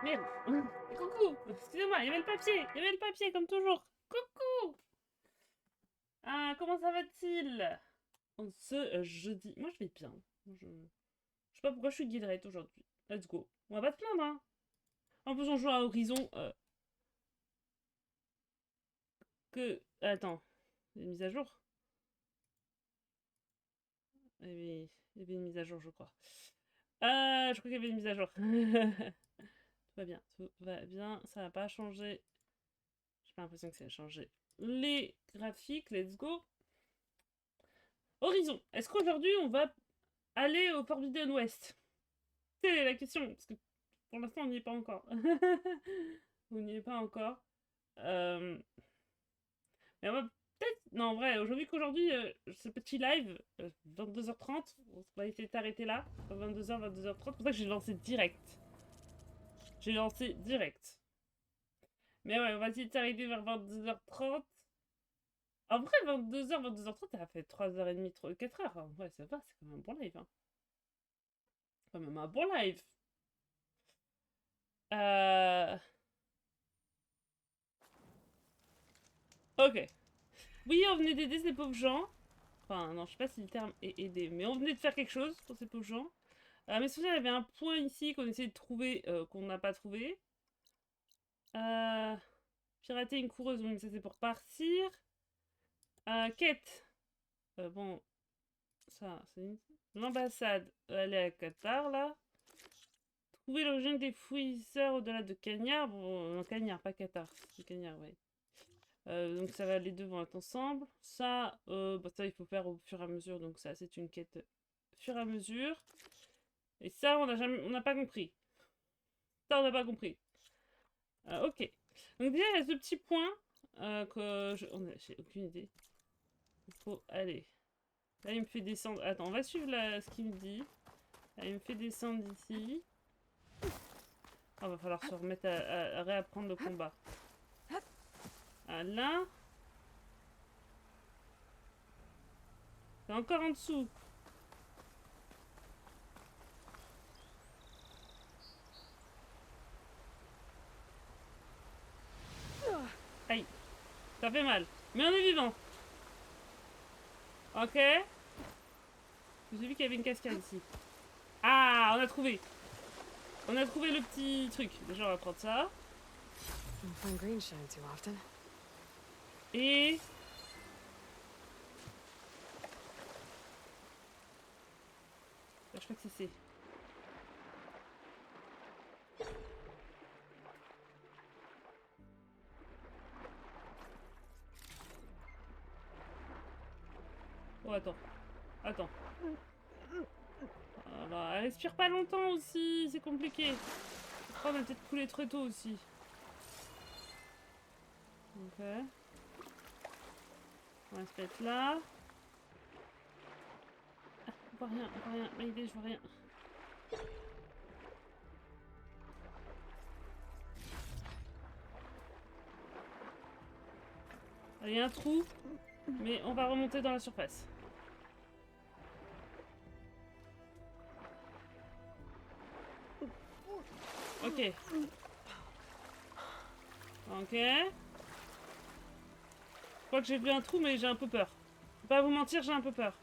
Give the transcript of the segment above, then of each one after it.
Merde. Coucou. Excusez-moi, il y avait le papier. Il y avait le papier, comme toujours. Coucou. Ah, comment ça va-t-il? En ce jeudi. Moi, je vais bien. Je sais pas pourquoi je suis guillerette aujourd'hui. Let's go. On va pas te plaindre, hein. En plus, on joue à Horizon. Attends. Il y a une mise à jour? Il y avait une mise à jour, je crois. Je crois qu'il y avait une mise à jour. Tout va bien. Tout va bien. Ça n'a pas changé. J'ai pas l'impression que ça a changé. Les graphiques, let's go. Horizon. Est-ce qu'aujourd'hui, on va aller au Forbidden West? C'est la question, parce que pour l'instant, on n'y est pas encore. On n'y est pas encore. Euh, Mais on va peut-être... Non, en vrai, qu'aujourd'hui, ce petit live, 22h30, on va essayer de s'arrêter là, 22h, 22h30, c'est pour ça que j'ai lancé direct. J'ai lancé direct. Mais ouais, on va essayer de s'arrêter vers 22h30. En vrai, 22h, 22h30, ça a fait 3h30, 4h. Hein. Ouais, ça va, c'est quand même un bon live. Hein. C'est quand même un bon live. Euh... Ok. Oui, on venait d'aider ces pauvres gens. Enfin, non, je sais pas si le terme est aider, mais on venait de faire quelque chose pour ces pauvres gens. Mais souviens, il y avait un point ici qu'on essayait de trouver, qu'on n'a pas trouvé. Euh, Pirater une coureuse, donc ça c'est pour partir. Quête. Bon, ça, c'est une... L'ambassade, elle est à Qatar, là. Trouver l'origine des fouisseurs au-delà de Cagnard. Bon, non, Cagnard, pas Qatar. C'est Cagnard, ouais. Donc ça va, les deux vont être ensemble. Ça, bah ça il faut faire au fur et à mesure, donc ça c'est une quête au fur et à mesure. Et ça on n'a pas compris. Ça on n'a pas compris. Ok. Donc déjà il y a ce petit point j'ai aucune idée. Il faut aller. Là il me fait descendre. Attends, on va suivre ce qu'il me dit. Là il me fait descendre d'ici. Ah, va falloir se remettre à réapprendre le combat. Ah, là. C'est encore en dessous. Aïe. Ça fait mal. Mais on est vivant. Ok. J'ai vu qu'il y avait une cascade ici. Ah, on a trouvé. On a trouvé le petit truc. Déjà, on va prendre ça. Et... je crois que c'est... Oh, attends. Attends. Voilà. Elle respire pas longtemps aussi. C'est compliqué. Je crois qu'on a peut-être coulé très tôt aussi. Ok. On va se mettre là. Ah, on voit rien, on voit rien. Mayday, je vois rien. Il y a un trou, mais on va remonter dans la surface. Ok. Ok. Je crois que j'ai vu un trou, mais j'ai un peu peur. Je vais pas vous mentir, j'ai un peu peur.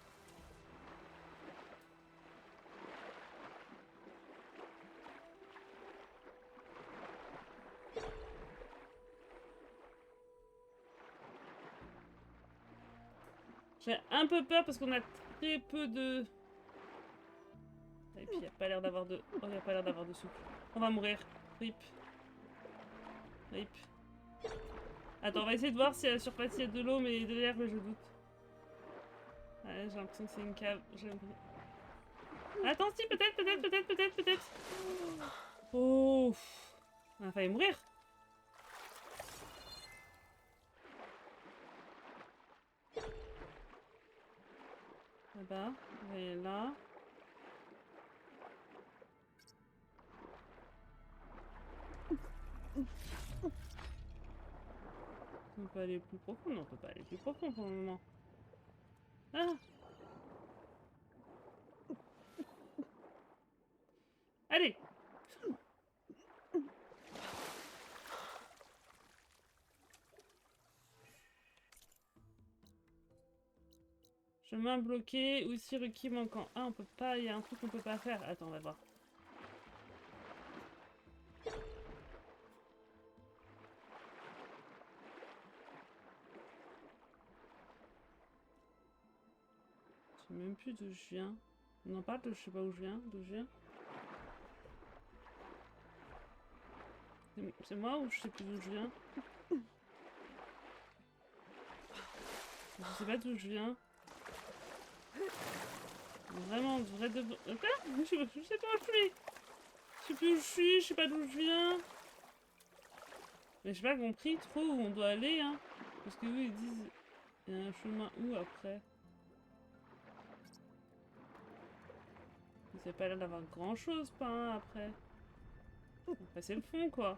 J'ai un peu peur parce qu'on a très peu de... Et puis il n'y a pas l'air d'avoir de... Oh, il n'y a pas l'air d'avoir de souffle. On va mourir. Rip. Rip. Attends, on va essayer de voir si à la surface il y a de l'eau, mais de l'air, je doute. Ouais, j'ai l'impression que c'est une cave. Attends, si, peut-être. Oh. On a failli mourir. Là-bas. Et là. On peut aller plus profond? Non, on peut pas aller plus profond pour le moment. Ah! Allez! Chemin bloqué, aussi requis manquant. Ah, on peut pas, il y a un truc qu'on peut pas faire. Attends, on va voir. Je sais même plus d'où je viens. On en parle de je sais pas où je viens, d'où je viens. C'est moi ou je sais plus d'où je viens? Je sais pas d'où je viens. Vraiment, vrai de... Quoi? Je sais pas où je suis. Je sais plus où je suis, je sais pas d'où je viens. Mais j'ai pas compris trop où on doit aller, hein. Parce que eux, ils disent... Il y a un chemin où après? Ça n'a pas l'air d'avoir grand chose, pas hein, après. Après, c'est le fond, quoi.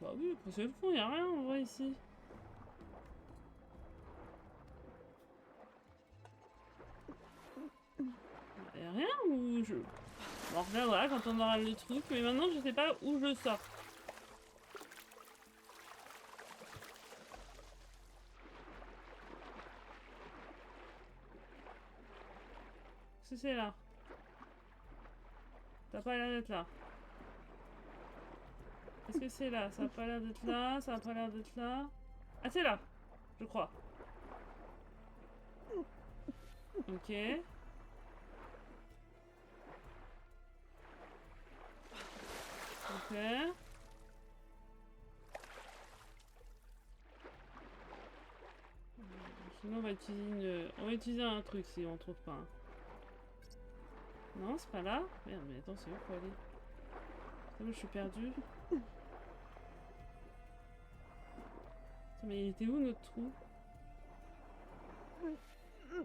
Bah oui, après, c'est le fond, y a rien, en vrai, ici. Y a rien ou je... Bon, on reviendra quand on aura le truc, mais maintenant, je sais pas où je sors. Est-ce que c'est là? T'as pas l'air d'être là. Est-ce que c'est là? Ça a pas l'air d'être là, ça a pas l'air d'être là. Ah, c'est là, je crois. Ok. Ok. Sinon, on va utiliser un truc si on trouve pas un. Non, c'est pas là. Merde, mais attends, c'est où faut aller? C'est où je suis perdue. Mais il était où notre trou?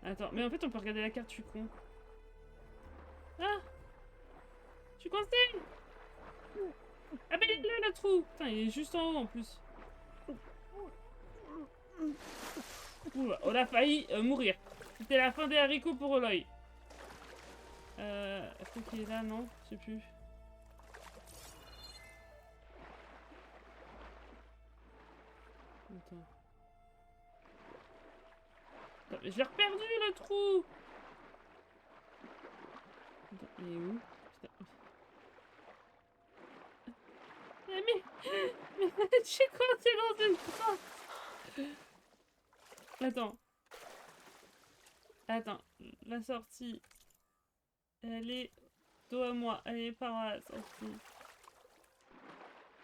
Attends, mais en fait on peut regarder la carte, je suis con. Ah! Je suis coincée! Ah ben il est là le trou! Putain, il est juste en haut en plus. Oula, on a failli mourir. C'était la fin des haricots pour Oloy. Est-ce qu'il est là? Non, je sais plus. Attends. Attends, mais je l'ai reperdu le trou! Attends, il est où? Putain. Mais je suis coincée dans une trappe! Attends. Attends, la sortie. Elle est dos à moi. Elle est par là, la sortie.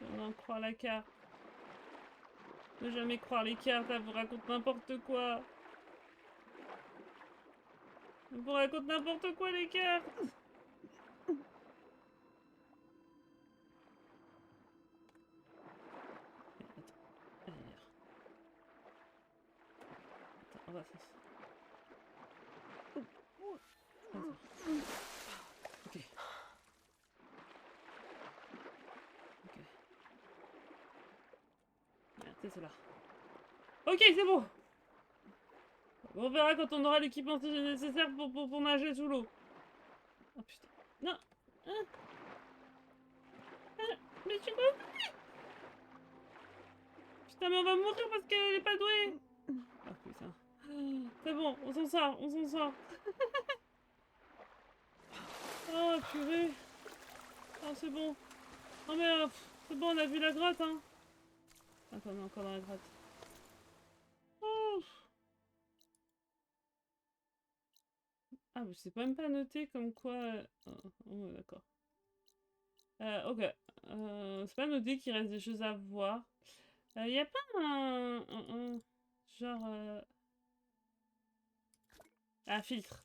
On en croire la carte. Ne jamais croire les cartes, elle vous raconte n'importe quoi. Elle vous raconte n'importe quoi les cartes. Attends, on va faire ça. Ok. Ok. Merde, c'est là. Ok, c'est bon. On verra quand on aura l'équipement nécessaire pour nager sous l'eau. Oh putain. Non. Ah. Ah. Mais je suis pas... Putain, mais on va mourir parce qu'elle est pas douée. Ah putain. C'est bon, on s'en sort, on s'en sort. Oh purée. Oh c'est bon. Oh mais c'est bon, on a vu la grotte hein. Attends, on est encore dans la grotte. Oh. Ah, mais c'est même pas noté comme quoi... Oh, d'accord. Ok. C'est pas noté qu'il reste des choses à voir. Y a pas un genre... Ah, filtre.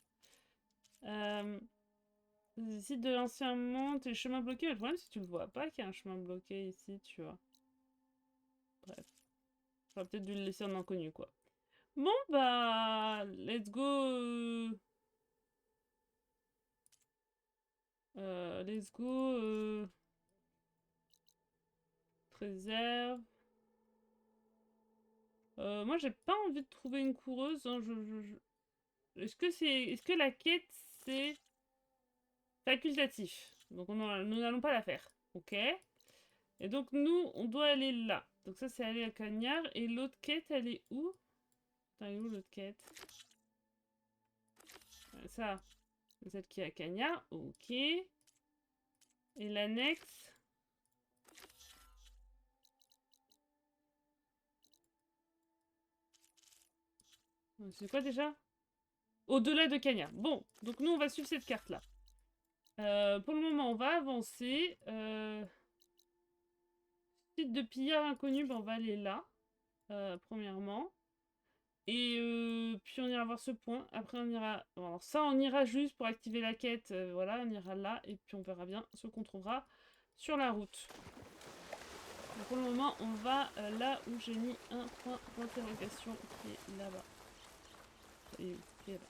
Site de l'ancien monde et chemin bloqué. Mais le problème, c'est que tu vois pas qu'il y a un chemin bloqué ici, tu vois. Bref. J'aurais peut-être dû le laisser en inconnu, quoi. Bon, bah... Let's go... let's go... Préserve. Moi, j'ai pas envie de trouver une coureuse. Hein, Est-ce que c'est... Est-ce que la quête, c'est... facultatif? Donc, nous n'allons pas la faire. Ok. Et donc, nous, on doit aller là. Donc ça, c'est aller à Cagnard. Et l'autre quête, elle est où? T'as où l'autre quête? Ça, celle qui est à Cagna, ok. Et l'annexe. C'est quoi déjà? Au-delà de Cagna. Bon, donc nous on va suivre cette carte-là. Pour le moment, on va avancer. Site de pillard inconnu, ben, on va aller là, premièrement. Et puis on ira voir ce point. Après on ira... Alors ça, on ira juste pour activer la quête. Voilà, on ira là. Et puis on verra bien ce qu'on trouvera sur la route. Donc pour le moment, on va là où j'ai mis un point d'interrogation qui est là-bas. Et qui est là.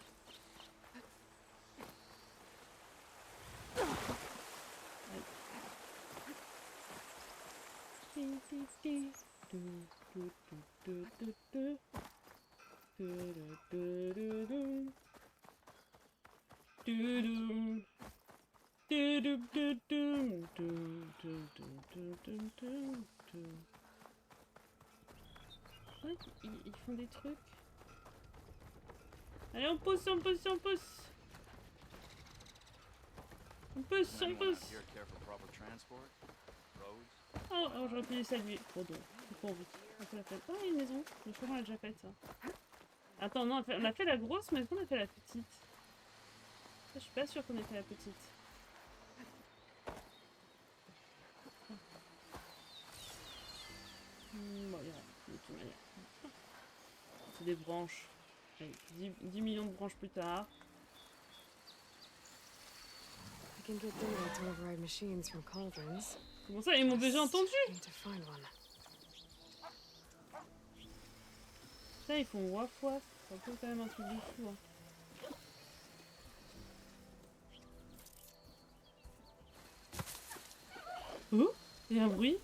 Ouais, ils font des trucs. Allez, on pousse, on pousse, on pousse. On pousse, on pousse. Oh, oh j'aurais pu les saluer. Trop drôle. J'ai pas envie. On fait la peine. Oh, il y a une maison. Je crois qu'on l'a déjà faite, ça. Attends, non, on a fait la grosse, mais est-ce qu'on a fait la petite? Je suis pas sûre qu'on ait fait la petite. Bon, il y aura de toute manière. C'est des branches. Allez, 10 millions de branches plus tard. Comment ça, ils m'ont déjà entendu? Ça, ils font waf waf. C'est un peu quand même un truc de fou. Hein. Oh, il y a un bruit.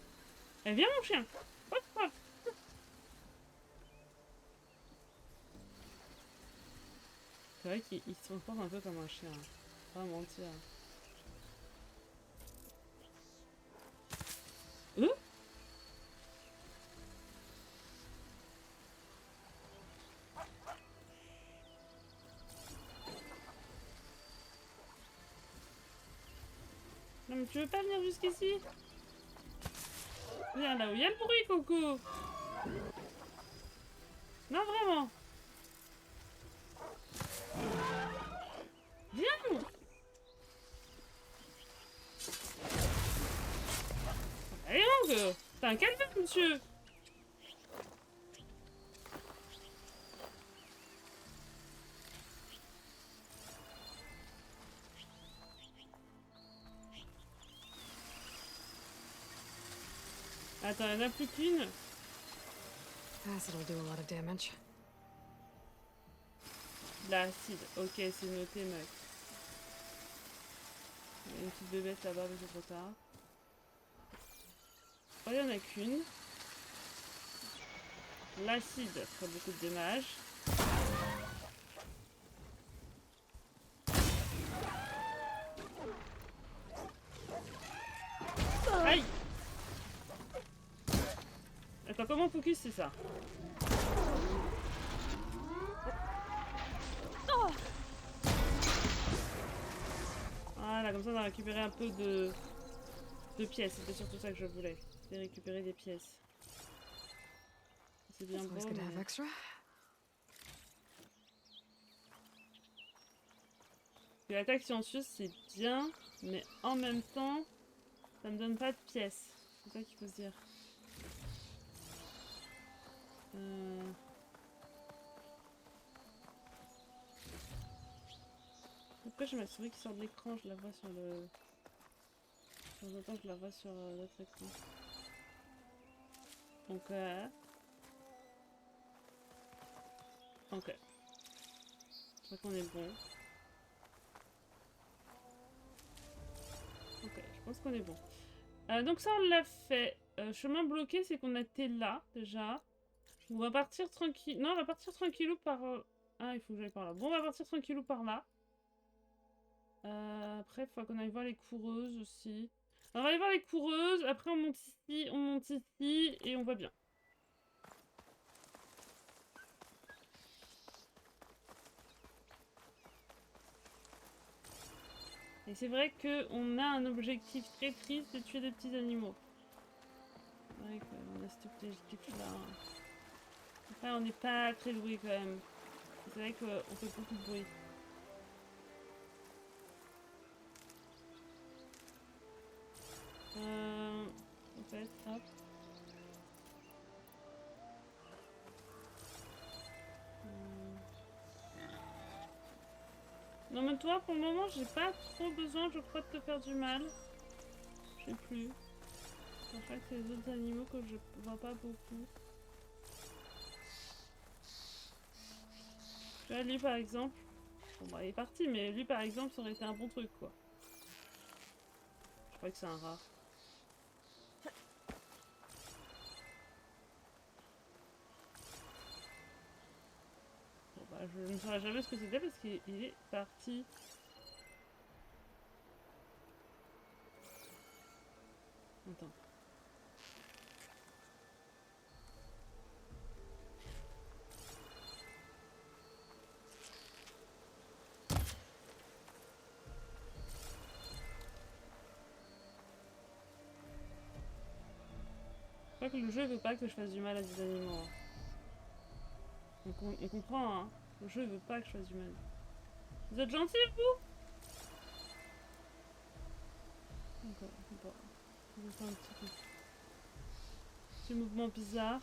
Eh, viens mon chien. Waf waf. C'est vrai qu'il se comporte un peu comme un chien. Pas mentir. Non mais tu veux pas venir jusqu'ici? Viens là où il y a le bruit, Coco. Non, vraiment. Viens. Allez donc. T'as un calme, monsieur. Attends, il n'y en a plus qu'une. L'acide. Ok, c'est noté, mec. Il y a une petite bébête là-bas, mais c'est trop tard. Oh, il n'y en a qu'une. L'acide ferait beaucoup de dommages. Aïe! Attends, comment focus c'est ça? Voilà, comme ça on a récupéré un peu de pièces. C'était surtout ça que je voulais. C'était récupérer des pièces. C'est bien beau, mais... L'attaque silencieuse c'est bien, mais en même temps, ça me donne pas de pièces. C'est ça qu'il faut se dire. Pourquoi j'ai ma souris qui sort de l'écran? Je la vois sur le... De temps en temps, je la vois sur l'autre écran. Donc, ok. Je crois qu'on est bon. Ok, je pense qu'on est bon. Donc ça, on l'a fait. Chemin bloqué, c'est qu'on était là, déjà. On va partir tranquille. Non, on va partir tranquillou par... Ah, il faut que j'aille par là. Bon, on va partir tranquillou par là. Après, il faut qu'on aille voir les coureuses aussi. On va aller voir les coureuses. Après, on monte ici, et on va bien. Et c'est vrai qu'on a un objectif très triste de tuer des petits animaux. C'est vrai qu'on a cet objectif-là. Après, on n'est pas très doué quand même. C'est vrai qu'on fait beaucoup de bruit. En fait, hop. Non mais toi, pour le moment, j'ai pas trop besoin, je crois, de te faire du mal. Je sais plus. Je crois que c'est les autres animaux que je vois pas beaucoup. Tu vois, lui par exemple. Bon bah il est parti, mais lui par exemple, ça aurait été un bon truc quoi. Je crois que c'est un rat. Bon bah je ne saurais jamais ce que c'était parce qu'il est parti. Attends. Je crois que le jeu veut pas que je fasse du mal à des animaux. Hein. On comprend, hein. Le jeu veut pas que je fasse du mal. Vous êtes gentils, vous? D'accord, bon. Je vais faire un petit mouvement bizarre.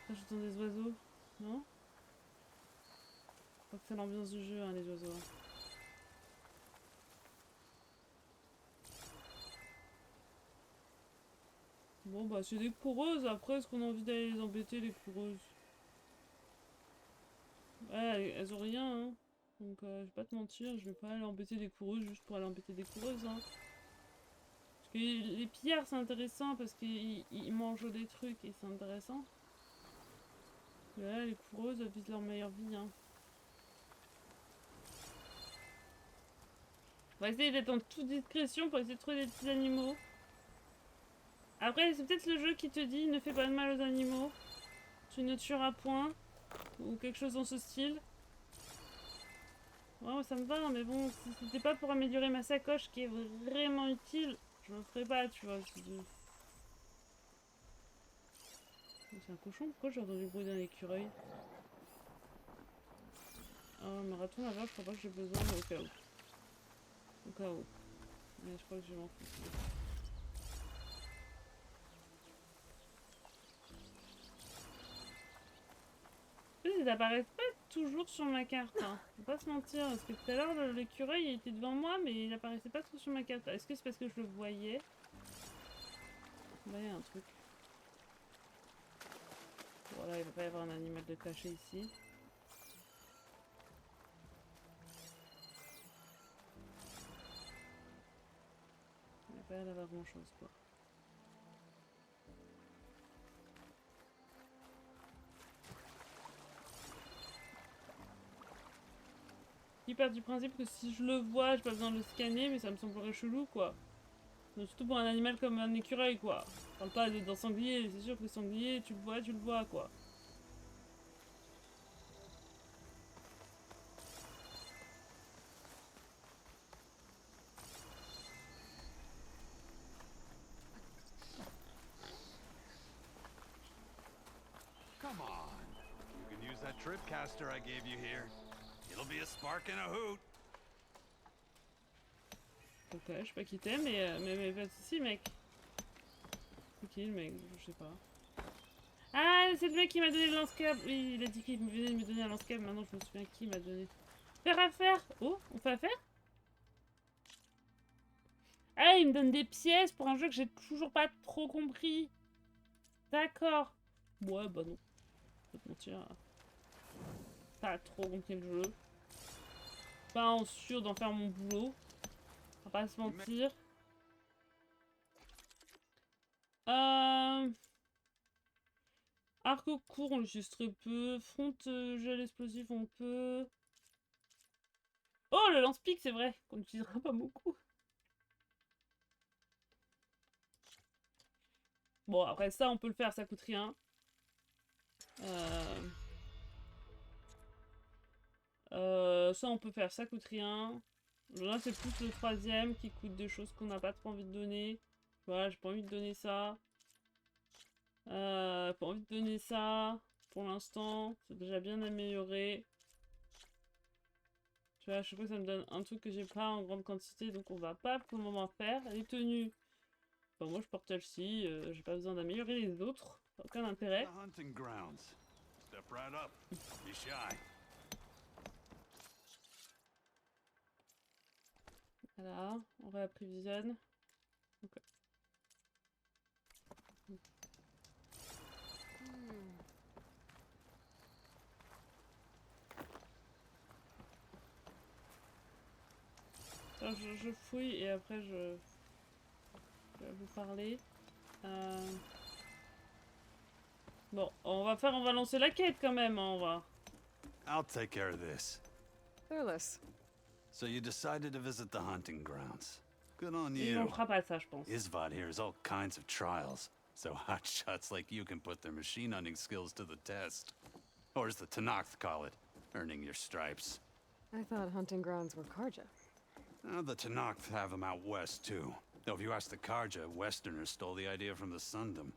Là, j'entends des oiseaux. Non? Je crois que c'est l'ambiance du jeu, hein, les oiseaux. Bon, bah, c'est des coureuses. Après, est-ce qu'on a envie d'aller les embêter, les coureuses? Ouais, elles ont rien, hein. Donc, je vais pas te mentir, je vais pas aller embêter des coureuses juste pour aller embêter des coureuses, hein. Parce que les pillards, c'est intéressant parce qu'ils mangent des trucs et c'est intéressant. Mais là, les coureuses visent leur meilleure vie, hein. On va essayer d'être en toute discrétion pour essayer de trouver des petits animaux. Après, c'est peut-être le jeu qui te dit ne fais pas de mal aux animaux. Tu ne tueras point. Ou quelque chose dans ce style. Ouais, ça me va, mais bon, si c'était pas pour améliorer ma sacoche qui est vraiment utile, je le ferais pas, tu vois. C'est un cochon, pourquoi j'ai entendu le bruit d'un écureuil? Ah, mais raton là-bas, je crois pas que j'ai besoin, mais au cas où. Au cas où. Mais je crois que je vais m'en foutre. Ils apparaissent pas toujours sur ma carte, hein. Faut pas se mentir, parce que tout à l'heure, l'écureuil il était devant moi, mais il apparaissait pas trop sur ma carte. Est-ce que c'est parce que je le voyais? Là, il y a un truc. Voilà, il va pas y avoir un animal de caché ici. Il va pas y avoir grand chose, quoi. Il part du principe que si je le vois, j'ai pas besoin de le scanner, mais ça me semblerait chelou, quoi. Donc, surtout pour un animal comme un écureuil, quoi. Je parle pas d'un sanglier, c'est sûr que le sanglier, tu le vois, quoi. Come on. You can use that tripcaster I gave you here. It'll be a spark and a hoot. Ok, je sais pas qui t'es, mais pas de soucis, mec. C'est qui le mec? Je sais pas. Ah, c'est le mec qui m'a donné le lance-câble. Oui, il a dit qu'il venait de me donner un lance-câble. Maintenant, je me souviens qui m'a donné. Faire affaire. Oh, on fait affaire? Ah, il me donne des pièces pour un jeu que j'ai toujours pas trop compris. D'accord. Ouais, bah non. Je vais te mentir. Pas trop compris le jeu. Pas en sûr d'en faire mon boulot. On va pas se mentir. Arc court, on l'utilise très peu. Front gel explosif, on peut. Oh, le lance-pique, c'est vrai. Qu'on n'utilisera pas beaucoup. Bon, après ça, on peut le faire, ça coûte rien. Ça, on peut faire, ça coûte rien. Là, c'est plus le troisième qui coûte des choses qu'on n'a pas trop envie de donner. Voilà, j'ai pas envie de donner ça. Pas envie de donner ça. Pour l'instant, c'est déjà bien amélioré. Tu vois, à chaque fois, ça me donne un truc que j'ai pas en grande quantité, donc on va pas pour le moment faire. Les tenues. Bon, moi, je porte celle-ci. J'ai pas besoin d'améliorer les autres. Aucun intérêt. The hunting grounds. Step right up. Be shy. Voilà, on réapprovisionne. Ok. Alors, je fouille et après je vais vous parler. Bon, on va lancer la quête quand même, hein, on va. I'll take care of this. Fearless. So you decided to visit the hunting grounds. Good on Et on you. fera pas ça, je pense. Isvad here has all kinds of trials, so hotshots like you can put their machine hunting skills to the test. Or as the Tanakh call it, earning your stripes. I thought hunting grounds were Karja. The Tanakh have them out west, too. Though if you ask the Karja, Westerners stole the idea from the Sundom.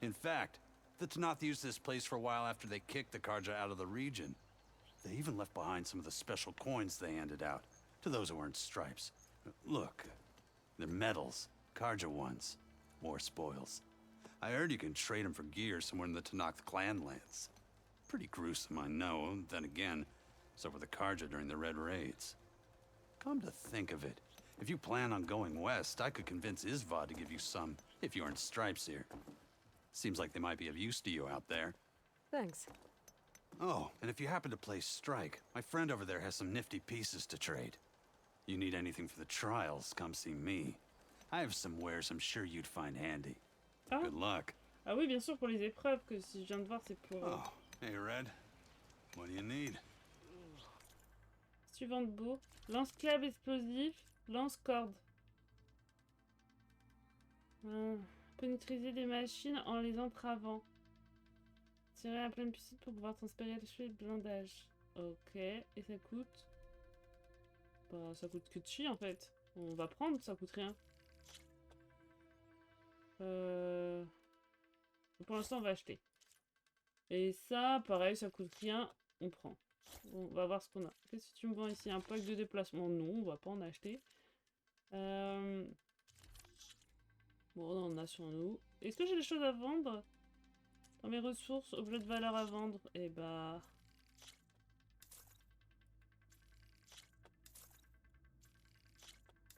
In fact, the Tanakh used this place for a while after they kicked the Karja out of the region. They even left behind some of the special coins they handed out, to those who earned stripes. Look, they're medals, Karja ones. More spoils. I heard you can trade them for gear somewhere in the Tanakh clan lands. Pretty gruesome, I know. Then again, so were the Karja during the Red Raids. Come to think of it, if you plan on going west, I could convince Isvad to give you some, if you earn stripes here. Seems like they might be of use to you out there. Thanks. Oh, and if you happen to play Strike, my friend over there has some nifty pieces to trade. You need anything for the trials, come see me. I have some wares I'm sure you'd find handy. Ah. Good luck. Ah oui, bien sûr, pour les épreuves, que si je viens de voir, c'est pour... Oh, hey Red. What do you need? Suivant de beau. Lance-clave explosif, lance-corde. On peut neutraliser des machines en les entravant. Tirer à pleine puissance pour pouvoir transférer le blindage. Ok, et ça coûte... Bah, ça coûte que de chi en fait. On va prendre, ça coûte rien. Pour l'instant, on va acheter. Et ça, pareil, ça coûte rien. On prend. On va voir ce qu'on a. Qu'est-ce que tu me vends ici? Un pack de déplacement? Non, on va pas en acheter. Bon, on en a sur nous. Est-ce que j'ai des choses à vendre? Dans mes ressources, objets de valeur à vendre? Eh bah...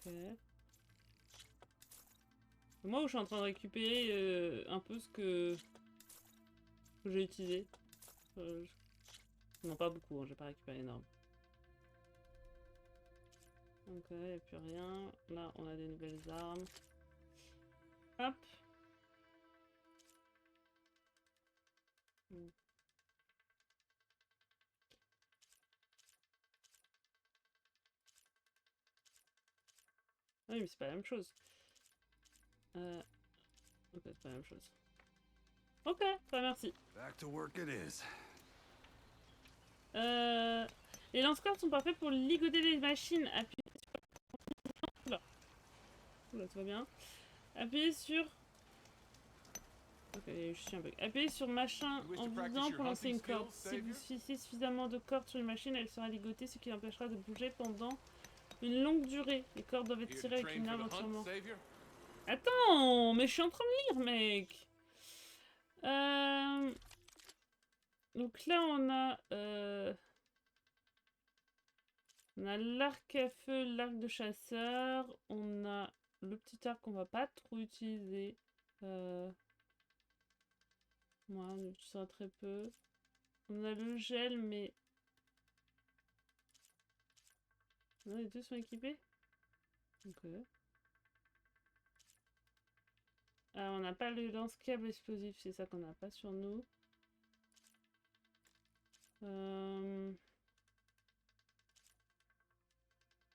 Ok. Moi, où je suis en train de récupérer un peu ce que j'ai utilisé. Non, pas beaucoup, hein, j'ai pas récupéré énorme. Ok, il n'y a plus rien. Là, on a des nouvelles armes. Hop. Ah oui, mais c'est pas la même chose. Ok, c'est pas la même chose. Ok, bah merci. Back to work it is. Les lance-cordes sont parfaits pour ligoter les machines. Appuyez sur... Oula. Oula, tout va bien. Appuyez sur... Ok, je suis un bug. Appuyez sur machin en visant pour lancer une corde. Si vous fixez suffisamment de cordes sur une machine, elle sera ligotée, ce qui l'empêchera de bouger pendant une longue durée. Les cordes doivent être tirées avec une arme entièrement. Attends, mais je suis en train de lire, mec. Donc là, on a l'arc à feu, l'arc de chasseur. On a le petit arc qu'on va pas trop utiliser. Moi, on utilisera très peu. On a le gel, mais... Non, les deux sont équipés. Ok. On n'a pas le lance-câble explosif, c'est ça qu'on n'a pas sur nous.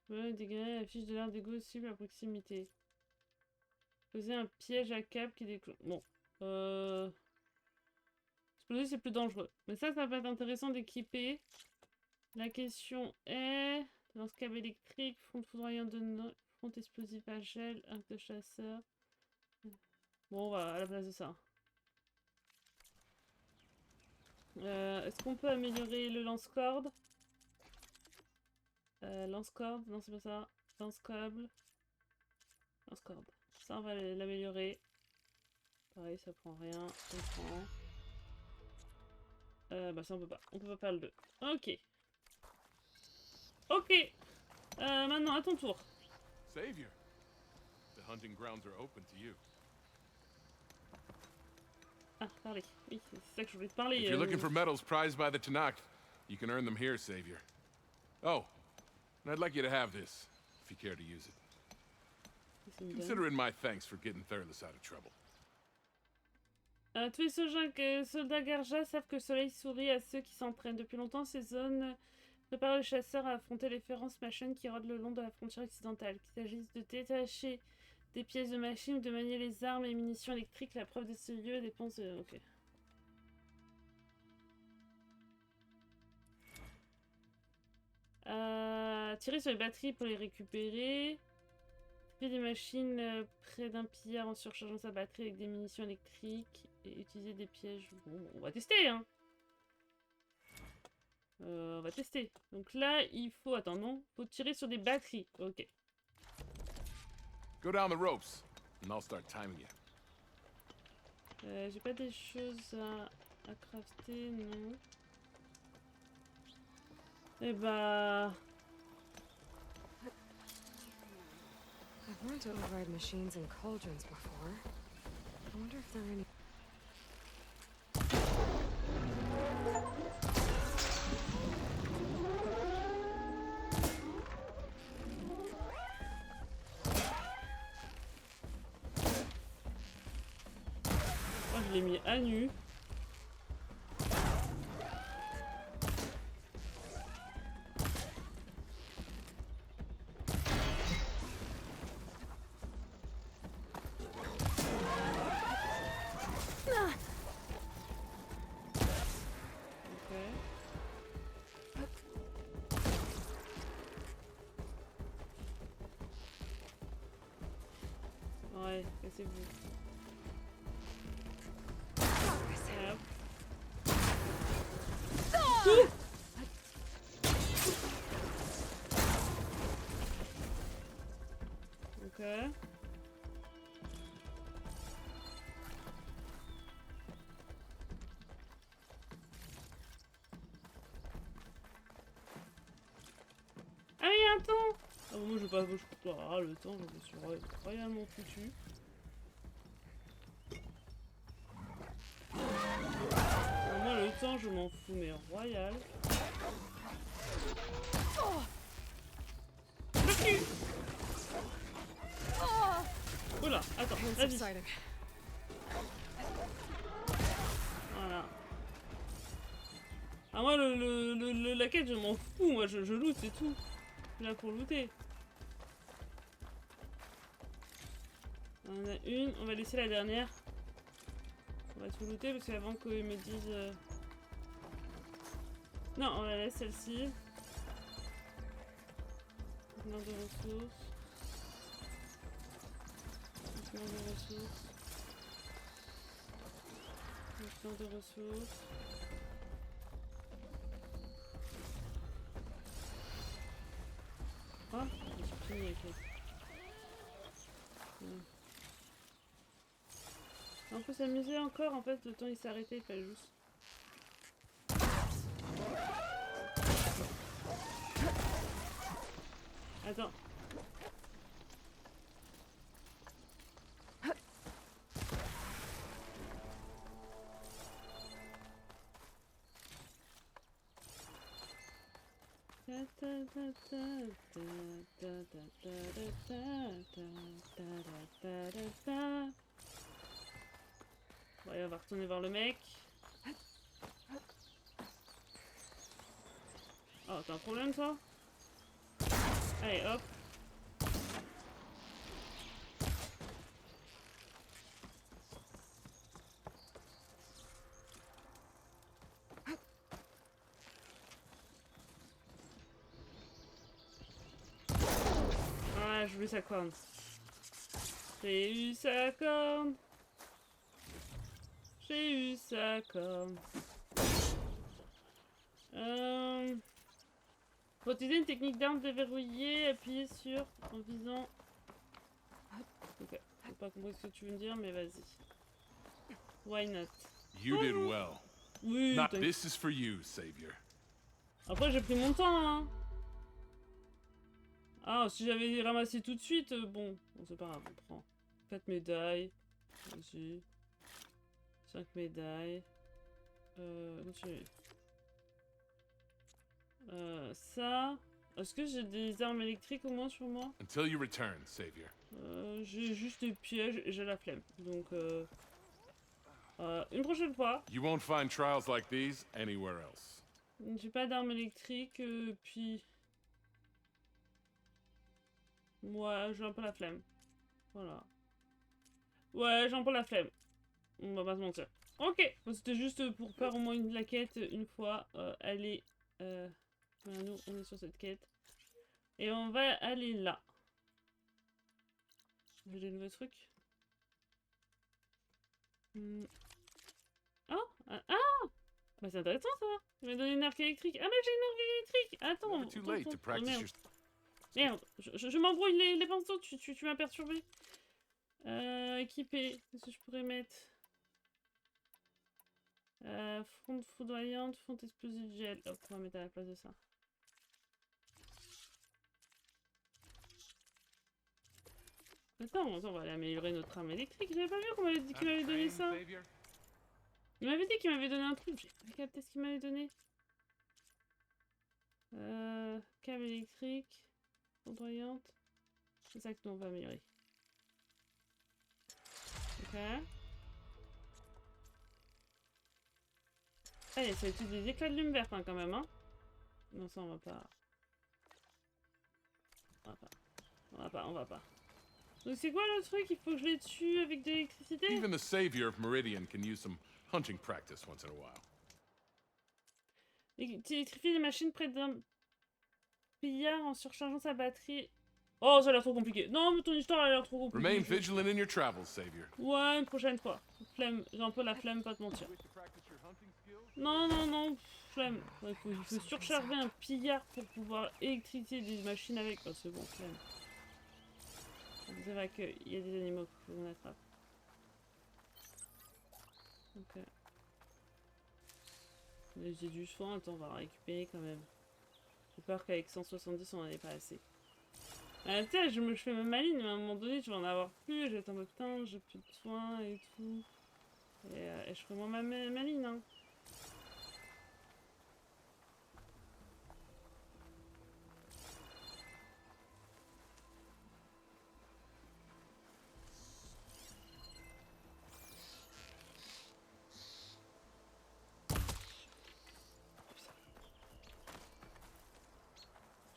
Ouais, dégainer la fiche de l'air d'égo cible à proximité. Poser un piège à câble qui déclenche. Bon. Exploser, c'est plus dangereux. Mais ça va être intéressant d'équiper. La question est... Lance-câble électrique, front foudroyant de noix, front explosif à gel, arc de chasseur. Bon, on va à la place de ça. Est-ce qu'on peut améliorer le lance-corde? Lance-corde, non c'est pas ça. Lance-câble. Lance-corde. Ça on va l'améliorer. Pareil, ça prend rien. On prend. Bah ça on peut pas. On peut pas faire le 2. Ok. Ok. Maintenant à ton tour. Savior, the hunting grounds are open to you. Ah, parlez. Oui, c'est ça que je voulais te parler. If you're looking for metals prized by the Tanakh, you can earn them here, Savior. Oh, and I'd like you to have this, if you care to use it. Consider it my thanks for getting Thurles out of trouble. Tous les soldats Garja savent que le soleil sourit à ceux qui s'entraînent. Depuis longtemps, ces zones préparent les chasseurs à affronter les féroces machines qui rôdent le long de la frontière occidentale. Qu'il s'agisse de détacher des pièces de machines ou de manier les armes et munitions électriques, la preuve de ce lieu dépend de... Ok. Tirer sur les batteries pour les récupérer. Tuer des machines près d'un pillard en surchargeant sa batterie avec des munitions électriques. Et utiliser des pièges. Bon, on va tester, hein. On va tester. Donc là, il faut... Attends, non. Faut tirer sur des batteries. Ok. Go down the ropes, and I'll start timing you. J'ai pas des choses à crafter, non. Eh bah... I've learned to override machines and cauldrons before. I wonder if there are any... Moi, je l'ai mis à nu. Ouais, cassez-vous. Hop. Ok. Ah oui, un temps. Ah bon, moi je vais pas... Ah, le temps, je me suis royalement foutu. Moi le temps, je m'en fous, mais royal. Le cul. Oula, attends, vas-y. Voilà. Ah moi la quête je m'en fous, moi je loot c'est tout. Je suis là pour looter. On en a une, on va laisser la dernière. On va tout looter parce qu'avant qu'ils me disent... Non, on la laisse celle-ci. Conteneur de ressources. Conteneur de ressources. Conteneur de ressources. Ah, j'ai supprimé la quête. On peut s'amuser encore en fait, le temps il s'est arrêté, il fallait juste. Attends. Bon, allez, on va retourner voir le mec. Oh, t'as un problème toi? Allez, hop. eu sa corne. J'ai eu sa corne. J'ai eu sa corne. Faut utiliser une technique d'arme déverrouillée, appuyer sur en visant. Ok, j'ai pas compris ce que tu veux me dire, mais vas-y. Why not? You did well. Oui, Not t'inquiète. this is for you, Savior. Après, j'ai pris mon temps, hein. Ah, si j'avais ramassé tout de suite, bon, c'est pas grave, on prend 4 médailles. Vas-y. 5 médailles. Continue. Ça. Est-ce que j'ai des armes électriques au moins sur moi? Until you return, Savior. J'ai juste des pièges et j'ai la flemme. Donc, une prochaine fois. You won't find trials like these anywhere else. J'ai pas d'armes électriques, puis. Ouais, j'ai un peu la flemme. Voilà. Ouais, j'ai un peu la flemme. On va pas se mentir. Ok, c'était juste pour faire au moins la quête une fois. Allez, voilà, nous on est sur cette quête. Et on va aller là. J'ai des nouveaux trucs. Oh, bah c'est intéressant ça. Il m'a donné une arc électrique. Ah mais j'ai une arc électrique. Attends. Never too late to practice Merde, your... merde. Je m'embrouille les pinceaux. Tu m'as perturbé. Équipé. Qu'est-ce que je pourrais mettre? Fonte foudroyante, fonte explosive gel. Hop, on va mettre à la place de ça. Attends, on va aller améliorer notre arme électrique. J'avais pas vu qu'on m'avait dit qu'il m'avait donné ça. Il m'avait dit qu'il m'avait donné un truc. J'ai pas capté ce qu'il m'avait donné. Câble électrique. Foudroyante. C'est ça que nous on va améliorer. Ok. Allez, ça va être des éclats de lume verte hein, quand même. Hein. Non, ça on va pas. On va pas. Donc c'est quoi le truc? Il faut que je les tue avec de l'électricité? Even the Savior of Meridian can use some hunting practice once in a while. Électrifier les machines près d'un pillard en surchargeant sa batterie. Oh, ça a l'air trop compliqué. Non, mais ton histoire a l'air trop compliquée. Remain vigilant in your travels, Savior. Ouais, une prochaine fois. Flemme, j'ai un peu la flemme, pas te mentir. Non, flemme. Il faut surcharger un pillard pour pouvoir électrifier des machines avec. Oh, c'est bon, flemme. C'est vrai qu'il y a des animaux qu'il faut qu'on attrape. Ok. J'ai du soin, attends, on va récupérer quand même. J'ai peur qu'avec 170 on en ait pas assez. Tu sais, je fais ma maline, mais à un moment donné je vais en avoir plus, je vais être en mode putain, j'ai plus de soins et tout. Et je ferai moins ma maline, hein.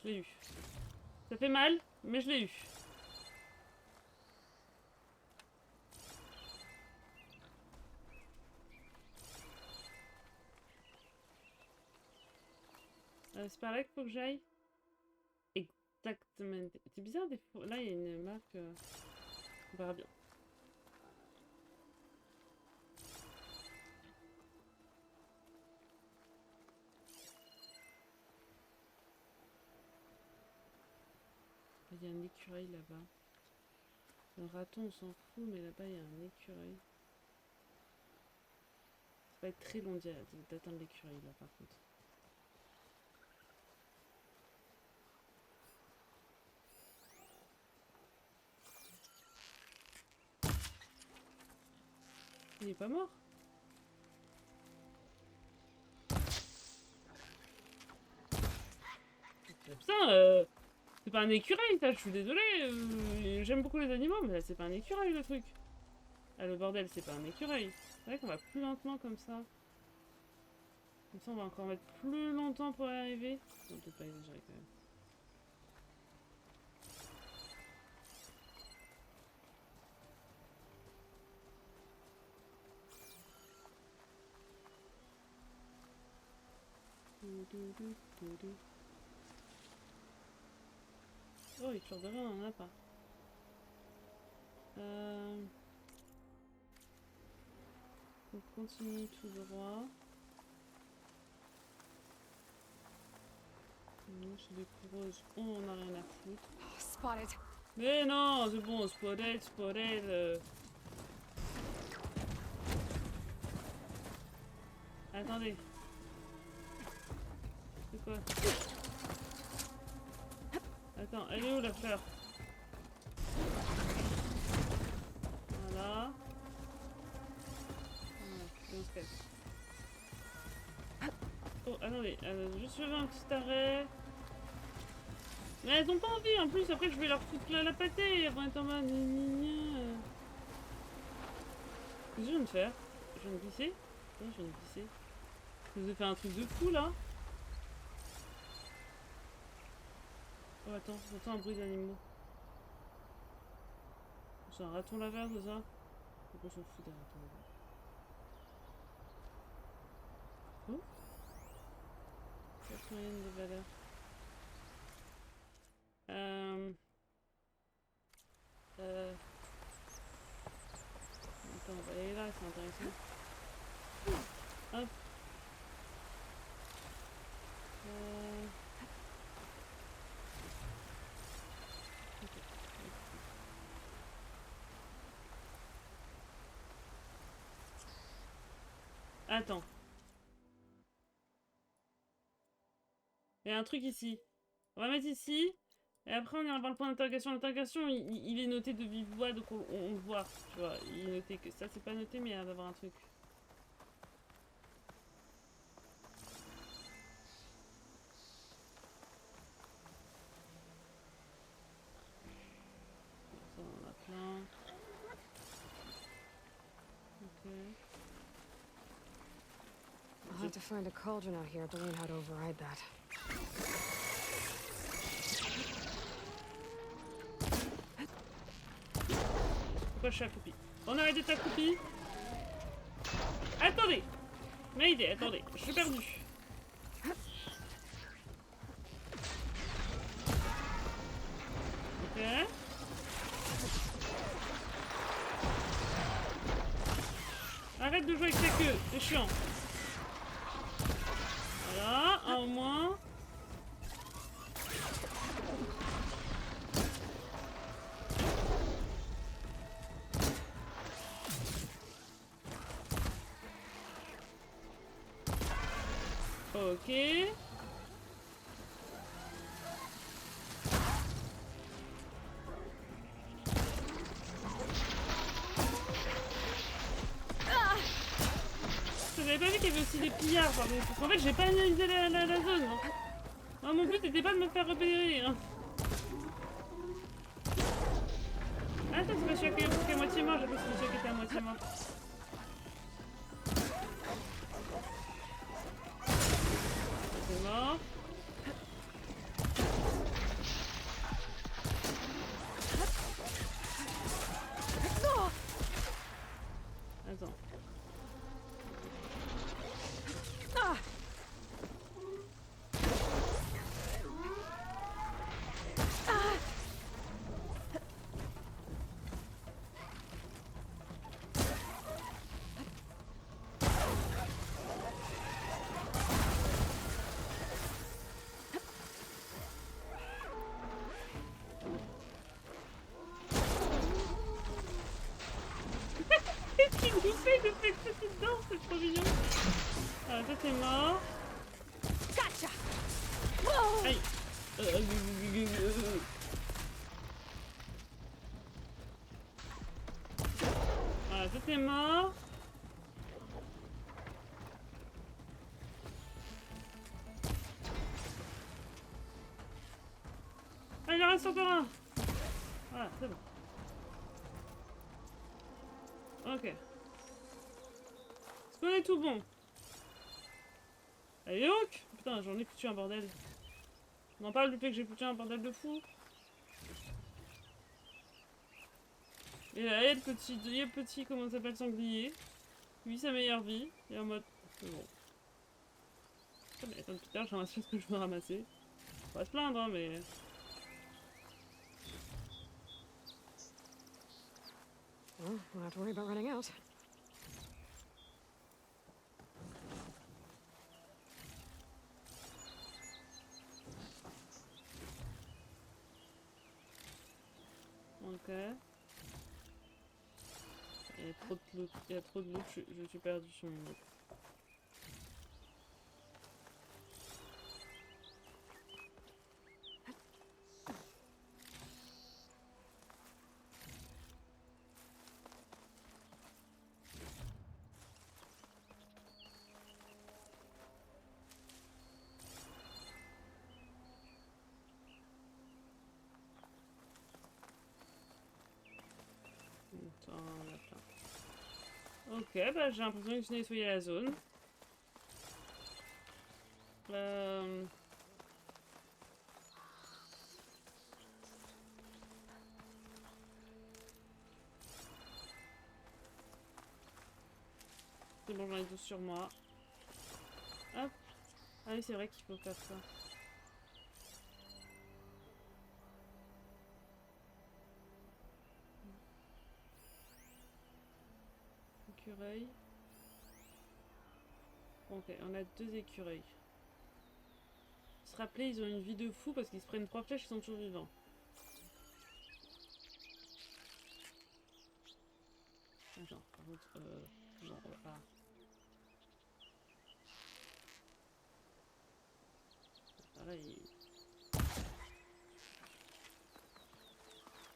Je l'ai eu. Ça fait mal, mais je l'ai eu. C'est par là qu'il faut que j'aille. Exactement. C'est bizarre des fois. Là, il y a une marque. On verra bien. Il y a un écureuil là-bas. Un raton, on s'en fout, mais là-bas, il y a un écureuil. Ça va être très long d'atteindre l'écureuil là, par contre. Il est pas mort. Putain, c'est pas un écureuil, ça, je suis désolée. J'aime beaucoup les animaux, mais là, c'est pas un écureuil, le truc. Ah, le bordel, c'est pas un écureuil. C'est vrai qu'on va plus lentement comme ça. Comme ça, on va encore mettre plus longtemps pour y arriver. On peut pas exagérer quand même. Oh, il fleur de rien, on en a pas. On continue tout droit. C'est des coureuses, on en a rien à foutre. Oh, spotted. Mais non, c'est bon, spotted, spotted. Attendez. C'est quoi? Attends, elle est où la fleur? Voilà. On se casse. Oh, attendez, juste faire un petit arrêt. Mais elles ont pas envie en plus, après je vais leur foutre la pâtée, elles vont être en mode Qu'est-ce que je viens de faire? Je viens de glisser? Oui, je viens de glisser. Je vous ai fait un truc de fou là. Oh attends, j'entends un bruit d'animaux. C'est un raton laveur, c'est ça? Pourquoi je m'en fous des ratons laveurs? Oh? Pas moyenne de valeur. Attends, on va aller là, c'est intéressant. Hop. Attends. Il y a un truc ici. On va mettre ici. Et après, on ira voir le point d'interrogation. L'interrogation, il est noté de vive voix, donc on le voit. Tu vois, il est noté que ça, c'est pas noté, mais il y a d'avoir un truc. Ça, on en a plein. Ok. I'll have to find a cauldron out here to learn how to override that. Pourquoi je suis accroupi? On arrête d'être accroupi. Attendez! Mayday, attendez, je suis perdu. Ok. Arrête de jouer avec ta queue, c'est chiant. Voilà, un au moins. Ok. J'avais pas vu qu'il y avait aussi des pillards, pardon. Parce qu'en fait, j'ai pas analysé la zone. Hein. Non, mon but n'était pas de me faire repérer. Hein. Ah, attends, c'est pas celui qui est à moitié mort. J'ai pas celui qui était à moitié mort. C'est mort. Attends. Qui nous fait de cette petite danse, c'est trop mignon. Ah, ça c'est mort. Gotcha! Aïe. Voilà, ça c'est mort. Ah, il en reste encore un. Voilà, c'est bon. Ok. Est-ce qu'on est tout bon? Allez, donc! Putain, j'en ai foutu un bordel. On en parle du fait que j'ai foutu un bordel de fou. Et là, il y a le petit, comment ça s'appelle, sanglier. Lui, sa meilleure vie. Et en mode, c'est bon. Ça m'étonne plus tard, je ramasse ce que je veux ramasser. On va se plaindre, hein, mais... Won't have to worry about running out. Ok. Il y a trop de loot, il y a trop de loot, je suis perdu sur mon loot. Attends, il y en a plein. Ok, bah j'ai l'impression que j'ai nettoyé la zone. C'est bon, j'en ai 12 sur moi. Hop. Ah oui, c'est vrai qu'il faut faire ça. Écureuil. Ok, on a 2 écureuils. Se rappeler, ils ont une vie de fou parce qu'ils se prennent 3 flèches, ils sont toujours vivants. Attends, par contre, non, on va pas. Pareil.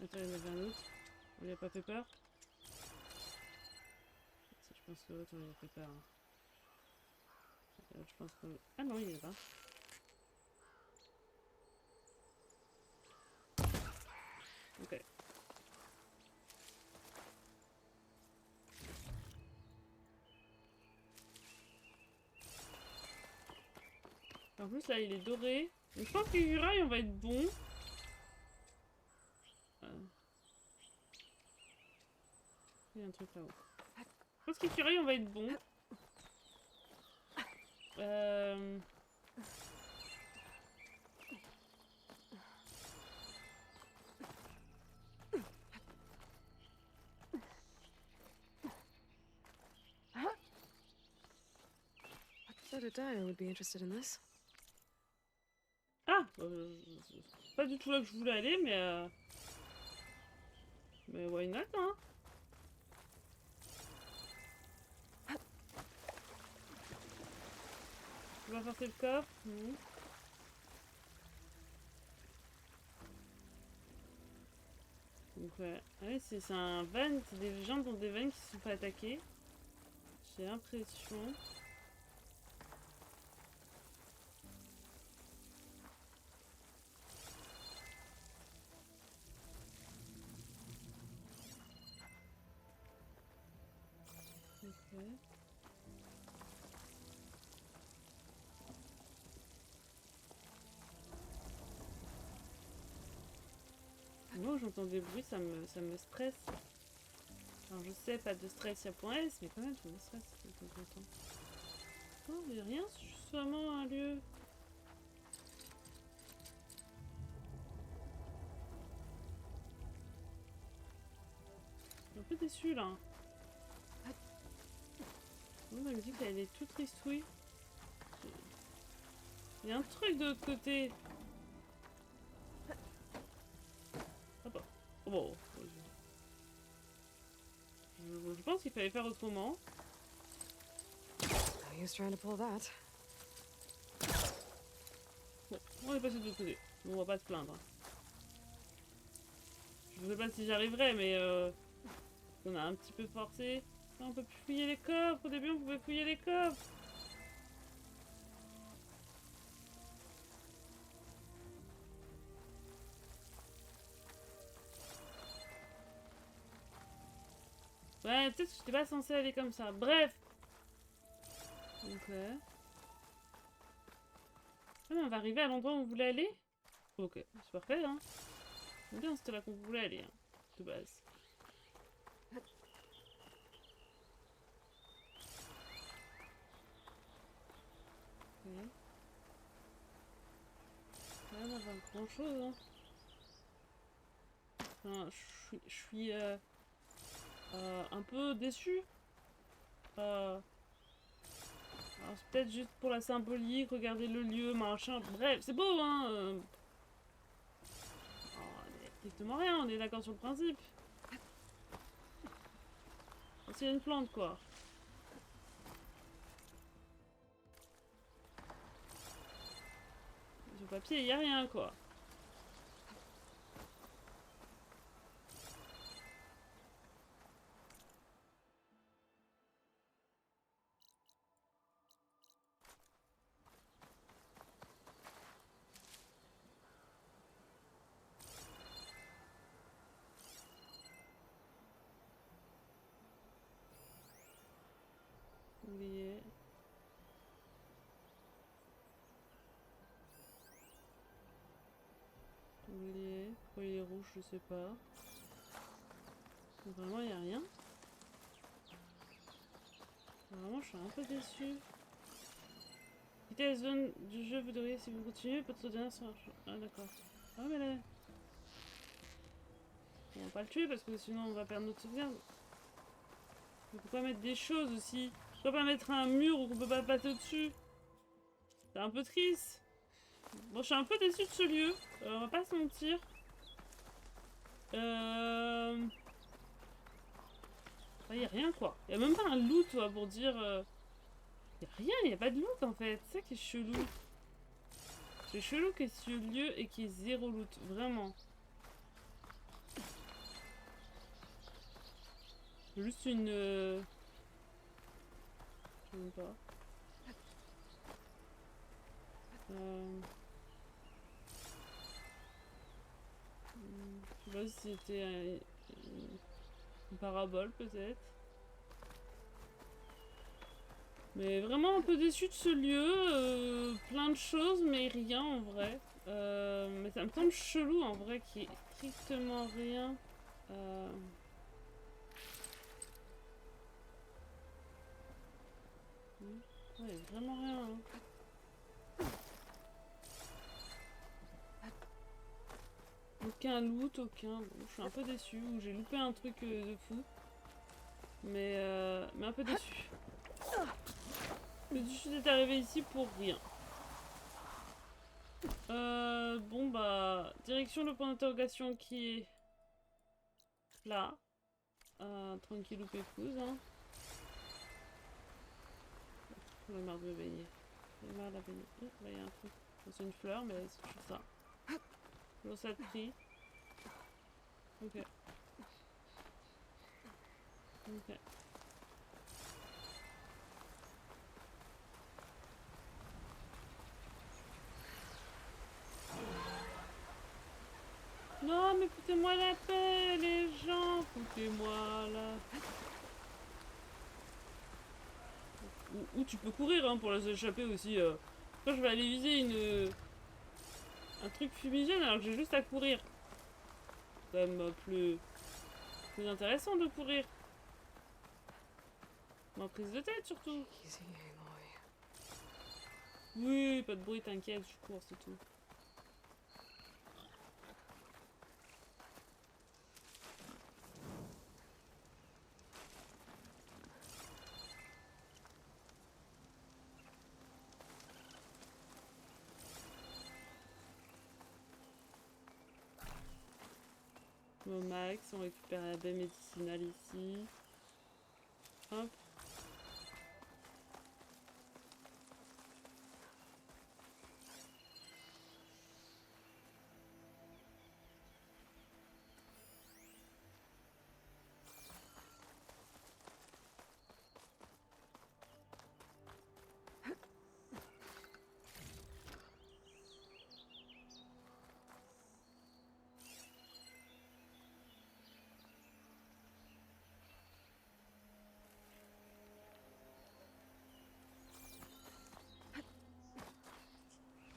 Attends, il y en avait un autre. On lui a pas fait peur? Je pense que l'autre, on lui a fait peur. Hein. Je pense que... Ah non, il est là. Ok. En plus, là, il est doré. Donc, je pense que l'écureuil, on va être bon. Il y a un truc là-haut. Je pense qu'écureuil, on va être bon. I thought a dyer would be interested in this. Ah, c'est pas du tout là que je voulais aller, mais why not, hein? Tu vas forcer le coffre? Non. Donc ouais, ah oui, c'est un van, c'est des gens dans des vannes qui se sont fait attaquer. J'ai l'impression. Ok. Moi, j'entends des bruits, ça me stresse. Alors, je sais, pas de stress, il y a point S, mais quand même, ça me stresse de temps en temps. Non, mais rien, c'est juste vraiment un lieu. Je suis un peu déçue là. On m'a dit qu'elle est toute tristouille. Il y a un truc de l'autre côté. Ah bah. Oh bon. Je pense qu'il fallait faire autrement. No use trying to pull that. Bon, on est passé de l'autre côté. On va pas se plaindre. Je sais pas si j'arriverai, mais on a un petit peu forcé. On peut plus fouiller les coffres. Au début, on pouvait fouiller les coffres. Ouais, peut-être que j'étais pas censée aller comme ça. Bref. Ok. Ah, on va arriver à l'endroit où on voulait aller. Ok, c'est parfait, hein. C'est bien, c'était là qu'on voulait aller, hein, de base. Ok. Là, on a pas grand chose, hein. Enfin, je suis un peu déçu. Alors c'est peut-être juste pour la symbolique, regarder le lieu, machin. Bref, c'est beau, hein. Oh, il y a strictement rien, on est d'accord sur le principe. C'est une plante, quoi. Sur le papier, il n'y a rien, quoi. Oublié. Oublié. Pourquoi il est rouge, je sais pas. Vraiment, il n'y a rien. Vraiment, je suis un peu déçue. Quittez la zone du jeu, vous devriez, si vous continuez, votre dernière sera... Ah, d'accord. Ah, mais là... On va pas le tuer parce que sinon on va perdre notre sauvegarde. Mais pourquoi mettre des choses aussi? Pourquoi pas mettre un mur où on peut pas passer au-dessus? C'est un peu triste. Bon, je suis un peu déçue de ce lieu. On va pas se mentir. Y a rien quoi. Y a même pas un loot toi, pour dire. Y a rien, y a pas de loot en fait. C'est ça qui est chelou. C'est chelou qu'il y ait ce lieu et qu'il y ait zéro loot. Vraiment. Juste une. Je sais même pas. Je sais pas si c'était une parabole peut-être. Mais vraiment un peu déçu de ce lieu. Plein de choses mais rien en vrai. Mais ça me semble chelou en vrai qu'il y ait strictement rien. Ouais, vraiment rien. Hein. Aucun loot, aucun. Bon, je suis un peu déçu. J'ai loupé un truc de fou. Mais un peu déçu. Le déçu d'être arrivé ici pour rien. Bon bah, direction le point d'interrogation qui est là. Tranquille ou pépouse. Hein. J'en ai marre de baigner. J'en ai marre de la baigner. Oh, là il y a un truc. C'est une fleur, mais c'est toujours ça. Toujours ça de prix. Ok. Ok. Non, mais foutez-moi la paix, les gens. Foutez-moi la... Ou tu peux courir hein, pour les échapper aussi. Après, je vais aller viser un truc fumigène alors que j'ai juste à courir. C'est quand même plus intéressant de courir. Ma prise de tête surtout. Oui, pas de bruit, t'inquiète, je cours, c'est tout. Au max, on récupère la baie médicinale ici. Hop.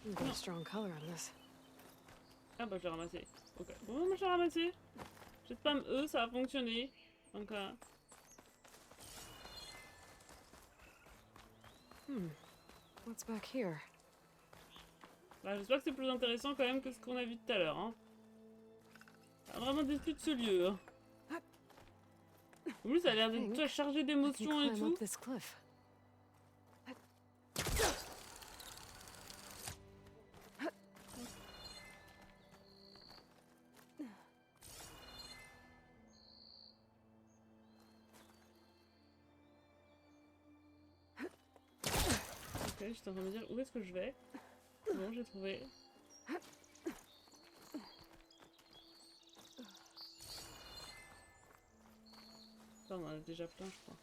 Very strong color on this. Ah bah je l'ai ramassé. Ok. Bon, moi je l'ai ramassé. J'ai spam E, ça a fonctionné. Donc What's back here? bah, j'espère que c'est plus intéressant quand même que ce qu'on a vu tout à l'heure. Hein. Vraiment déçu de ce lieu. Hein. En plus, ça a l'air I d'être think toi chargé I can d'émotions et climb tout. up this cliff. Ok, j'étais en train de me dire où est-ce que je vais. Bon, j'ai trouvé. Attends, on en a déjà plein, je crois.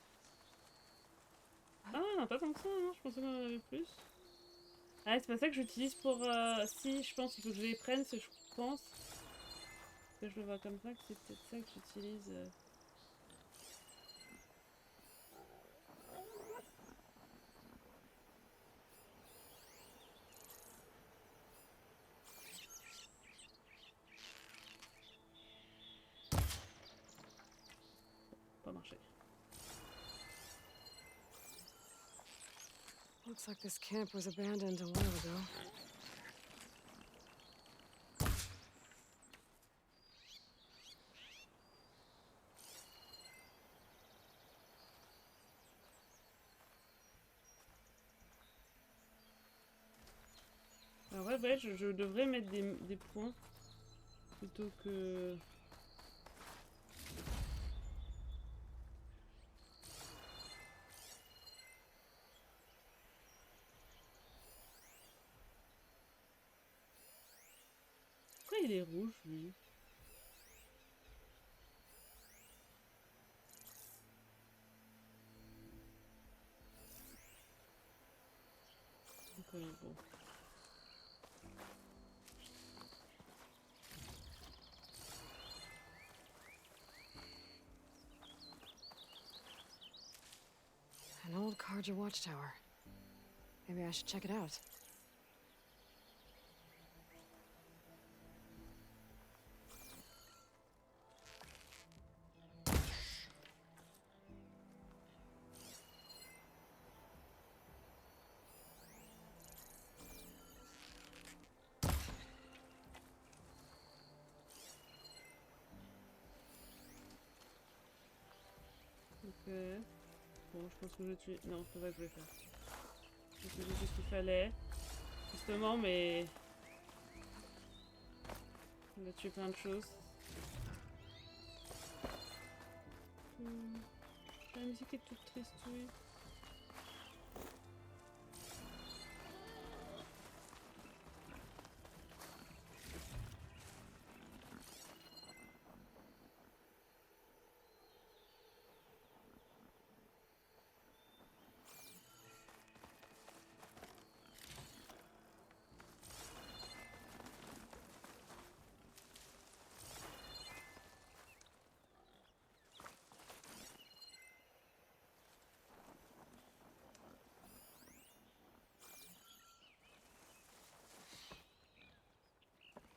Ah, on en a pas tant que ça, non? Je pensais qu'on en avait plus. Ah, c'est pas ça que j'utilise pour... Si, je pense qu'il faut que je les prenne, je pense. Que je le vois comme ça, que c'est peut-être ça que j'utilise. Pas marché. Looks like this camp was abandoned a while ago. Alors ouais, je devrais mettre des points. Plutôt que... Pourquoi il est rouge, lui? Ok, bon. An old Karja watchtower. Maybe I should check it out. Ok. Bon, je pense que je tue... Non, c'est pas ça que je vais faire. Je faisais tout ce qu'il fallait. Justement, mais... On va tuer plein de choses. La musique est toute triste, oui.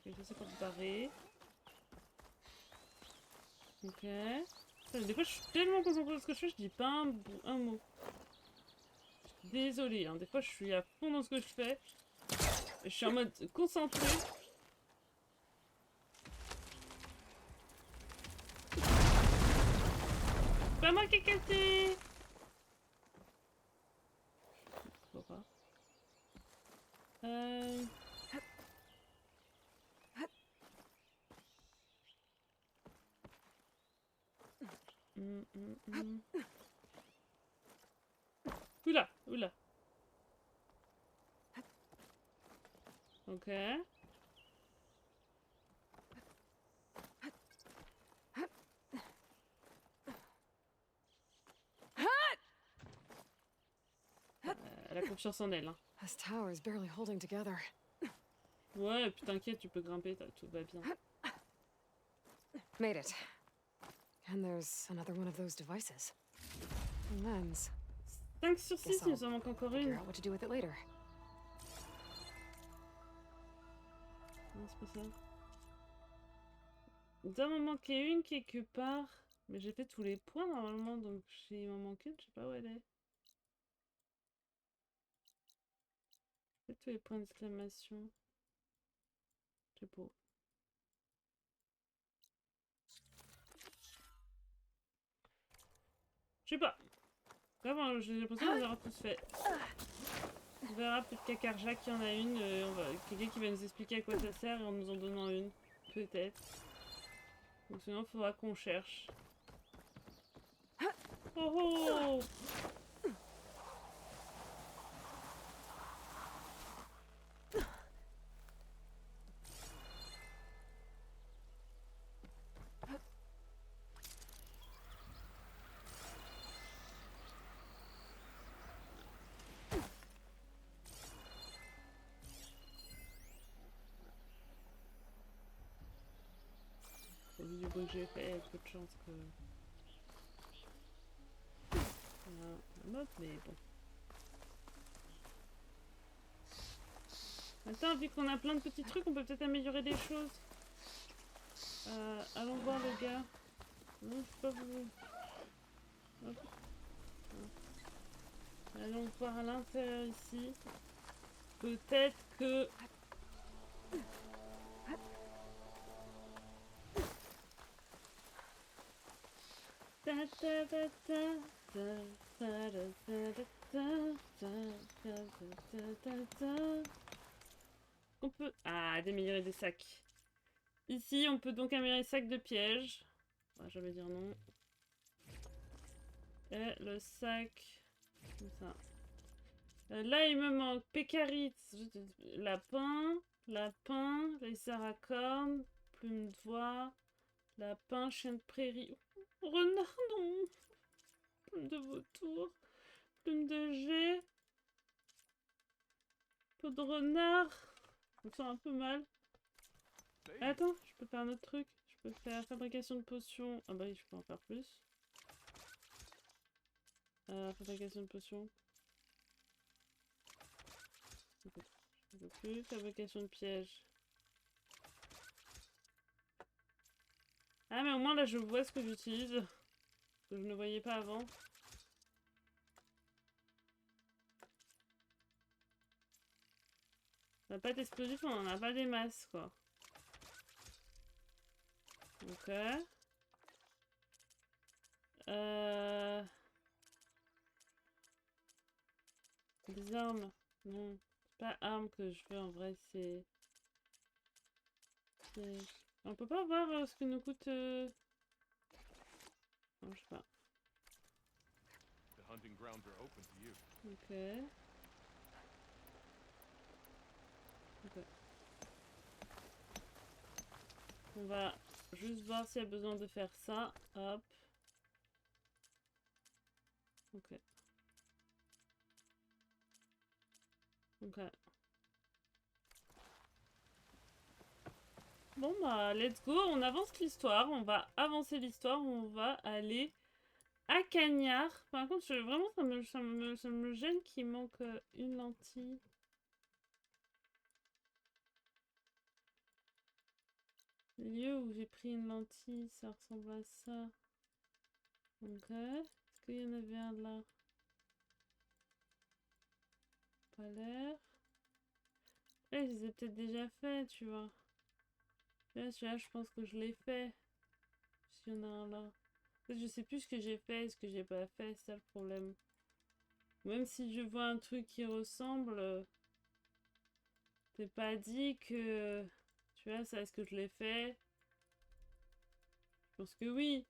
Ok, ça c'est pour se barrer. Ok. Des fois, je suis tellement concentrée sur ce que je fais, je dis pas un mot. Désolée, hein. Des fois, je suis à fond dans ce que je fais. Je suis en mode concentré. Pas moi qui ai cassé. Pourquoi? Oula, oula. Ok. Elle a confiance en elle. Hein. This tower is barely holding together. Ouais, et puis t'inquiète, tu peux grimper, tout va bien. Made it. And there's another one of those devices. A lens. 5 sur 6, il nous en manque encore Figure une. out what to do with it later. Non, c'est pas ça. Il doit m'en manquer une quelque part. Mais j'ai fait tous les points normalement, donc il m'en manque une, je sais pas où elle est. J'ai fait tous les points d'exclamation. Je sais pas. Je sais pas. Vraiment, j'ai l'impression de les avoir tous fait. On verra, peut-être qu'à Karja qu'il y en a une, quelqu'un qui va nous expliquer à quoi ça sert en nous en donnant une. Peut-être. Donc sinon, il faudra qu'on cherche. Oh oh! Au vu du bruit que j'ai fait, il y a peu de chance que... Voilà, un autre, mais bon. Attends, vu qu'on a plein de petits trucs, on peut peut-être améliorer des choses. Allons voir le gars. Non, je sais pas vous. Hop. Allons voir à l'intérieur ici. Peut-être que... On peut... Ah, d'améliorer des sacs. Ici, on peut donc améliorer les sacs de piège. On va jamais dire non. Et le sac... Comme ça. Là, il me manque pécarit, lapin, lapin, laisseur à corne, plume de voix, lapin, chien de prairie, renard, non, plume de vautour, plume de jet, peau de renard, je me sens un peu mal. Attends, je peux faire un autre truc, je peux faire fabrication de potions, ah bah oui, je peux en faire plus. Fabrication de potions. Je peux plus, fabrication de pièges. Ah mais au moins là je vois ce que j'utilise. Que je ne voyais pas avant. La pâte explosive, on en a pas des masses quoi. Ok. Des armes. Non. C'est pas armes que je veux en vrai, c'est... On peut pas voir ce que nous coûte... Non, je sais pas. Ok. Ok. On va juste voir s'il y a besoin de faire ça. Hop. Ok. Ok. Bon bah, let's go. On avance l'histoire. On va avancer l'histoire. On va aller à Cagnard. Par contre, vraiment, ça me gêne qu'il manque une lentille. Le lieu où j'ai pris une lentille, ça ressemble à ça. Ok. Est-ce qu'il y en avait un là? Pas l'air. Là, je les ai peut-être déjà fait, tu vois. Là, celui-là, je pense que je l'ai fait. S'il y en a un là. En fait, je sais plus ce que j'ai fait et ce que j'ai pas fait, c'est ça le problème. Même si je vois un truc qui ressemble, c'est pas dit que... Tu vois, ça, est-ce que je l'ai fait? Je pense que oui.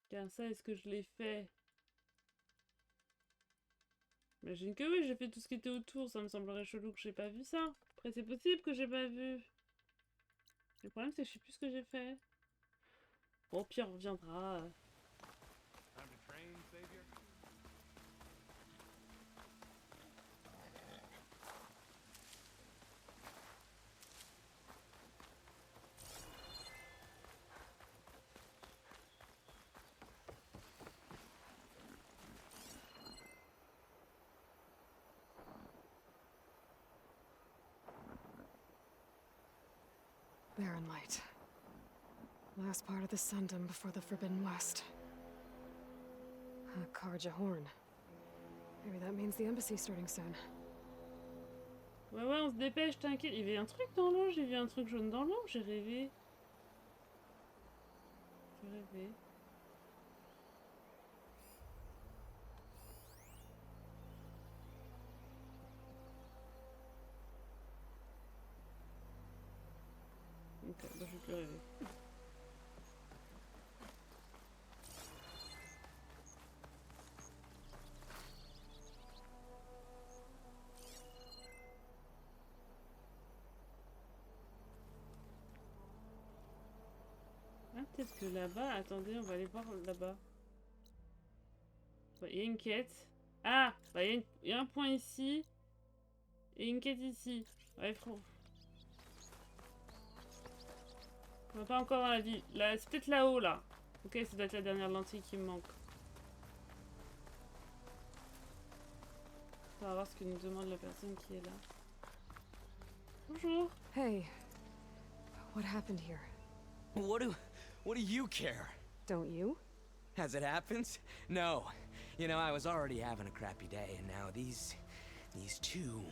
Car ça, est-ce que je l'ai fait? J'imagine que oui, j'ai fait tout ce qui était autour. Ça me semblerait chelou que j'ai pas vu ça. Après, c'est possible que j'ai pas vu. Le problème, c'est que je sais plus ce que j'ai fait. Bon, au pire, on reviendra. Barren light. Last part of the Sundom before the Forbidden West. A Karja horn. Maybe that means the embassy's starting soon. Ouais, ouais, on se dépêche, t'inquiète. Il y avait un truc dans l'eau, j'ai vu un truc jaune dans l'eau, j'ai rêvé. J'ai rêvé. Ok, bah je vais plus rêver. Ah, peut-être que là-bas... Attendez, on va aller voir là-bas. Il y a une quête. Ah, bah, il y a un point ici. Et une quête ici. Ouais, frérot. On va pas encore dans la ville. Là, c'est peut-être là-haut, là. Ok, ça doit être la dernière lentille qui me manque. On va voir ce que nous demande la personne qui est là. Bonjour. Hey, what happened here? What do you care? Don't you? As it happens? No. You know, I was already having a crappy day, and now these two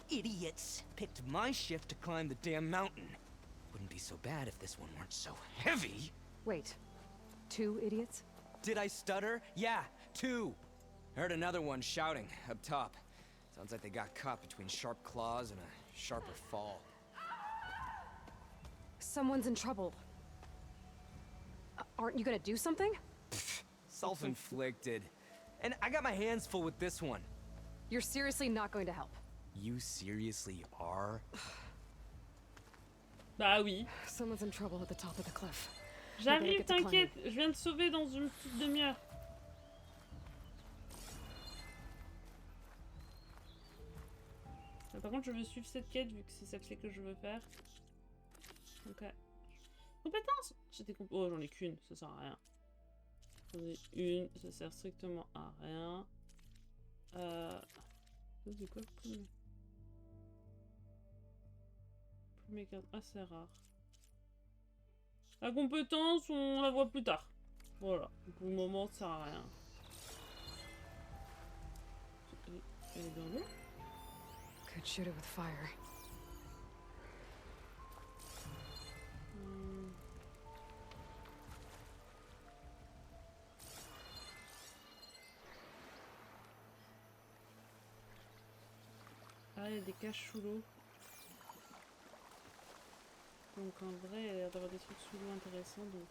idiots picked my shift to climb the damn mountain. Wouldn't be so bad if this one weren't so heavy. Wait, 2 idiots? Did I stutter? Yeah, 2. Heard another one shouting up top. Sounds like they got caught between sharp claws and a sharper fall. Someone's in trouble. Aren't you gonna do something? Self-inflicted. And I got my hands full with this one. You're seriously not going to help? You seriously are? Bah oui. Someone's in trouble at the top of the cliff. J'arrive, t'inquiète. Je viens de sauver dans une petite demi-heure. Par contre, je veux suivre cette quête vu que c'est celle que je veux faire. Ok. Compétence. Oh, j'en ai qu'une, ça sert à rien. J'en ai une, ça sert strictement à rien. C'est quoi le premier cadre? Ah, c'est rare. La compétence, on la voit plus tard. Voilà. Pour le moment, ça sert à rien. Elle est dans l'eau? Could shoot it with fire. Ah, il y a des caches sous l'eau. Donc en vrai, il y a l'air d'avoir des trucs sous l'eau intéressants, donc...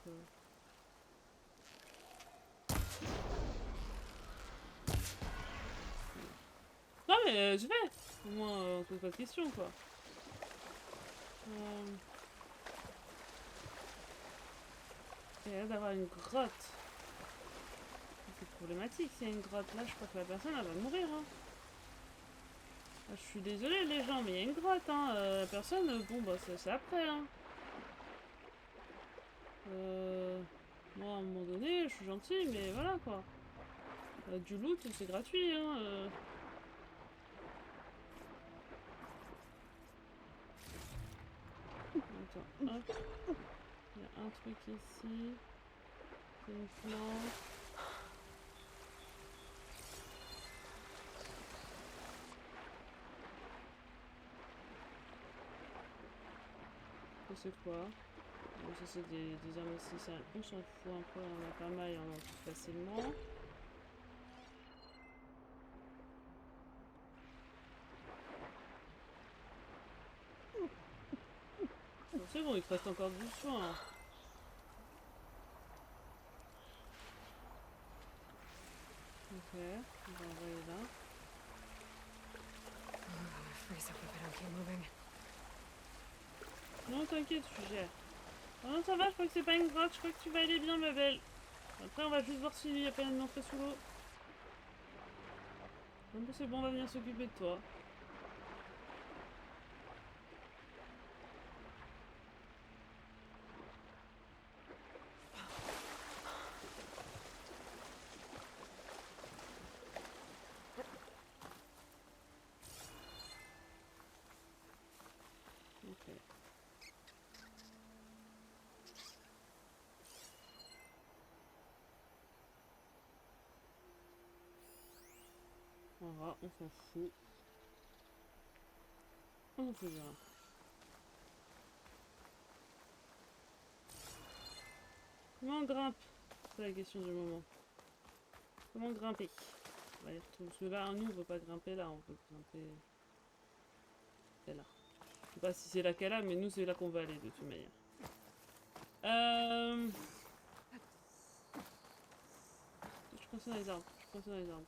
Non mais je vais. Au moins, on pose pas de questions, quoi. Il y a l'air d'avoir une grotte. C'est problématique s'il y a une grotte là, je crois que la personne elle va mourir. Hein. Ah, je suis désolée les gens, mais il y a une grotte. Hein. La personne, bon bah c'est après. Hein. Moi à un moment donné, je suis gentille, mais voilà quoi. Du loot, c'est gratuit. Hein. Attends, hop. Il y a un truc ici. C'est une plante. Ça c'est quoi? Bon, ça c'est des armes aussi, on s'en fout un peu, on a pas mal et on en trouve facilement. Bon, c'est bon, il te reste encore du soin. Ok, on va envoyer là. I'm gonna freeze up if I don't keep moving. Non, t'inquiète, je gère. Oh non, ça va, je crois que c'est pas une grotte, je crois que tu vas aller bien, ma belle. Après, on va juste voir s'il y a pas une entrée sous l'eau. Non, c'est bon, on va venir s'occuper de toi. Ok. Un rat, on s'en fout. On s'en fout du rat. Comment on grimpe? C'est la question du moment. Comment grimper? On va y retrouver. Parce que là, nous, on veut pas grimper là, on veut grimper... C'est là. Je sais pas si c'est là qu'elle a, mais nous, c'est là qu'on va aller, de toute manière. Je prends ça dans les arbres. Je prends ça dans les arbres.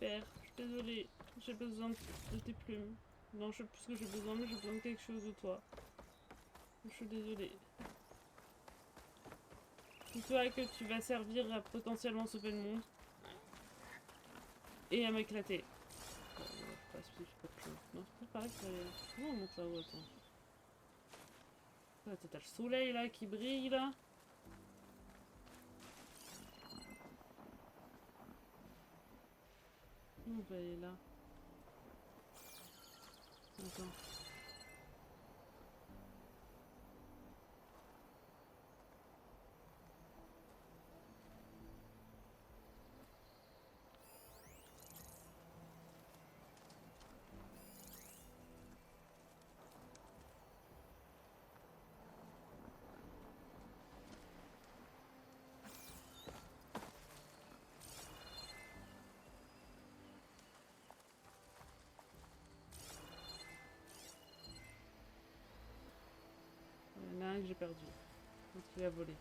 Super, je suis désolée. J'ai besoin de tes plumes. Non, je sais plus ce que j'ai besoin, mais j'ai besoin de quelque chose de toi. Je suis désolée. Dis-toi que tu vas servir à potentiellement sauver le monde. Et à m'éclater. Pas spécifique autre chose. Non, c'est pas pareil que ça allait. Comment on monte là-haut, attends. Ah, t'as le soleil là qui brille là. On va aller là. Attends. Il y en a un que j'ai perdu. Je pense qu'il a volé.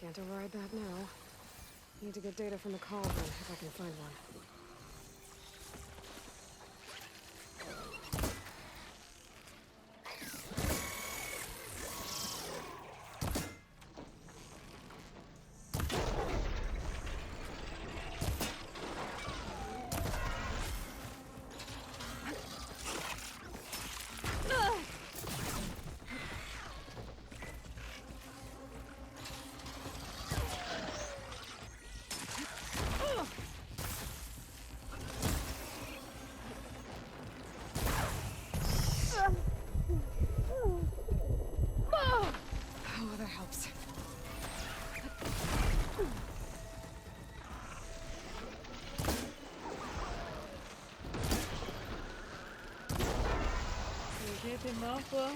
Can't override that now. Need to get data from the cauldron if I can find one. Oh, that helps. Ok, t'es mort toi.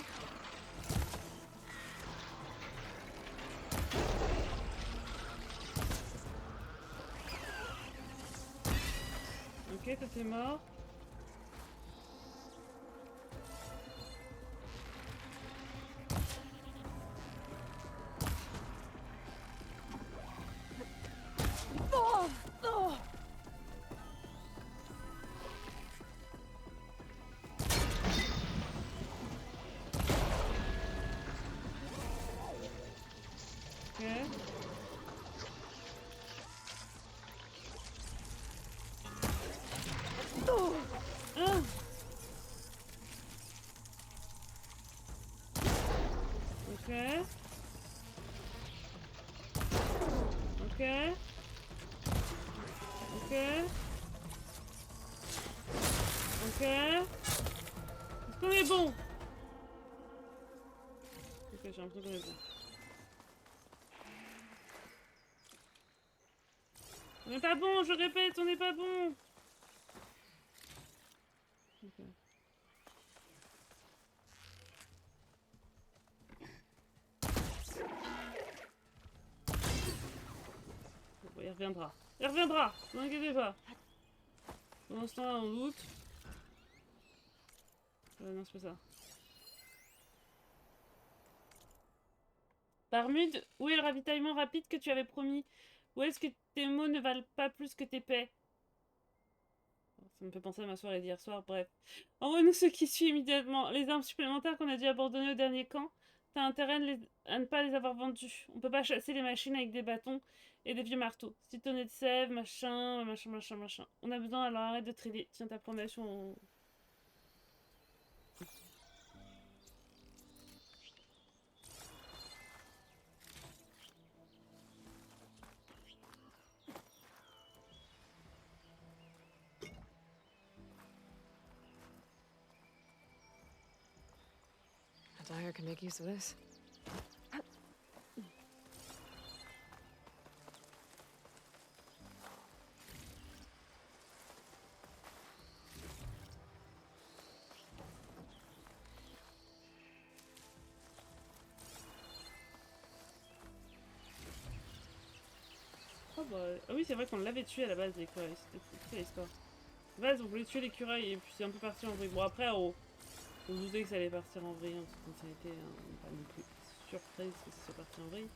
Ok, toi t'es mort. Ok. Ah. Ok. Ok. Ok. Ok. Est-ce qu'on est bon? Ok, j'ai l'impression qu'on est bon. On n'est pas bon, je répète, on n'est pas bon. Ok. Bon, il reviendra. Il reviendra, ne vous inquiétez pas. Pendant ce temps-là, on loot. Non, c'est pas ça. Barmude, où est le ravitaillement rapide que tu avais promis? Ou est-ce que tes mots ne valent pas plus que tes paix? Ça me fait penser à ma soirée d'hier soir, bref. Envoie-nous ce qui suit immédiatement. Les armes supplémentaires qu'on a dû abandonner au dernier camp, t'as intérêt à ne pas les avoir vendues. On peut pas chasser les machines avec des bâtons et des vieux marteaux. Si tonnet de sève, machin. On a besoin, alors arrête de trader. Tiens ta promesse. A dyer can make use of this. Oh bah... Ah oui, c'est vrai qu'on l'avait tué à la base, l'écureuil. C'était toute l'histoire. À la base, on voulait tuer l'écureuil et puis c'est un peu parti en vrille. Bon, après, on se doutait que ça allait partir en vrille, en toute sincérité. Pas non plus surprise que ça soit parti en vrille.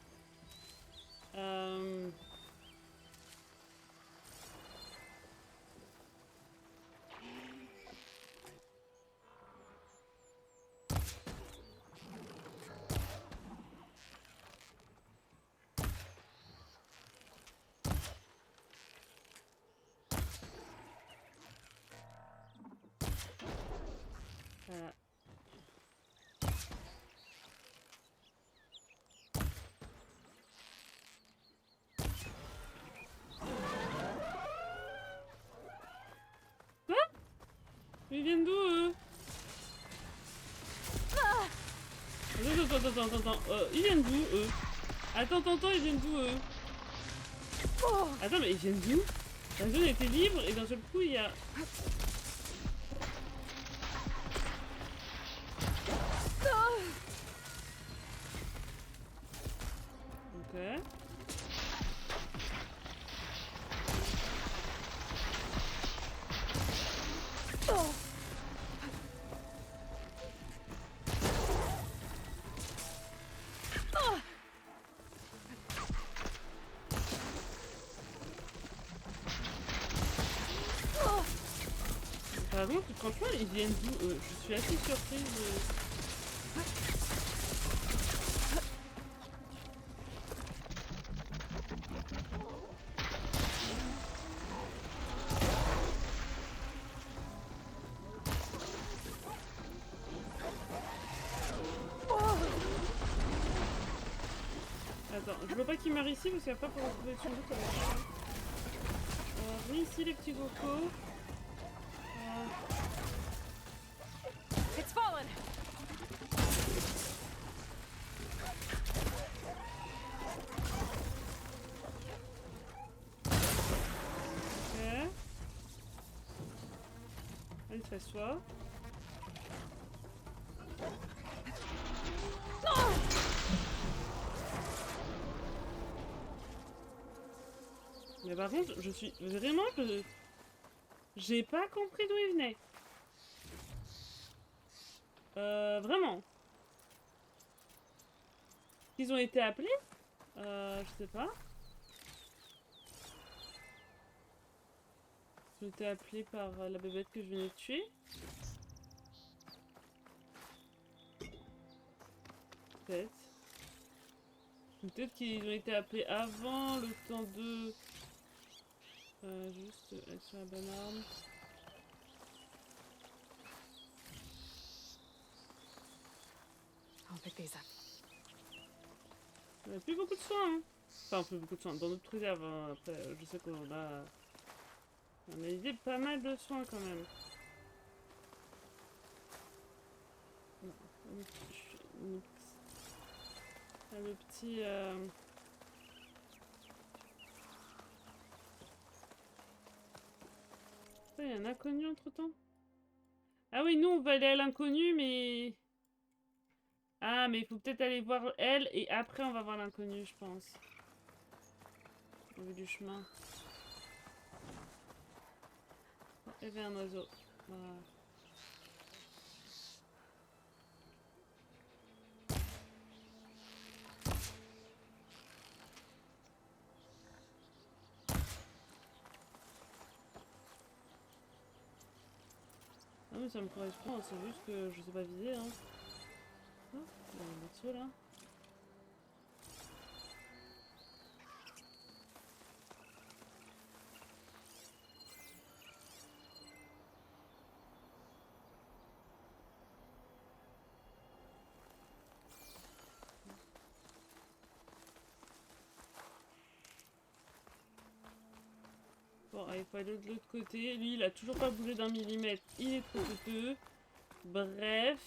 Voilà. Quoi? Ils viennent d'où, eux? Attends. Ils viennent d'où, eux? Attends, ils viennent d'où, eux? Attends, mais ils viennent d'où? La zone était libre et d'un seul coup, il y a... Ok. Par contre, franchement, ils viennent d'où, eux? Je suis assez surprise de... Attends, je veux pas qu'ils meurent ici parce qu'après pour retrouver son doute, ça va être chiant. Viens ici les petits cocos. It's fallen. Ok. Elle s'assoit. Mais par contre, je suis vraiment... J'ai pas compris d'où ils venaient. Vraiment. Ils ont été appelés? Je sais pas. Ils ont été appelés par la bébête que je venais de tuer. Peut-être. Peut-être qu'ils ont été appelés avant le temps de... juste être sur la bonne arme. I'll pick these up. On a plus beaucoup de soins, hein. Enfin, plus beaucoup de soins. Dans notre réserve, hein. Après, je sais qu'on a... On a idée pas mal de soins, quand même. Le petit... Il y a un inconnu entre-temps. Ah oui, nous, on va aller à l'inconnu, mais... Ah, mais il faut peut-être aller voir elle, et après, on va voir l'inconnu, je pense. Au vu du chemin. Oh, il y avait un oiseau. Voilà. mais ça me correspond, c'est juste que je sais pas viser. Hein. Oh, il y a un morceau là. Bon, allez, faut aller de l'autre côté. Lui, il a toujours pas bougé d'un millimètre. Il est trop coûteux. Bref.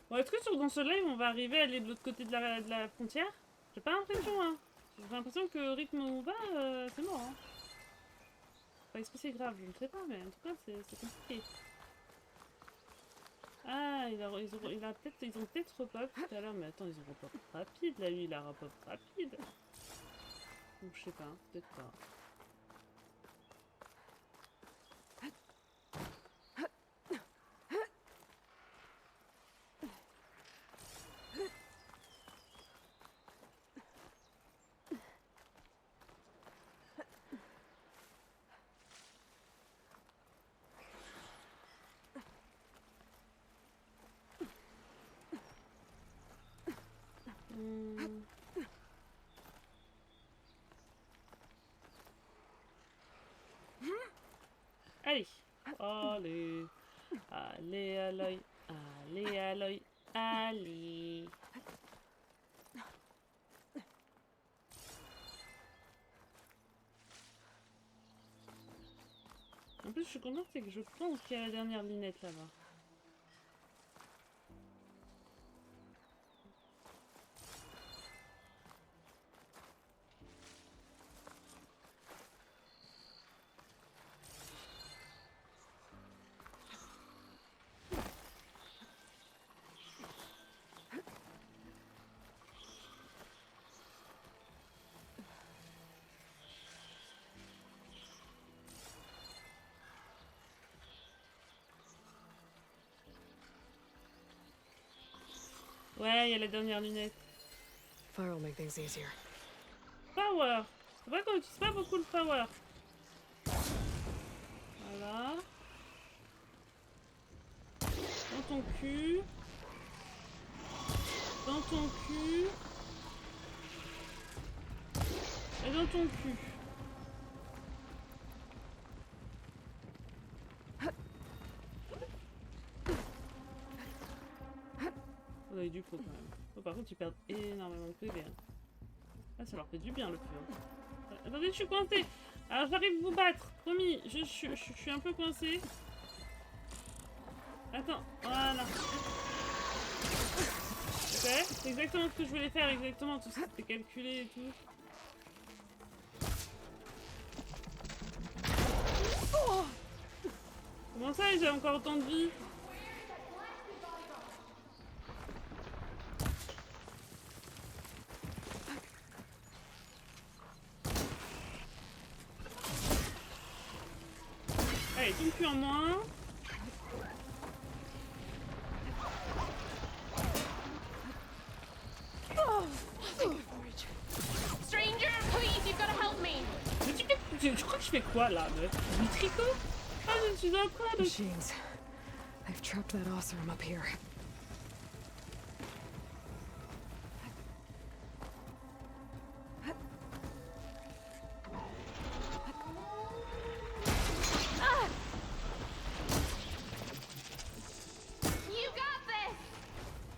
Bon, est-ce que dans ce live, on va arriver à aller de l'autre côté de la frontière? J'ai pas l'impression, hein. J'ai l'impression que au rythme où on va, c'est mort, hein. Enfin, est-ce que c'est grave? Je ne sais pas, mais en tout cas, c'est compliqué. Ah, ils ont peut-être repop tout à l'heure, mais attends, ils ont repop rapide, là, lui, il a repop rapide. Donc, je sais pas, peut-être pas. Allez, allez, allez, Aloy, allez, Aloy, allez. En plus, je suis contente, c'est que je pense qu'il y a la dernière lunette là-bas. Ouais, il y a la dernière lunette. Fire will make things easier. Power. C'est vrai qu'on utilise pas beaucoup le power. Voilà. Dans ton cul. Dans ton cul. Et dans ton cul. On a eu du feu quand même. Oh, par contre, ils perdent énormément de PV. Hein. Ah, ça leur fait du bien le feu. Hein. Attendez, je suis coincée. Alors, j'arrive à vous battre. Promis, je suis un peu coincée. Attends, voilà. Ok, c'est exactement ce que je voulais faire, exactement. Tout ça, c'était calculé et tout. Comment ça, j'ai encore autant de vie? Allez, ton cul en moins. Stranger, please, you've got to help me. Mais je crois que je fais quoi là, meuf? Du tricot? Ah, je suis en train de... Machines. I've trapped that Oseram up here. You got this.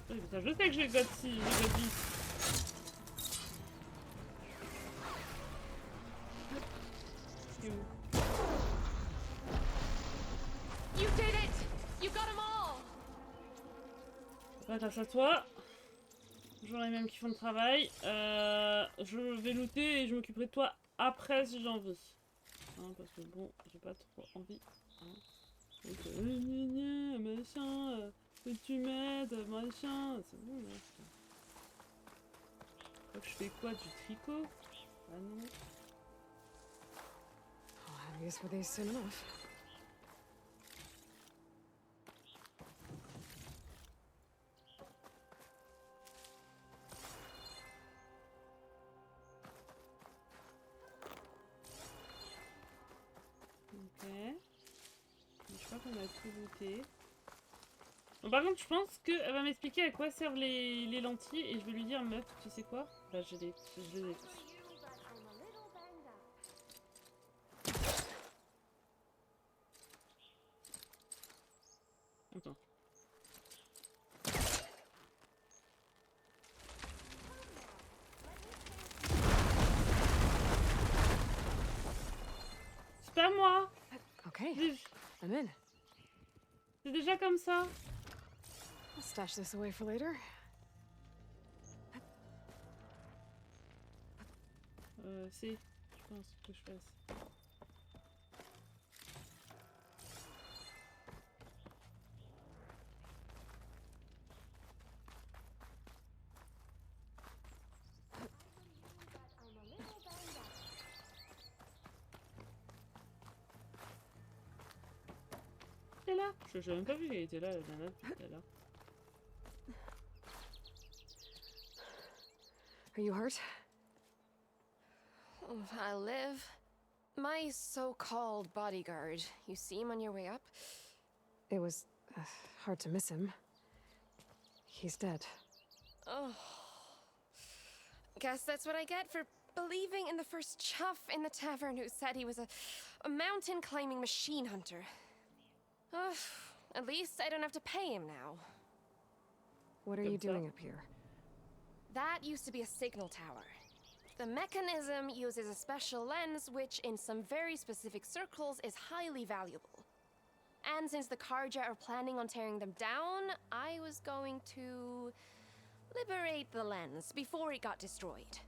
Oui, putain, je sais que j'ai God si, j'ai God 10. You did it. You got them all. Pas grâce à toi. Toujours les mêmes qui font le travail. Je vais looter et je m'occuperai de toi après si j'ai envie. Hein, parce que bon, j'ai pas trop envie. Hein. Donc, machin, que tu m'aides, machin. C'est bon, là. Faut que je fais quoi? Du tricot? Ah non. I'll have use for these soon enough. Ok. Je crois qu'on a Goûter. Bon, par contre, je pense qu'elle va m'expliquer à quoi servent les lentilles et je vais lui dire, meuf, tu sais quoi? Bah, je les ai tous. Attends. C'est pas moi! Okay, I'm in. C'est déjà comme ça. I'll stash this away for later. C'est, je pense que je fasse. Elle est là. Je n'ai même pas vu qu'elle était là, la nana, depuis tout à l'heure. Are you hurt? Oh, I live. My so-called bodyguard. You see him on your way up? It was hard to miss him. He's dead. Oh. Guess that's what I get for believing in the first chuff in the tavern who said he was a mountain-climbing machine hunter. At least I don't have to pay him now. What are you doing up here? That used to be a signal tower. The mechanism uses a special lens which, in some very specific circles, is highly valuable. And since the Karja are planning on tearing them down, I was going to liberate the lens before it got destroyed.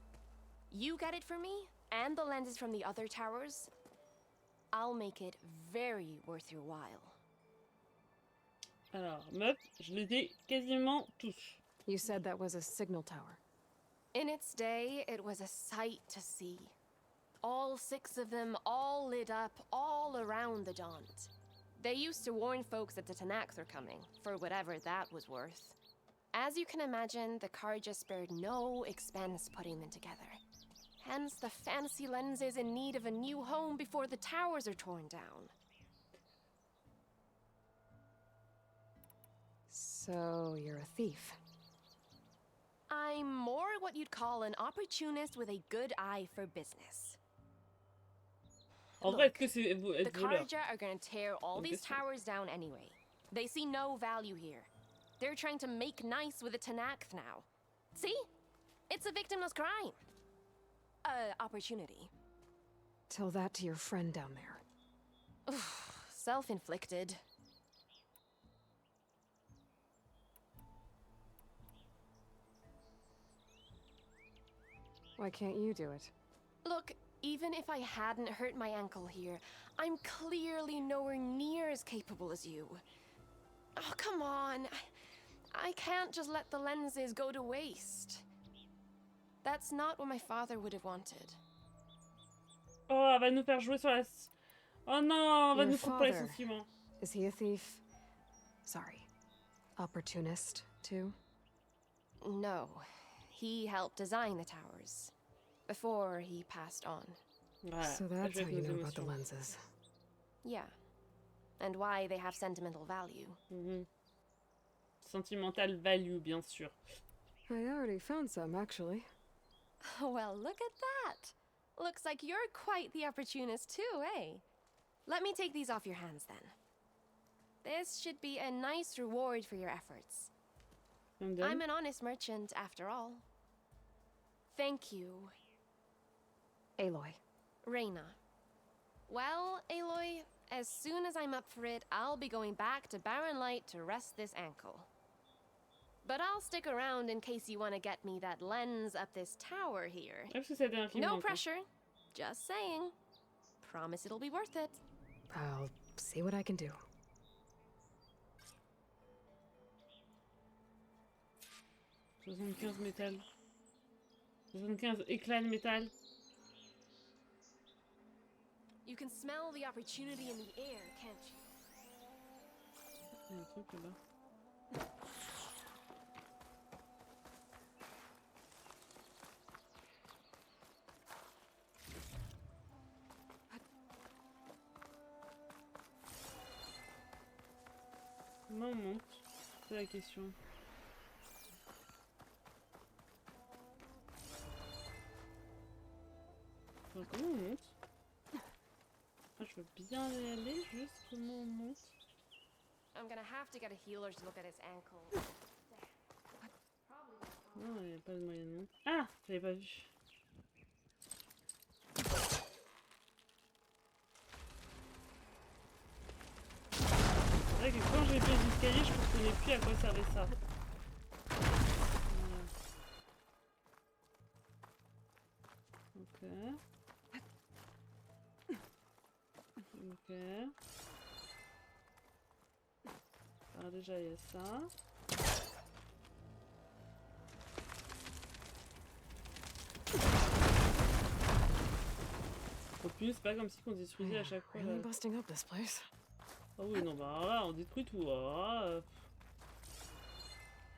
You get it for me, and the lenses from the other towers. I'll make it very worth your while. Alors, meuf, je les ai quasiment tous. You said that was a signal tower. In its day, it was a sight to see. All 6 of them, all lit up, all around the Daunt. They used to warn folks that the Tanakhs were coming, for whatever that was worth. As you can imagine, the Karja spared no expense putting them together. Hence the fancy lenses in need of a new home before the towers are torn down. So you're a thief. I'm more what you'd call an opportunist with a good eye for business. En vrai, est-ce que c'est The être voleur? Karja are gonna tear all Bonne these question. towers down anyway. They see no value here. They're trying to make nice with the Tanakh now. See? It's a victimless crime. Opportunity. Tell that to your friend down there. Self-inflicted. Why can't you do it? Look, even if I hadn't hurt my ankle here, I'm clearly nowhere near as capable as you. Oh, come on. I can't just let the lenses go to waste. That's not what my father would have wanted. Oh, elle va nous faire jouer sur la... Oh non, elle va Your nous couper les father. sentiments. Is he a thief? Sorry. Opportunist, too? No. He helped design the towers. Before he passed on. Ouais, So elle that's joue how avec you nos know about the émotions. lenses. Yeah. And why they have sentimental value. Mhm. Sentimental value, bien sûr. I already found some, actually. Well, look at that. Looks like you're quite the opportunist too, eh? Let me take these off your hands then. This should be a nice reward for your efforts. Elle me donne. I'm an honest merchant, after all. Thank you, Aloy. Reyna. Well, Aloy, as soon as I'm up for it, I'll be going back to Barren Light to rest this ankle. But I'll stick around in case you want to get me that lens up this tower here. Ah, parce que c'est la dernière qui me No manque, hein. pressure. Just saying. Promise it'll be worth it. I'll see what I can do. 75 métal. 75 éclats de métal. You can smell the opportunity in the air, can't you? Il y a un truc là-bas. Comment on monte? C'est la question. Enfin, comment on monte? Ah, je veux bien y aller, juste comment on monte? I'm gonna have to get a healer to look at his ankle. Non, il n'y a pas de moyen de monter. Ah! J'avais pas vu. C'est vrai que quand j'ai fait les escaliers, je comprenais plus à quoi servait ça. Voilà. Ok. Ok. Alors déjà, il y a ça. En plus, c'est pas comme si on détruisait à chaque fois. Really busting up this place. Ah oui, non, bah alors là, on détruit tout. Alors là,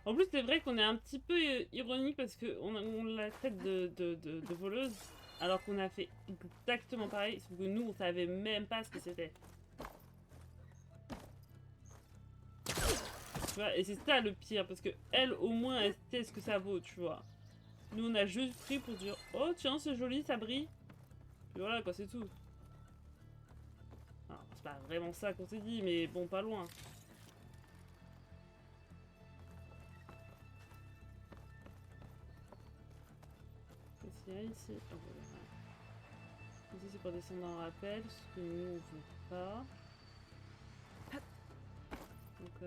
en plus, c'est vrai qu'on est un petit peu ironique parce qu'on la traite de voleuse, alors qu'on a fait exactement pareil, sauf que nous, on savait même pas ce que c'était. Tu vois, et c'est ça le pire, parce que elle, au moins, elle sait ce que ça vaut, tu vois. Nous, on a juste pris pour dire, oh tiens, c'est joli, ça brille. Puis voilà, quoi, c'est tout. Alors, c'est pas vraiment ça qu'on s'est dit, mais bon, pas loin. Qu'est-ce qu'il y a ici? Oh, voilà. Ici, c'est pour descendre en rappel, ce que nous, on veut pas. Ok.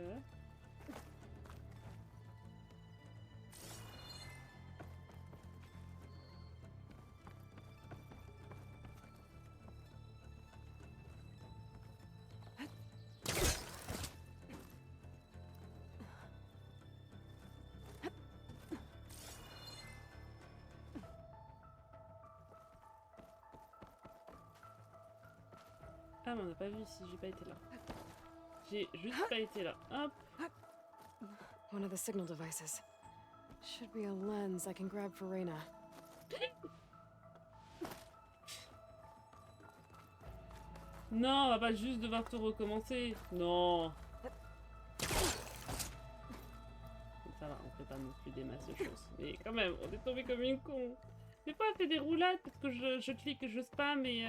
Ah, mais on n'a pas vu ici, j'ai pas été là. J'ai juste pas été là. Hop. One of the signal devices. Should be a lens I can grab for Reyna. Non, on va pas juste devoir tout recommencer. Non. Ça va, on fait pas non plus des masses de choses. Mais quand même, on est tombé comme une con. Des fois, elle fait des roulades parce que je clique, je spam et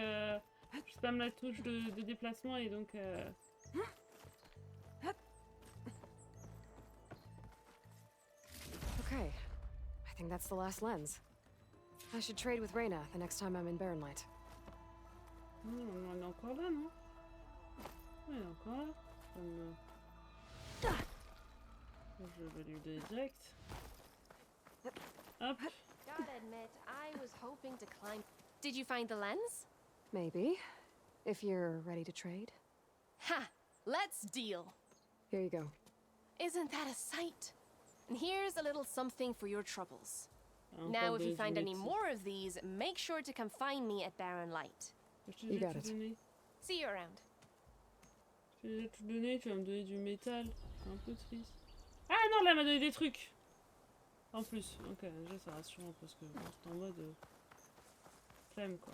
je spam la touche de déplacement et donc... Okay, I think that's the last lens. I should trade with Reyna the next time I'm in Barrenlight. On est encore là, non? Ouais, il est encore là. Je vais lui donner direct. Hop. Gotta admit, I was hoping to climb. Did you find the lens? Maybe, if you're ready to trade. Ha! Let's deal. Here you go. Isn't that a sight? And here's a little something for your troubles. Encore Now, if you des find any métiers. more of these, make sure to come find me at Barren Light. Je t'ai You déjà got tout it. donné. See you around. Je t'ai déjà tout donné, tu vas me donner du métal. C'est un peu triste. Ah non, là, elle m'a donné des trucs. En plus. Ok, déjà, c'est rassurant parce que c'est en mode... flemme, quoi.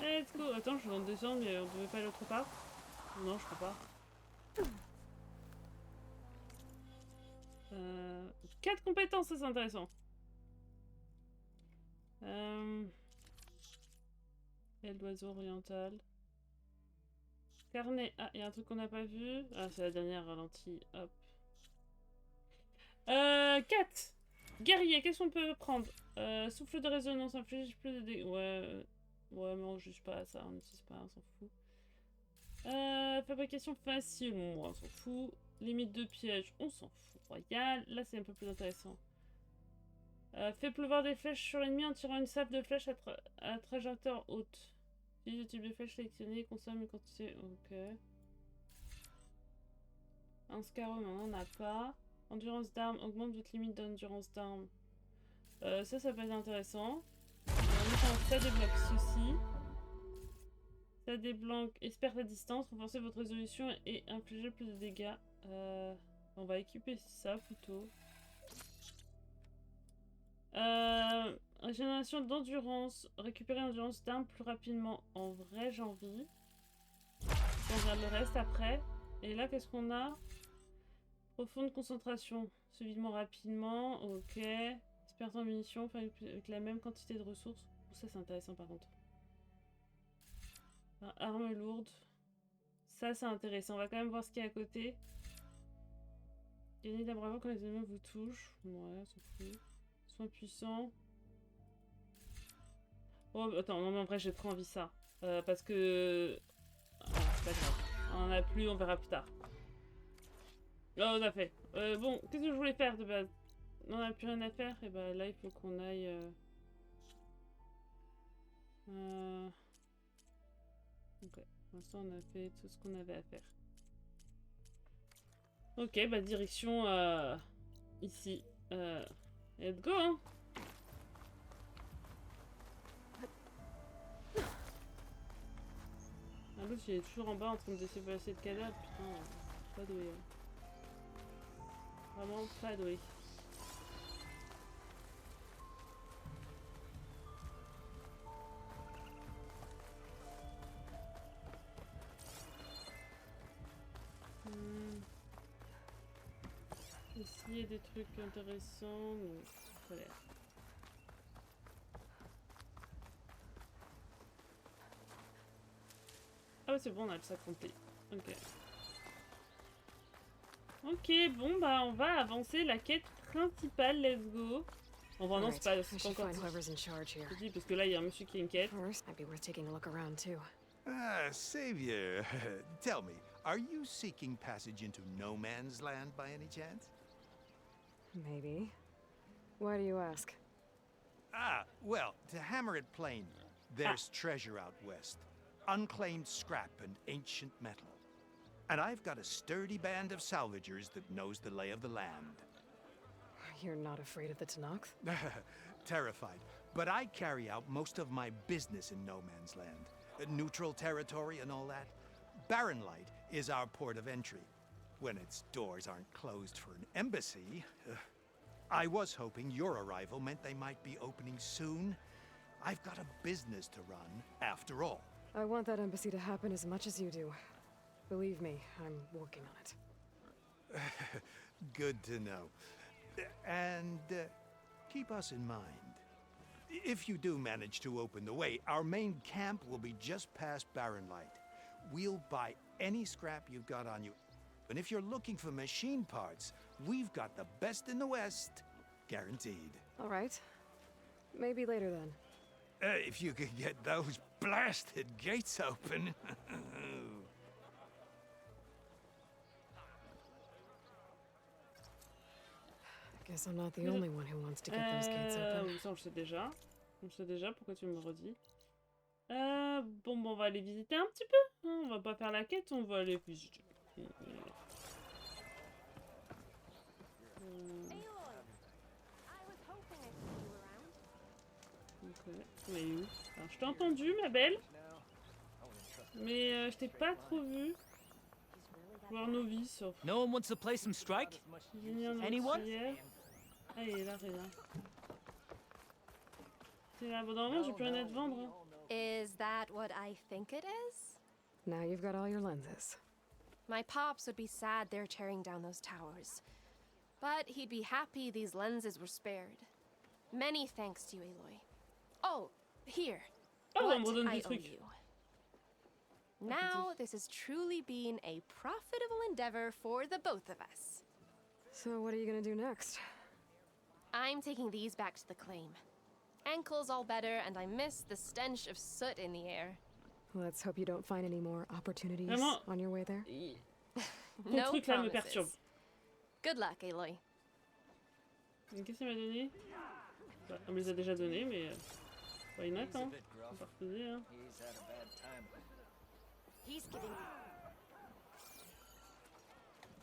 Let's go. Attends, je vais en descendre, mais on devait pas aller autre part. Non, je crois pas. 4 compétences, ça c'est intéressant. Aile d'oiseau oriental. Carnet. Ah, il y a un truc qu'on n'a pas vu. Ah, c'est la dernière ralentie. Hop. 4. Guerrier, qu'est-ce qu'on peut prendre? Souffle de résonance, inflige plus de dégâts. Ouais. Ouais, mais on juge pas ça, on n'utilise pas, on s'en fout. Fabrication facile, on s'en fout. Limite de piège, on s'en fout. Royal, là c'est un peu plus intéressant. Fait pleuvoir des flèches sur l'ennemi en tirant une salve de flèches à trajectoire haute. Utilise le type de flèche sélectionné, consomme une quantité. Ok. Un scarab, on n'en a pas. Endurance d'armes, augmente votre limite d'endurance d'armes. Ça peut être intéressant. Ça débloque ceci. Ça débloque espère la distance, renforcer votre résolution et infliger plus de dégâts. On va équiper ça plutôt. Régénération d'endurance. Récupérer l'endurance d'armes plus rapidement. En vrai, j'ai envie. On regarde le reste après. Et là, qu'est-ce qu'on a? Profonde concentration. Subitement rapidement. Ok. Expert en munitions. Enfin, avec la même quantité de ressources. Ça, c'est intéressant par contre. Arme lourde. Ça, c'est intéressant. On va quand même voir ce qu'il y a à côté. Gagner de la bravoure quand les ennemis vous touchent. Ouais, on s'en fout. Soin puissant. Oh, attends, non, mais en vrai, j'ai trop envie de ça. Parce que... Ah, c'est pas grave. On en a plus, on verra plus tard. Oh, on a fait. Bon, qu'est-ce que je voulais faire de base? On n'a plus rien à faire. Et bah là, il faut qu'on aille... Ok. Pour l'instant, on a fait tout ce qu'on avait à faire. Ok, bah direction... ici. Let's go, hein. Ah, l'autre, il est toujours en bas en train de déplacer le cadavre. Putain, pas doué. Hein. Vraiment pas doué. Ici, il y a des trucs intéressants. Donc, ça a l'air. Ah ouais, c'est bon, on a le sac complet. Ok. Ok, bon, bah on va avancer la quête principale, let's go. Bon, bah non, c'est pas encore... Je dis, parce que là, il y a un monsieur qui a une quête. Savior, tell me, are you seeking passage into no man's land by any chance? Maybe. Why do you ask? Ah, well, to hammer it plain, there's treasure out west. Unclaimed scrap and ancient metal. And I've got a sturdy band of salvagers that knows the lay of the land. You're not afraid of the Tanakh? Terrified. But I carry out most of my business in no man's land. Neutral territory and all that. Barren Light is our port of entry. When its doors aren't closed for an embassy. I was hoping your arrival meant they might be opening soon. I've got a business to run, after all. I want that embassy to happen as much as you do. Believe me, I'm working on it. Good to know. And keep us in mind. If you do manage to open the way, our main camp will be just past Barren Light. We'll buy any scrap you've got on you. And if you're looking for machine parts, we've got the best in the West. Guaranteed. All right. Maybe later then. If you could get those blasted gates open. Guess I'm not the only one who wants to get those gates open. Oui, ça on le sait déjà. On le sait déjà, pourquoi tu me redis? Bon, on va aller visiter un petit peu. Hein. On va pas faire la quête, on va aller visiter. Ok, mais où? Alors, je t'ai entendu, ma belle. Mais je t'ai pas trop vu. Voir novice. No one wants to play some strike? Anyone? Ah, il est là, regarde. C'est là, bon, normalement, j'ai plus rien à te vendre. Hein. Is that what I think it is? Now you've got all your lenses. My pops would be sad they're tearing down those towers. But he'd be happy these lenses were spared. Many thanks to you, Aloy. Oh, here. Oh, What on me donne I des owe trucs. you. Now, this has truly been a profitable endeavor for the both of us. So what are you gonna do next? I'm taking these back to the claim. Ankle's all better, and I miss the stench of soot in the air. Let's hope you don't find any more opportunities Vraiment, on your way there. Ton No truc là me perturbe. promises. Good luck, Aloy. Qu'est-ce qu'il m'a donné? Bah, on me les a déjà donnés, mais... why not, hein? On va refuser, hein.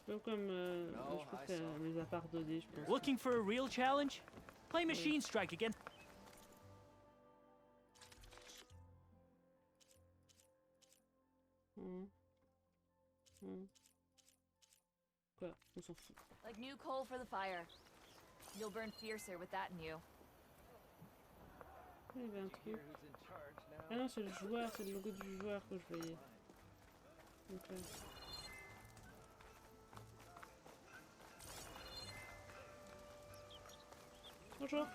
Peu comme... je pense qu'elle me les a pardonnés, je pense. Looking for a real challenge? Play machine strike again. Quoi? On s'en fout. Like new coal for the fire. You'll burn fiercer with that in you. Il y avait un truc. Ah non, c'est le joueur, c'est le logo du joueur que je voyais. Donc, bonjour.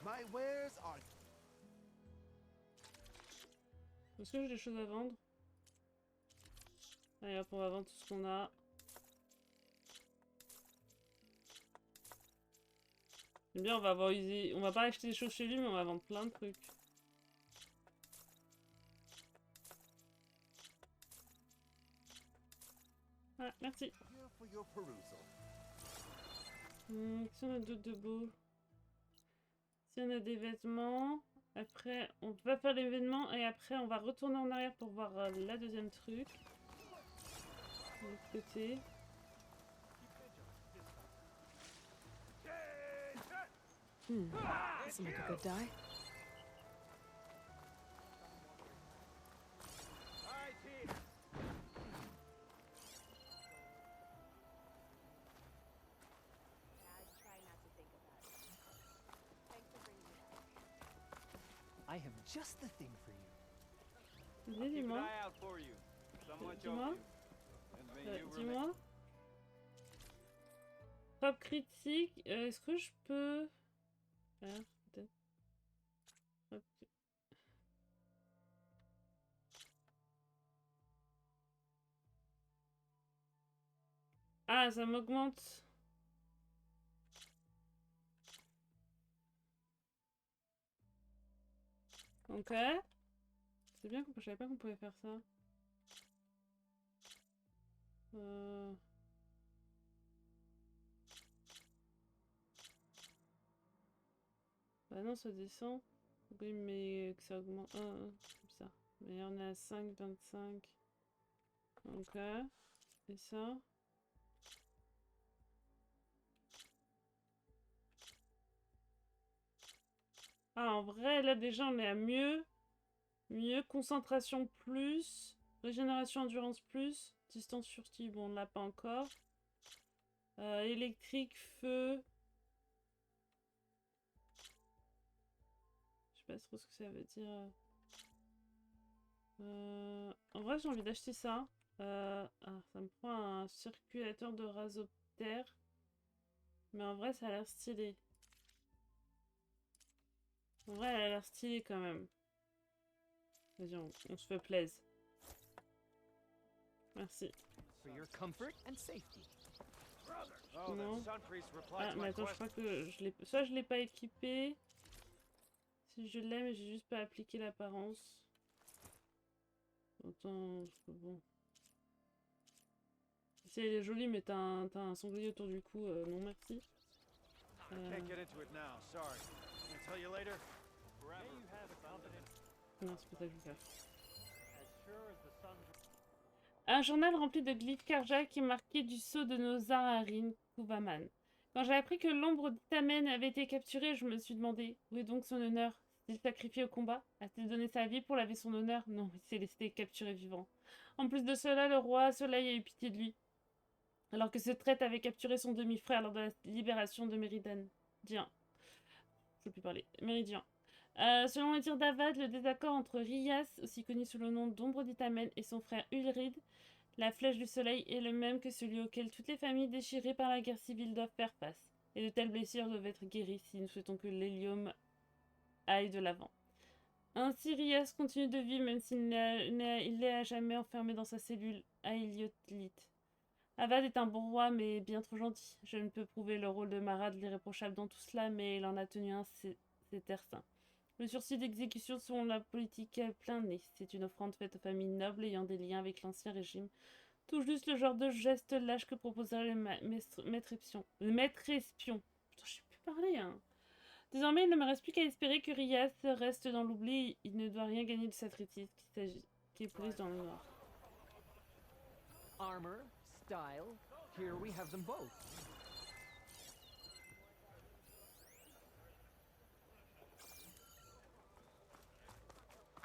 My wares are Est-ce que j'ai des choses à vendre? Allez hop, on va vendre tout ce qu'on a. J'aime bien, on va avoir easy. On va pas acheter des choses chez lui, mais on va vendre plein de trucs. Ah, merci. here for your perusal. Si on a d'autres de beaux. Si on a des vêtements. Après, on va faire l'événement et après, on va retourner en arrière pour voir la deuxième truc. De l'autre côté. This'll make a good die. I have just the thing for you. Vas-y, dis-moi. Dis-moi. Dis-moi. Frappe critique. Est-ce que je peux... Ah, peut-être. Hop. Ah, ça m'augmente. Ok. C'est bien, je savais pas qu'on pouvait faire ça. Bah non, ça descend. Oui, mais que ça augmente. Comme ça. Mais on est à 5, 25. Ok. Et ça? Ah, en vrai, là déjà, on est à mieux. Mieux, concentration plus. Régénération, endurance plus. Distance furtive, bon, on l'a pas encore. Électrique, feu. Je sais pas trop ce que ça veut dire. En vrai, j'ai envie d'acheter ça. Ah, ça me prend un circulateur de rasoptère. Mais en vrai, ça a l'air stylé. En vrai, elle a l'air stylée quand même. Vas-y, on se fait plaisir. Merci. For your comfort and safety. Non. Ah, mais attends, je crois que je l'ai... Soit je l'ai pas équipé. Si je l'ai, mais j'ai juste pas appliqué l'apparence. Autant... Bon. Si elle est jolie, mais t'as un sanglier autour du cou, non merci. Non, c'est pas ça que je veux faire. Un journal rempli de glyphes carjack est marqué du sceau de nos Zaharin Kuvaman. Quand j'ai appris que l'ombre d'Itamen avait été capturée, je me suis demandé, où est donc son honneur? S'est-il sacrifié au combat? A-t-il donné sa vie pour laver son honneur? Non, il s'est laissé capturer vivant. En plus de cela, le roi Soleil a eu pitié de lui. Alors que ce traître avait capturé son demi-frère lors de la libération de Méridian. Je peux plus parler. Méridien. Selon les dires d'Avad, le désaccord entre Rias, aussi connu sous le nom d'Ombre d'Itamen, et son frère Ulrid, la flèche du soleil, est le même que celui auquel toutes les familles déchirées par la guerre civile doivent faire face. Et de telles blessures doivent être guéries si nous souhaitons que l'hélium aille de l'avant. Ainsi, Rias continue de vivre même s'il est à jamais enfermé dans sa cellule à Héliotlite. Avad est un bon roi, mais bien trop gentil. Je ne peux prouver le rôle de Marad l'irréprochable dans tout cela, mais il en a tenu un, c'est certain. Le sursis d'exécution selon la politique plein nez. C'est une offrande faite aux familles nobles ayant des liens avec l'ancien régime. Tout juste le genre de geste lâche que proposerait le maître espion. Le maître espion. Putain, je sais plus parler, hein. Désormais, il ne me reste plus qu'à espérer que Rias reste dans l'oubli. Il ne doit rien gagner de cette rétise qui est prise dans le noir. Armor, style, here we have them both.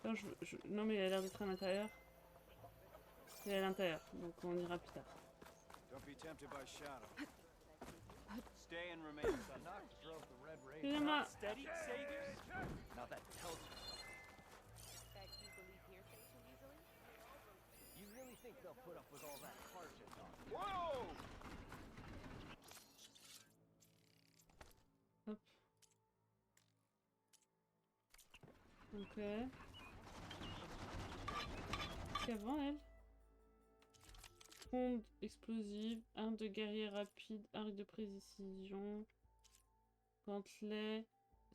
Non, non mais il a l'air d'être à l'intérieur. Il est à l'intérieur, donc on ira plus tard. Don't be tempted by shadow. Stay and remain. Knox drove the Red Excusez-moi. Steady, Savior? Now that tells you something. Bet you believe hearsay too easily? You really think they'll put up with all that Karja talk? Whoa! Hop. Ok. Qu'avant elle. Onde explosive, arme de guerrier rapide, arc de précision, gantelet.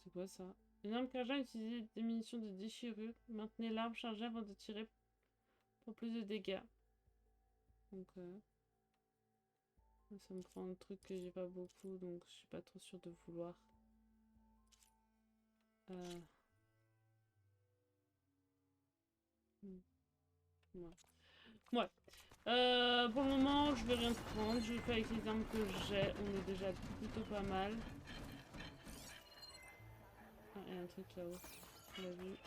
C'est quoi ça? Une arme Karja utilisait des munitions de déchirure. Maintenez l'arme chargée avant de tirer pour plus de dégâts. Donc ça me prend un truc que j'ai pas beaucoup, donc je suis pas trop sûre de vouloir. Ouais. Ouais. Pour le moment, je vais rien prendre. Je vais faire avec les armes que j'ai. On est déjà plutôt pas mal. Ah, il y a un truc là-haut. On l'a vu.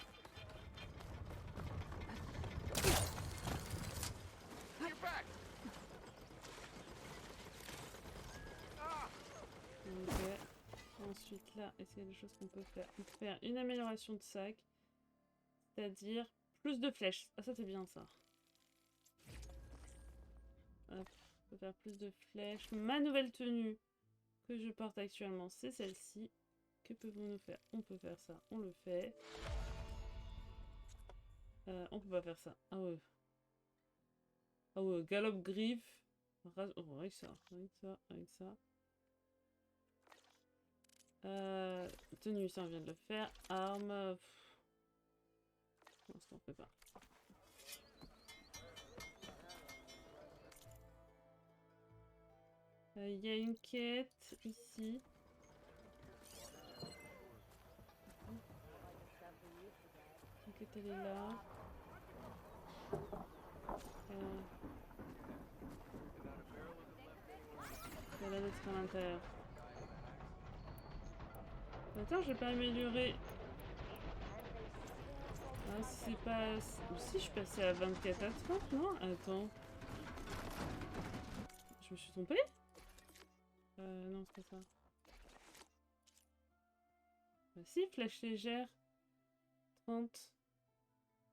Ok. Ensuite là, est-ce qu'il y a des choses qu'on peut faire? On peut faire une amélioration de sac. C'est-à-dire plus de flèches. Ah ça c'est bien ça. Hop, on peut faire plus de flèches. Ma nouvelle tenue que je porte actuellement, c'est celle-ci. Que pouvons-nous faire? On peut faire ça, on le fait. On peut pas faire ça. Ah ouais. Ah ouais, galope griffe. Oh, avec ça, avec ça, avec ça. Tenue, ça on vient de le faire. Arme. Pour l'instant, on peut pas. Il y a une quête ici. La quête elle est là. Elle a l'air d'être à l'intérieur. Attends, j'ai pas amélioré. Ah, si c'est pas. Ou si je suis passée à 24 à 30, non? Attends. Je me suis trompée? Non, c'est pas ça. Bah, si, flèche légère. 30.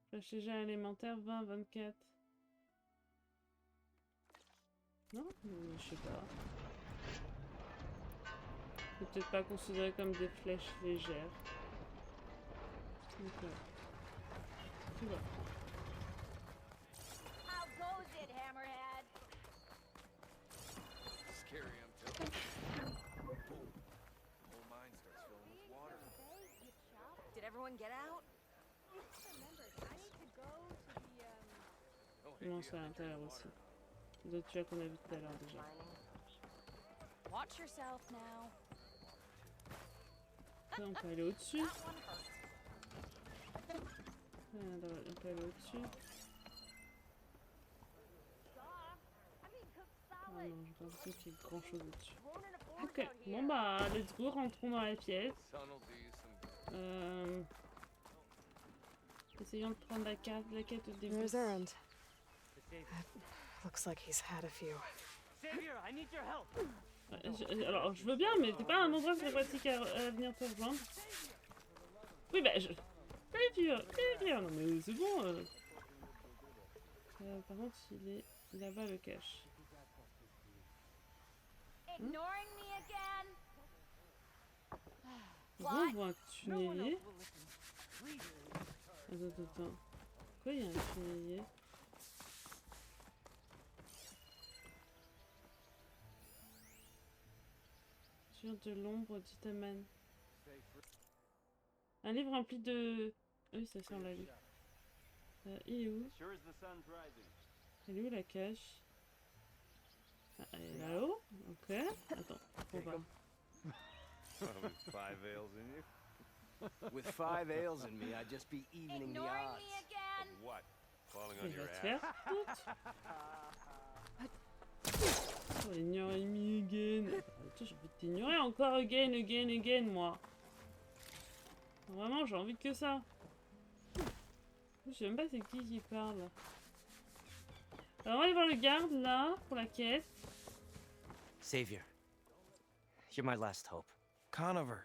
Flèche légère élémentaire, 20, 24. Non? Je sais pas. C'est peut-être pas considéré comme des flèches légères. Donc, tu vois. How goes it, Hammerhead? Scary, I'm telling you. Boom. The whole mine starts filling with water. Did everyone get out? Non, c'est à l'intérieur aussi. D'autres tueurs qu'on a vu tout à l'heure déjà. Watch yourself now. Là, on peut aller au-dessus. On peut aller au-dessus. Oh non, j'ai pas l'impression qu'il y ait grand chose au-dessus. Ok, bon bah, let's go, rentrons dans la pièce. Essayons de prendre la carte, la quête au début. There's Errand. Looks like he's had a few. Savior, I need your help. Alors, je veux bien, mais c'est pas un endroit sympathique à venir te rejoindre. Oui, bah, je... Allez, viens, non mais c'est bon. Par contre, il est là-bas, le cache. Ignoring me again? On voit un tunnelier. Attends. Pourquoi il y a un tunnelier? Sur de l'ombre d'Itaman. Un livre rempli de... Ah oui, ça sent la vie. Il est où? Elle est où la cache? Ah, elle est là-haut? Ok. Attends, on va. With 5 ales in you? With 5 ales in me, I'd just be evening the Ignoring odds. me again? What? Falling Il on your va te ass? faire toute. Oh, ignorer me again. Attends, j'ai envie de t'ignorer encore again, moi. Vraiment, j'ai envie que ça. Je sais même pas c'est qui parle. Alors, on va aller voir le garde, là, pour la quête. Savior, you're my last hope. Conover,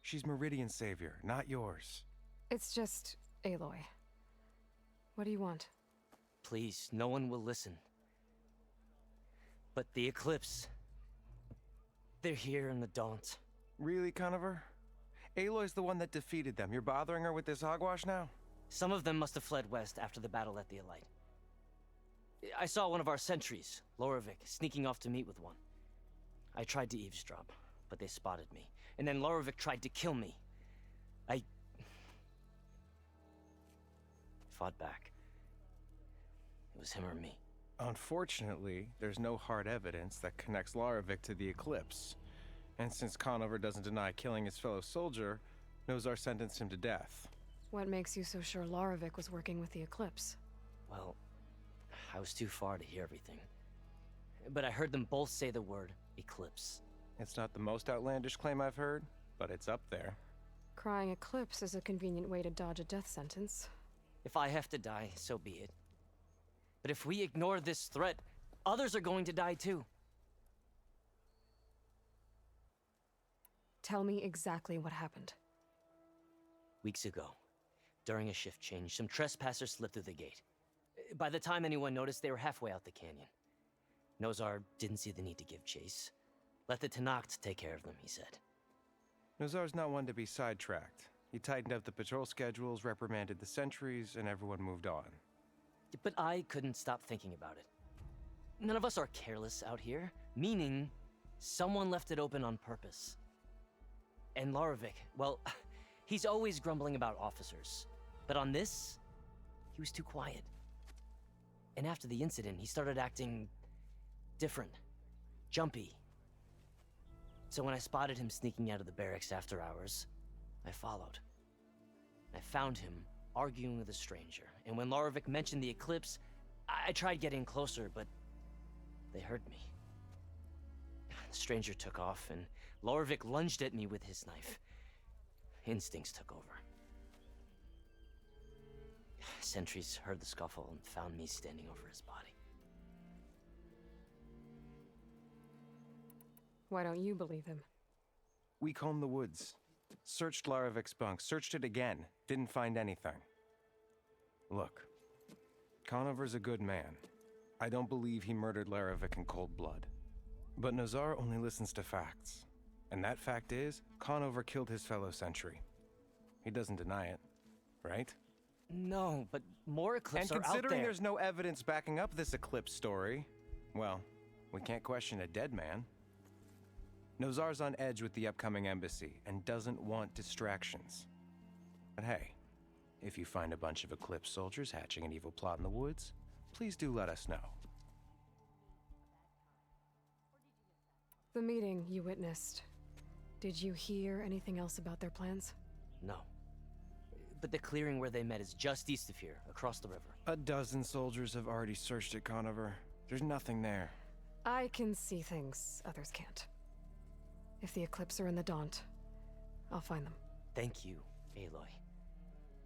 She's Meridian's savior, not yours. It's just Aloy. What do you want? Please, no one will listen. But the Eclipse... they're here in the Daunt. Really, Conover? Aloy's the one that defeated them. You're bothering her with this hogwash now? Some of them must have fled west after the battle at the Elite. I saw one of our sentries, Lorovic, sneaking off to meet with one. I tried to eavesdrop, but they spotted me. And then Lorovic tried to kill me. I fought back. It was him or me. Unfortunately, there's no hard evidence that connects Lorovic to the Eclipse. And since Conover doesn't deny killing his fellow soldier, Nozar sentenced him to death. What makes you so sure Lorovic was working with the Eclipse? Well, I was too far to hear everything. But I heard them both say the word Eclipse. It's not the most outlandish claim I've heard, but it's up there. Crying Eclipse is a convenient way to dodge a death sentence. If I have to die, so be it. But if we ignore this threat, others are going to die too. Tell me exactly what happened. Weeks ago, during a shift change, some trespassers slipped through the gate. By the time anyone noticed, they were halfway out the canyon. Nozar didn't see the need to give chase. Let the Tenakth take care of them, he said. Nozar's not one to be sidetracked. He tightened up the patrol schedules, reprimanded the sentries, and everyone moved on. But I couldn't stop thinking about it. None of us are careless out here, meaning someone left it open on purpose. And Lorovic, well, he's always grumbling about officers. But on this, he was too quiet. And after the incident, he started acting different, jumpy. So when I spotted him sneaking out of the barracks after hours, I followed. I found him arguing with a stranger, and when Lorovic mentioned the Eclipse, I tried getting closer, but they heard me. The stranger took off, and Lorovic lunged at me with his knife. Instincts took over. Sentries heard the scuffle and found me standing over his body. Why don't you believe him? We combed the woods. Searched Larovic's bunk, searched it again, didn't find anything. Look, Conover's a good man. I don't believe he murdered Larovic in cold blood. But Nozar only listens to facts. And that fact is, Conover killed his fellow sentry. He doesn't deny it, right? No, but more Eclipse are out there. And considering there's no evidence backing up this Eclipse story, well, we can't question a dead man. Nozar's on edge with the upcoming embassy and doesn't want distractions. But hey, if you find a bunch of Eclipse soldiers hatching an evil plot in the woods, please do let us know. The meeting you witnessed. Did you hear anything else about their plans? No. But the clearing where they met is just east of here, across the river. A dozen soldiers have already searched it, Conover. There's nothing there. I can see things others can't. If the Eclipse are in the Daunt, I'll find them. Thank you, Aloy.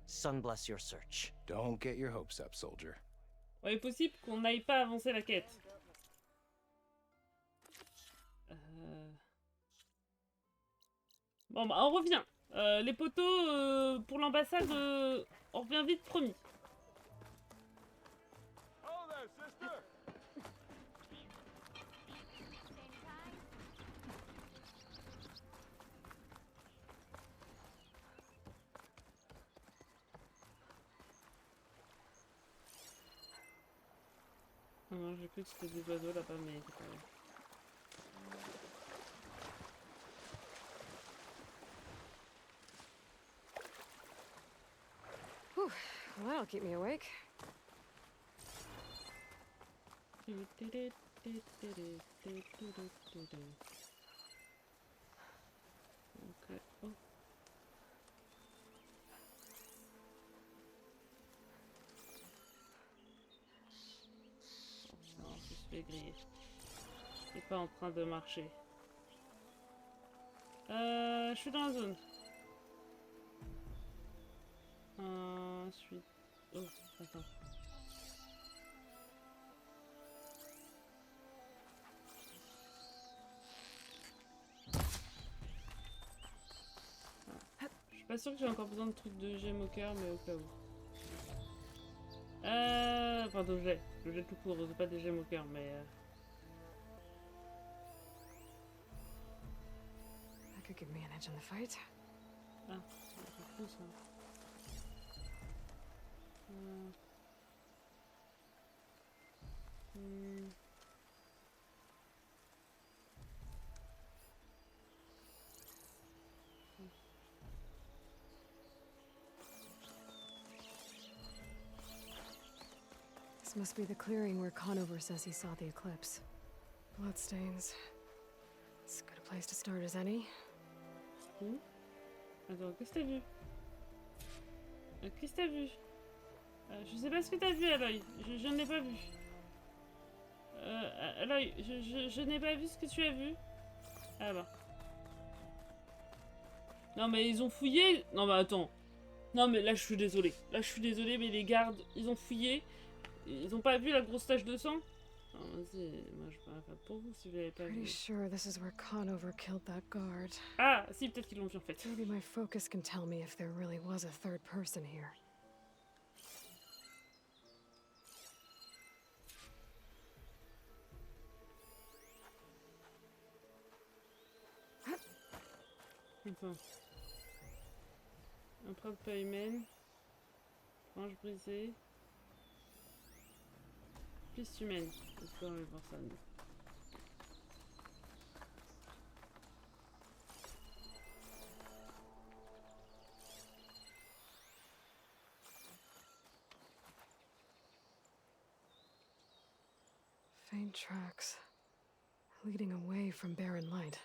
Sun bless your search. Don't get your hopes up, soldier. Ouais, il est possible qu'on n'aille pas avancer la quête. Bon, bah, on revient. Les poteaux, pour l'ambassade, on revient vite, promis. Oh there, sister! Non, j'ai cru que c'était des oiseaux là-bas, mais c'est pas vrai. Whew, well, that'll keep me awake. Ok. Oh. Non, je suis grillé. Je suis pas en train de marcher. Je suis dans la zone. Je suis... Oh, attends. Pas sûr que j'ai encore besoin de trucs de gemmes au cœur, mais au cas où. Enfin, d'objets. D'objets tout court, pas des gemmes au cœur, mais. That could give me an edge in the fight. Ah, c'est cool ça. This must be the clearing where Conover says he saw the eclipse. Bloodstains. It's as good a place to start as any. Attends, qu'est-ce que t'as vu? Qu'est-ce que t'as vu? Je sais pas ce que t'as vu à l'œil. Je ne l'ai pas vu. À l'œil, je n'ai pas vu ce que tu as vu. Ah bah. Non mais ils ont fouillé. Non mais attends. Non mais là je suis désolée. Là je suis désolée mais les gardes, ils ont fouillé. Ils ont pas vu la grosse tache de sang? Non, vas-y, moi je peux rien faire pour vous si vous l'avez pas vu. Pretty sure this is where Conover killed that guard. Ah, si, peut-être qu'ils l'ont vu en fait. Maybe my focus can tell me if there really was a third person here. Enfin. Empreinte pas humaine. Frange brisée. Piste humaine. Est-ce qu'on va voir ça nous? Faint tracks leading away from barren light.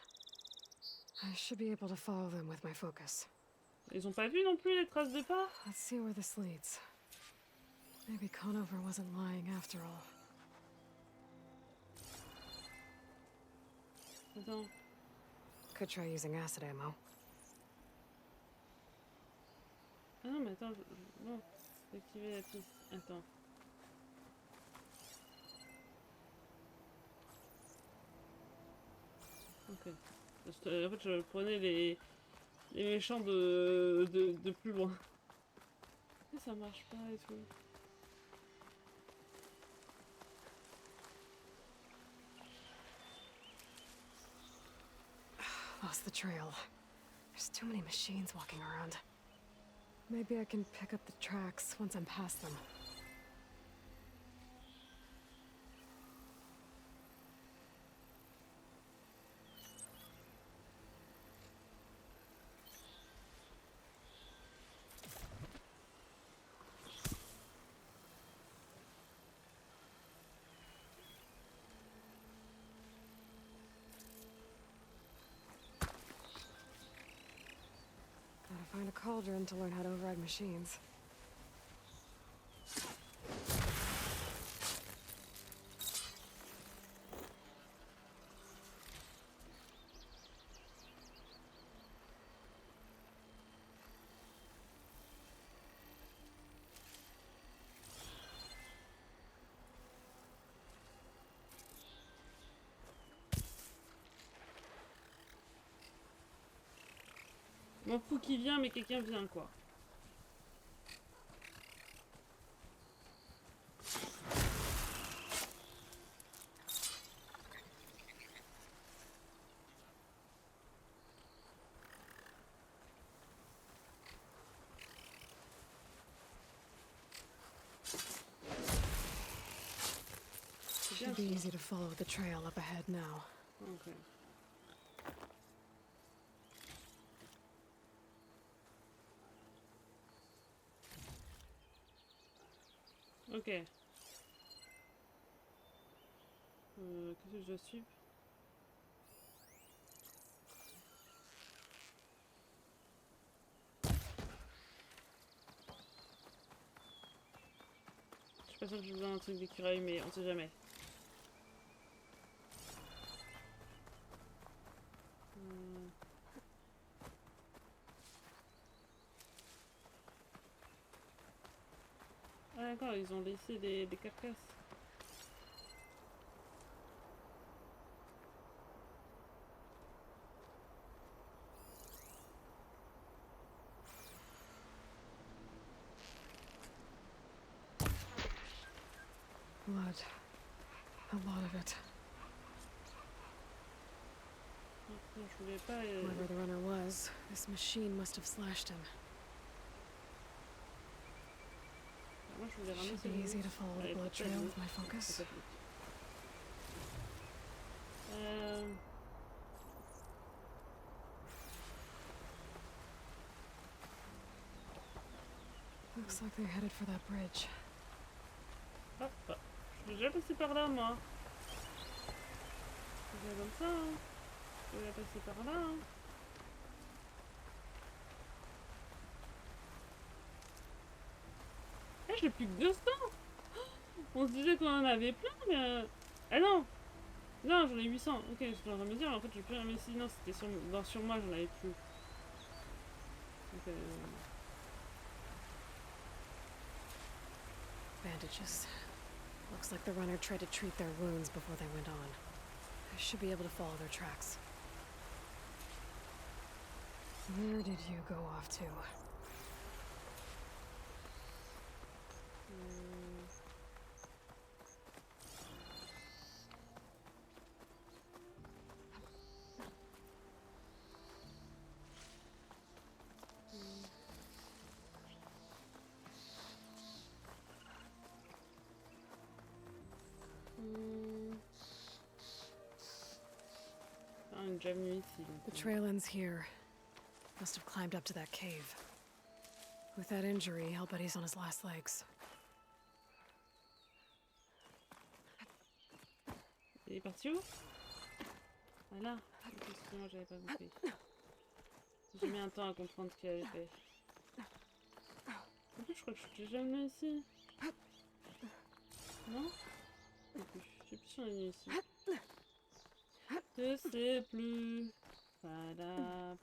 I should be able to follow them with my focus. Ils ont pas vu non plus les traces de pas? Let's see where this leads. Maybe Conover wasn't lying after all. Attends. Could try using acid ammo. Ah non mais attends, non. Faut activer la piste. Attends. Ok. En fait, je prenais les méchants de plus loin. Mais ça marche pas et tout. Lost the trail. There's too many machines walking around. Maybe I can pick up the tracks once I'm past them. Gotta find a cauldron to learn how to override machines. M'en fous qui vient, mais quelqu'un vient quoi. Should be easy to follow the trail up ahead now. Okay. Ok. Qu'est-ce que je dois suivre? Je suis pas sûre que j'ai besoin d'un truc d'écureuil, mais on sait jamais. Ah d'accord, ils ont laissé des carcasses. Blood. A lot of it. Je voulais pas. Whoever the runner was, this machine must have slashed him. Moi, je voulais Should ramasser be le easy loot. to follow the Allez, blood peut-être trail le with my focus. peut-être le Looks like they're headed for that bridge. Hop, hop. Je suis déjà passé par là, moi. C'est comme ça, hein. Je suis déjà passé par là, hein. Eh, j'ai plus que 200. On se disait qu'on en avait plein, mais... Ah non. Non, j'en ai 800. Ok, je suis en train de me dire, mais en fait, j'ai plus rien. Mais si, non, c'était sur moi, j'en avais plus. Donc, Bandages. Looks like the runner tried to treat their wounds before they went on. I should be able to follow their tracks. Where did you go off to? Ah, on est déjà venu ici. Donc, The trail ends here. Must have climbed up to that cave. With that injury, I'll bet he's on his last legs. Il est parti où? Voilà. Excusez-moi, j'avais pas compris. J'ai mis un temps à comprendre ce qu'il avait fait. En plus, je crois que je suis déjà venu ici. Non? Je sais plus. Je sais plus si on est venu ici. Je sais plus. Pada.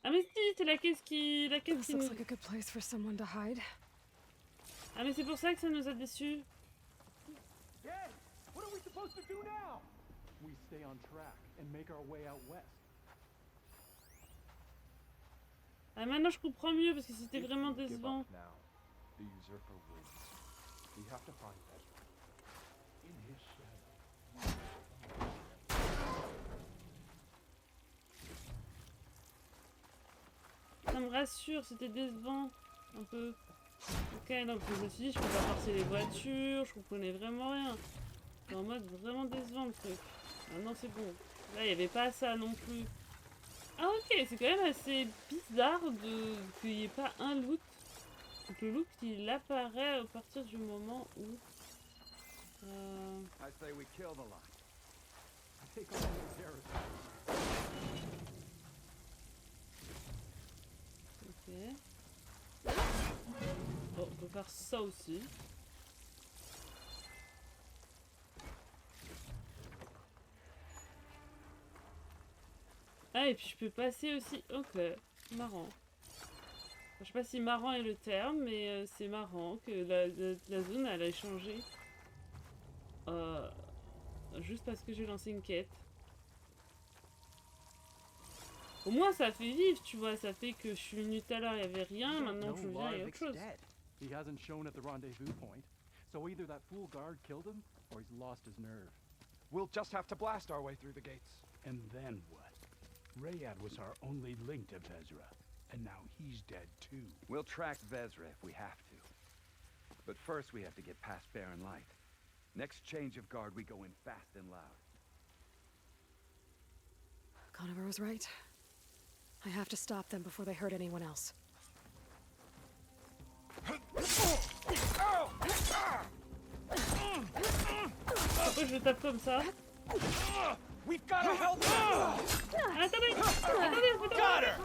Ah mais si, c'est la caisse qui... La caisse This qui looks nous... like a good place for someone to hide. Ah mais c'est pour ça que ça nous a déçus. Hey, what are we supposed to do now? We stay on track and make our way out west. Ah maintenant je comprends mieux parce que c'était If vraiment we give décevant. up now, the usurper wins. We have to find Ezra in his shadow. Ça me rassure, c'était décevant. Un peu. Ok, donc je me suis dit, je peux pas forcer les voitures, je comprenais vraiment rien. C'était en mode vraiment décevant le truc. Maintenant c'est bon. Là il n'y avait pas ça non plus. Ah ok, c'est quand même assez bizarre qu'il n'y ait pas un loot. Donc le loot il apparaît à partir du moment où... I say we kill the lot. Take on the garrison. Ok. Bon, on peut faire ça aussi. Ah, et puis je peux passer aussi. Ok, marrant. Je sais pas si marrant est le terme, mais c'est marrant que la zone elle a changé. Juste parce que j'ai lancé une quête. Au moins ça fait vivre, tu vois, ça fait que je suis venue tout à l'heure, il n'y avait rien, maintenant que je viens, il y a autre chose. He hasn't shown at the rendezvous point, so either that fool guard killed him, or he's lost his nerve. We'll just have to blast our way through the gates. And then what? Rayad was our only link to Vezra, and now he's dead too. We'll track Vezra if we have to. But first we have to get past Barren Light. Next change of guard, we go in fast and loud. Conover was right. I have to stop them before they hurt anyone else. Pourquoi je tape comme ça? We've got to help Attendez! Attendez! Got her!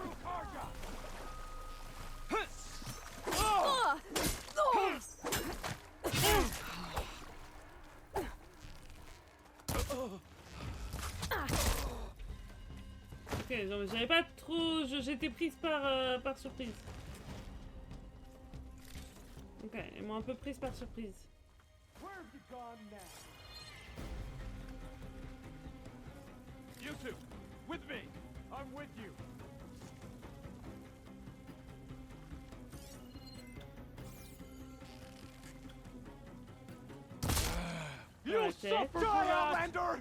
Ok, non, mais j'avais pas trop... J'étais prise par surprise. Ok, ils m'ont un peu prise par surprise. Where have you gone now? You two, with me. I'm with you. tête. Die, Outlander!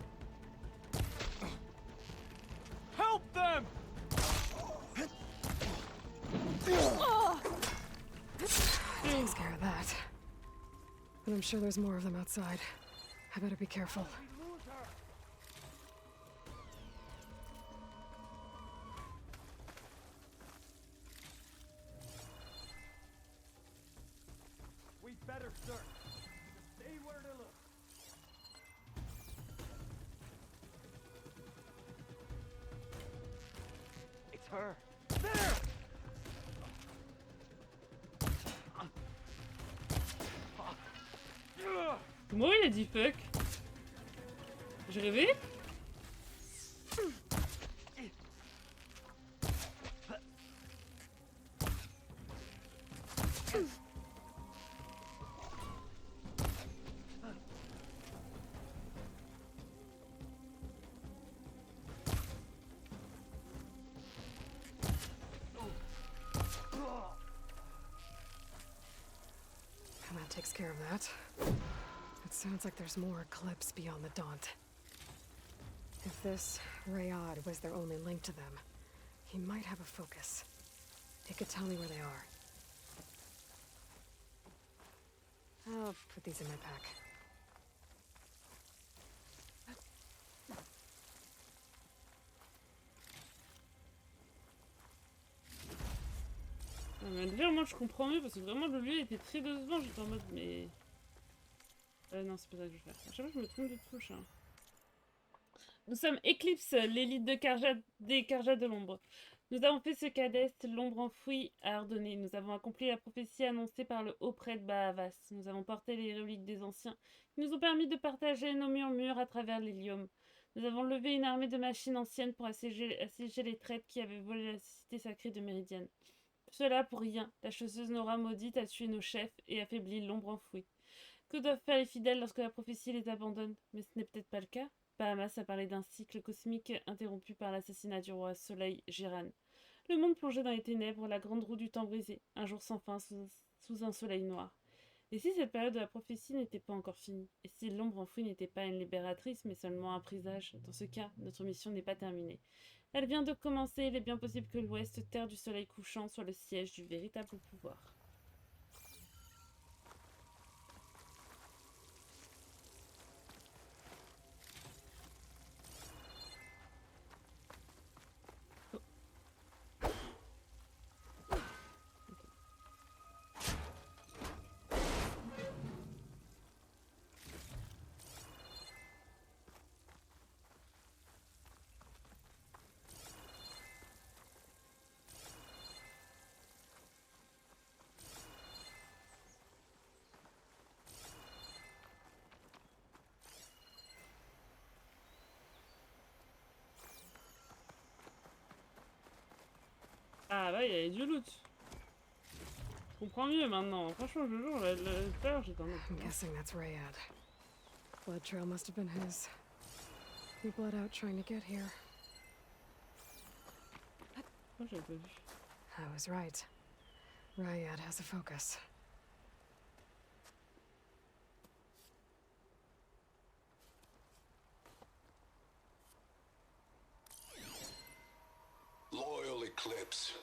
Help them! Takes care of that. But I'm sure there's more of them outside. I better be careful. We'd better search. Stay where to look. It's her. There! Moi il a dit fuck. J'ai rêvé? And that takes care of that. It sounds like there's more Eclipse beyond the Daunt. If this Rayad was their only link to them, he might have a focus. He could tell me where they are. I'll put these in my pack. Déjà, moi je comprends mieux parce que vraiment le lieu était très décevant. J'étais en mode, mais. Non, c'est pas ça que je vais faire. À chaque fois, je me trompe de touche. Hein. Nous sommes Eclipse, l'élite de des Karja de l'ombre. Nous avons fait ce qu'Hadès, l'ombre enfouie, a ordonné. Nous avons accompli la prophétie annoncée par le haut prêtre Bahavas. Nous avons porté les reliques des anciens, qui nous ont permis de partager nos murmures à travers l'hélium. Nous avons levé une armée de machines anciennes pour assiéger les traîtres qui avaient volé la cité sacrée de Méridiane. Cela pour rien. La chasseuse Nora maudite a tué nos chefs et affaibli l'ombre enfouie. Que doivent faire les fidèles lorsque la prophétie les abandonne? Mais ce n'est peut-être pas le cas. Bahamas a parlé d'un cycle cosmique interrompu par l'assassinat du roi Soleil Giran. Le monde plongeait dans les ténèbres, la grande roue du temps brisée, un jour sans fin sous un soleil noir. Et si cette période de la prophétie n'était pas encore finie? Et si l'ombre enfouie n'était pas une libératrice, mais seulement un présage? Dans ce cas, notre mission n'est pas terminée. Elle vient de commencer, il est bien possible que l'ouest, terre du soleil couchant, soit le siège du véritable pouvoir. Ah bah il y avait du loot. Je comprends mieux maintenant. Franchement, je joue, tout à l'heure j'étais en mode. I'm guessing that's Rayad. Blood trail must have been his. He bled out trying to get here. Moi j'avais pas vu. I was right. Rayad has a focus. Loyal Eclipse.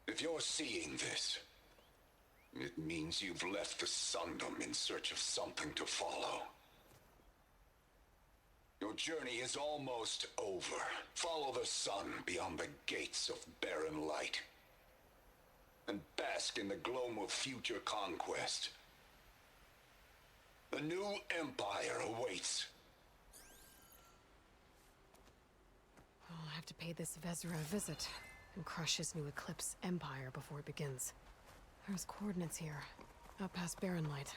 If you're seeing this, it means you've left the Sundom in search of something to follow. Your journey is almost over. Follow the sun beyond the gates of barren light. And bask in the gloam of future conquest. The new empire awaits. I'll have to pay this Vezra a visit and crush his new Eclipse empire before it begins. There's coordinates here, out past Barren Light.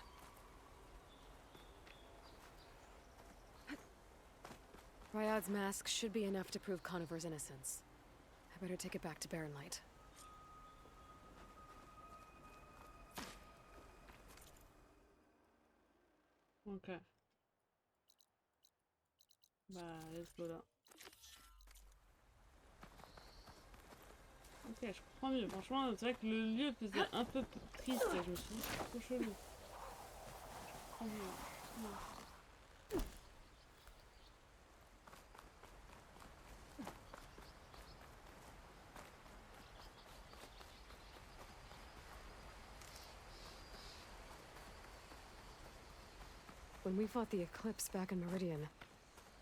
Ryad's mask should be enough to prove Conover's innocence. I better take it back to Barren Light. Ok. Bah, let's go là. Ok, je comprends mieux. Franchement, c'est vrai que le lieu faisait un peu triste. Je me suis dit, c'est trop chelou. Je comprends mieux. When we fought the Eclipse back in Meridian,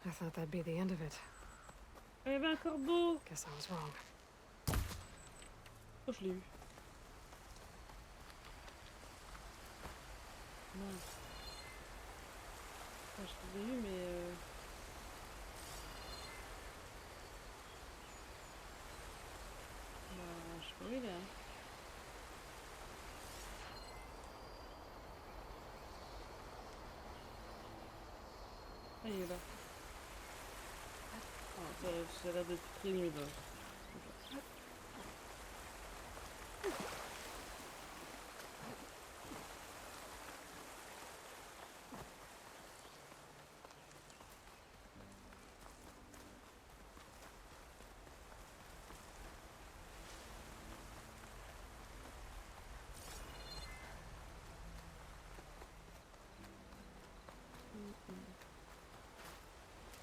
I thought that'd be the end of it. Il y avait un corbeau. Guess I was wrong. Oh, je l'ai eu. Mince. Ah, je l'ai eu, mais... Bah, je sais pas où il est. Ah, il est là. Ah, ça a l'air d'être très nul.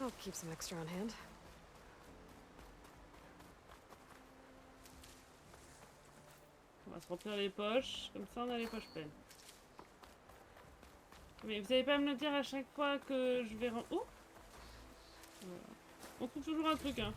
I'll keep some extra on hand. On va se remplir les poches, comme ça on a les poches pleines. Mais vous allez pas me le dire à chaque fois que je vais... Oh, voilà. On trouve toujours un truc, hein.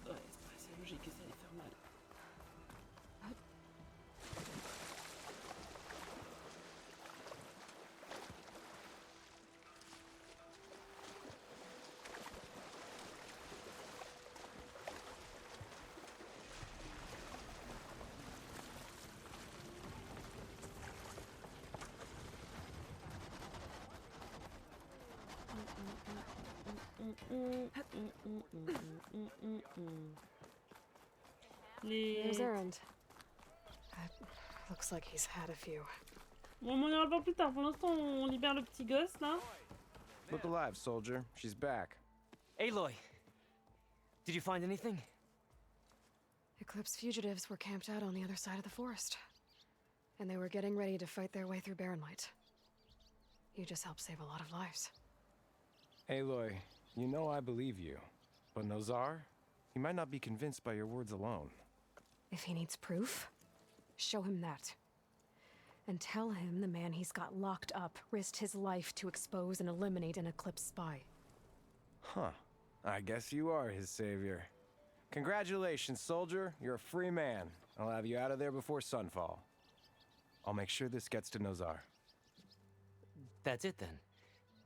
Ouais, c'est logique que ça allait faire mal. There's Errand. Looks like he's had a few. Bon, on ira le voir plus tard. Pour l'instant, on libère le petit gosse, là. Look alive, soldier. She's back. Aloy, did you find anything? Eclipse fugitives were camped out on the other side of the forest. And they were getting ready to fight their way through Barren Light. You just helped save a lot of lives. Aloy, you know I believe you. But Nozar? He might not be convinced by your words alone. If he needs proof, show him that. And tell him the man he's got locked up risked his life to expose and eliminate an Eclipse spy. Huh. I guess you are his savior. Congratulations, soldier. You're a free man. I'll have you out of there before sunfall. I'll make sure this gets to Nozar. That's it then.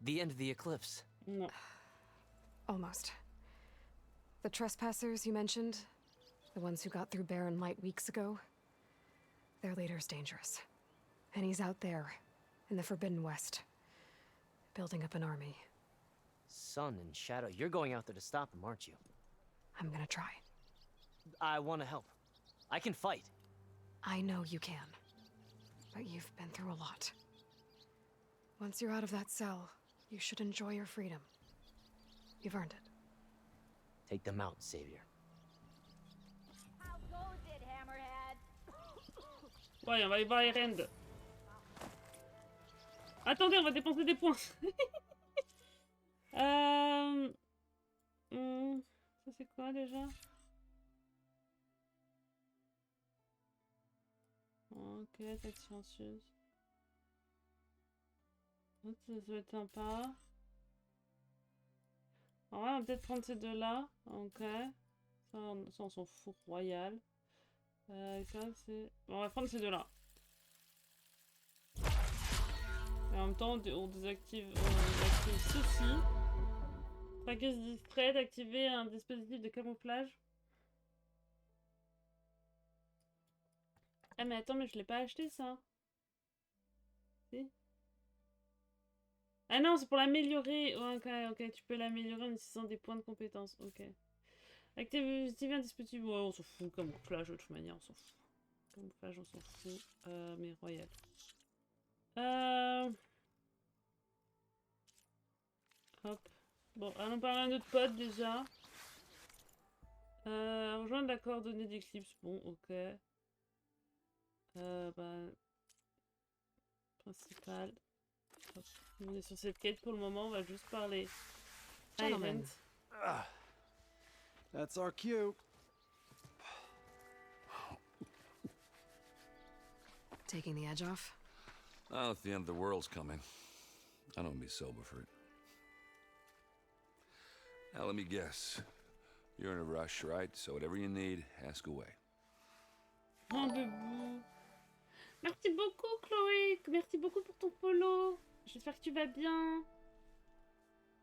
The end of the Eclipse. No. Almost. The trespassers you mentioned, the ones who got through Barren Light weeks ago, their leader's dangerous. And he's out there, in the Forbidden West, building up an army. Sun and Shadow, you're going out there to stop him, aren't you? I'm gonna try. I want to help. I can fight. I know you can. But you've been through a lot. Once you're out of that cell, you should enjoy your freedom. You've earned it. Take them out, Savior. How goes it, Hammerhead? Ouais, on va aller voir Erend. Attendez, on va dépenser des points. Ça c'est quoi déjà? Ok, tête silencieuse. Ça doit être sympa. Alors ouais, on va peut-être prendre ces deux-là. Ok. Ça, on s'en fout royal. Ça c'est... Bon, on va prendre ces deux-là. Et en même temps, on désactive ceci. Traqueuse distraite, activer un dispositif de camouflage. Ah mais attends, mais je l'ai pas acheté ça. Si. Ah non, c'est pour l'améliorer. Oh, ok, ok, tu peux l'améliorer en utilisant des points de compétence. Ok. Activer un dispositif. Ouais, on s'en fout. Camouflage, de toute manière, on s'en fout. Camouflage, on s'en fout. Mais royal. Hop. Bon, allons parler à notre pote déjà. Rejoindre la coordonnée d'Eclipse. Bon, ok. Principal. Hop. On est sur cette quête pour le moment, on va juste parler Gentlemen. That's our cue. Taking the edge off? Oh, if the end of the world's coming, I don't be sober for it. Now, let me guess. You're in a rush, right? So whatever you need, ask away. Rendez-vous. Merci beaucoup, Chloé. Merci beaucoup pour ton follow. J'espère que tu vas bien.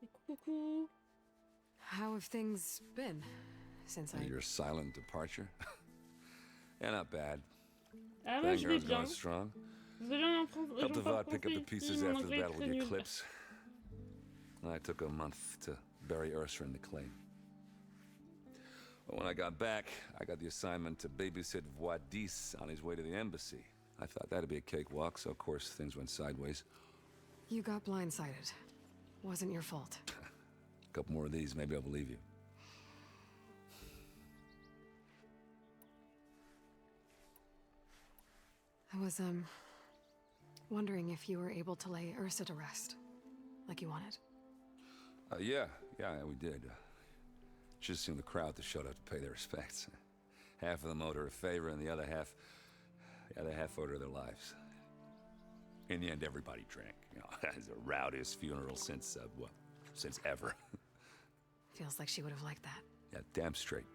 Et coucou. How have things been since I... Your silent departure? Yeah, not bad. Ah, moi, je vais Vanguard's bien. going strong. Désolé, on est en France. Helped je parle Avad pick up français the ici, pieces mon after the anglais est battle très with the nul. Eclipse. I took a month to bury Ursa in the claim. But when I got back, I got the assignment to babysit Voidis on his way to the embassy. I thought that'd be a cakewalk, so of course things went sideways. You got blindsided. Wasn't your fault. A couple more of these, maybe I'll believe you. I was, wondering if you were able to lay Ursa to rest, like you wanted. Yeah, we did. Just seemed the crowd that showed up to pay their respects. Half of them owed her a favor, and the other half owed her their lives. In the end, everybody drank. You know, it's the rowdiest funeral since ever. Feels like she would have liked that. Yeah, damn straight.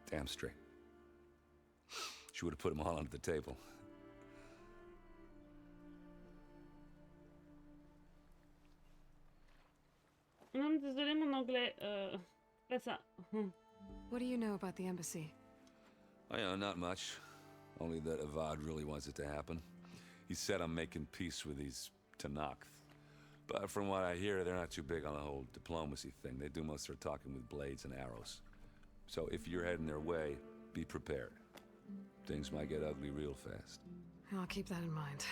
Damn straight. She would have put them all under the table. Non, désolé, mon anglais. Pas ça. What do you know about the embassy? Oh, yeah, not much. Only that Avad really wants it to happen. He said I'm making peace with these Tanakh. But from what I hear, they're not too big on the whole diplomacy thing. They do most of their talking with blades and arrows. So if you're heading their way, be prepared. Things might get ugly real fast. I'll keep that in mind.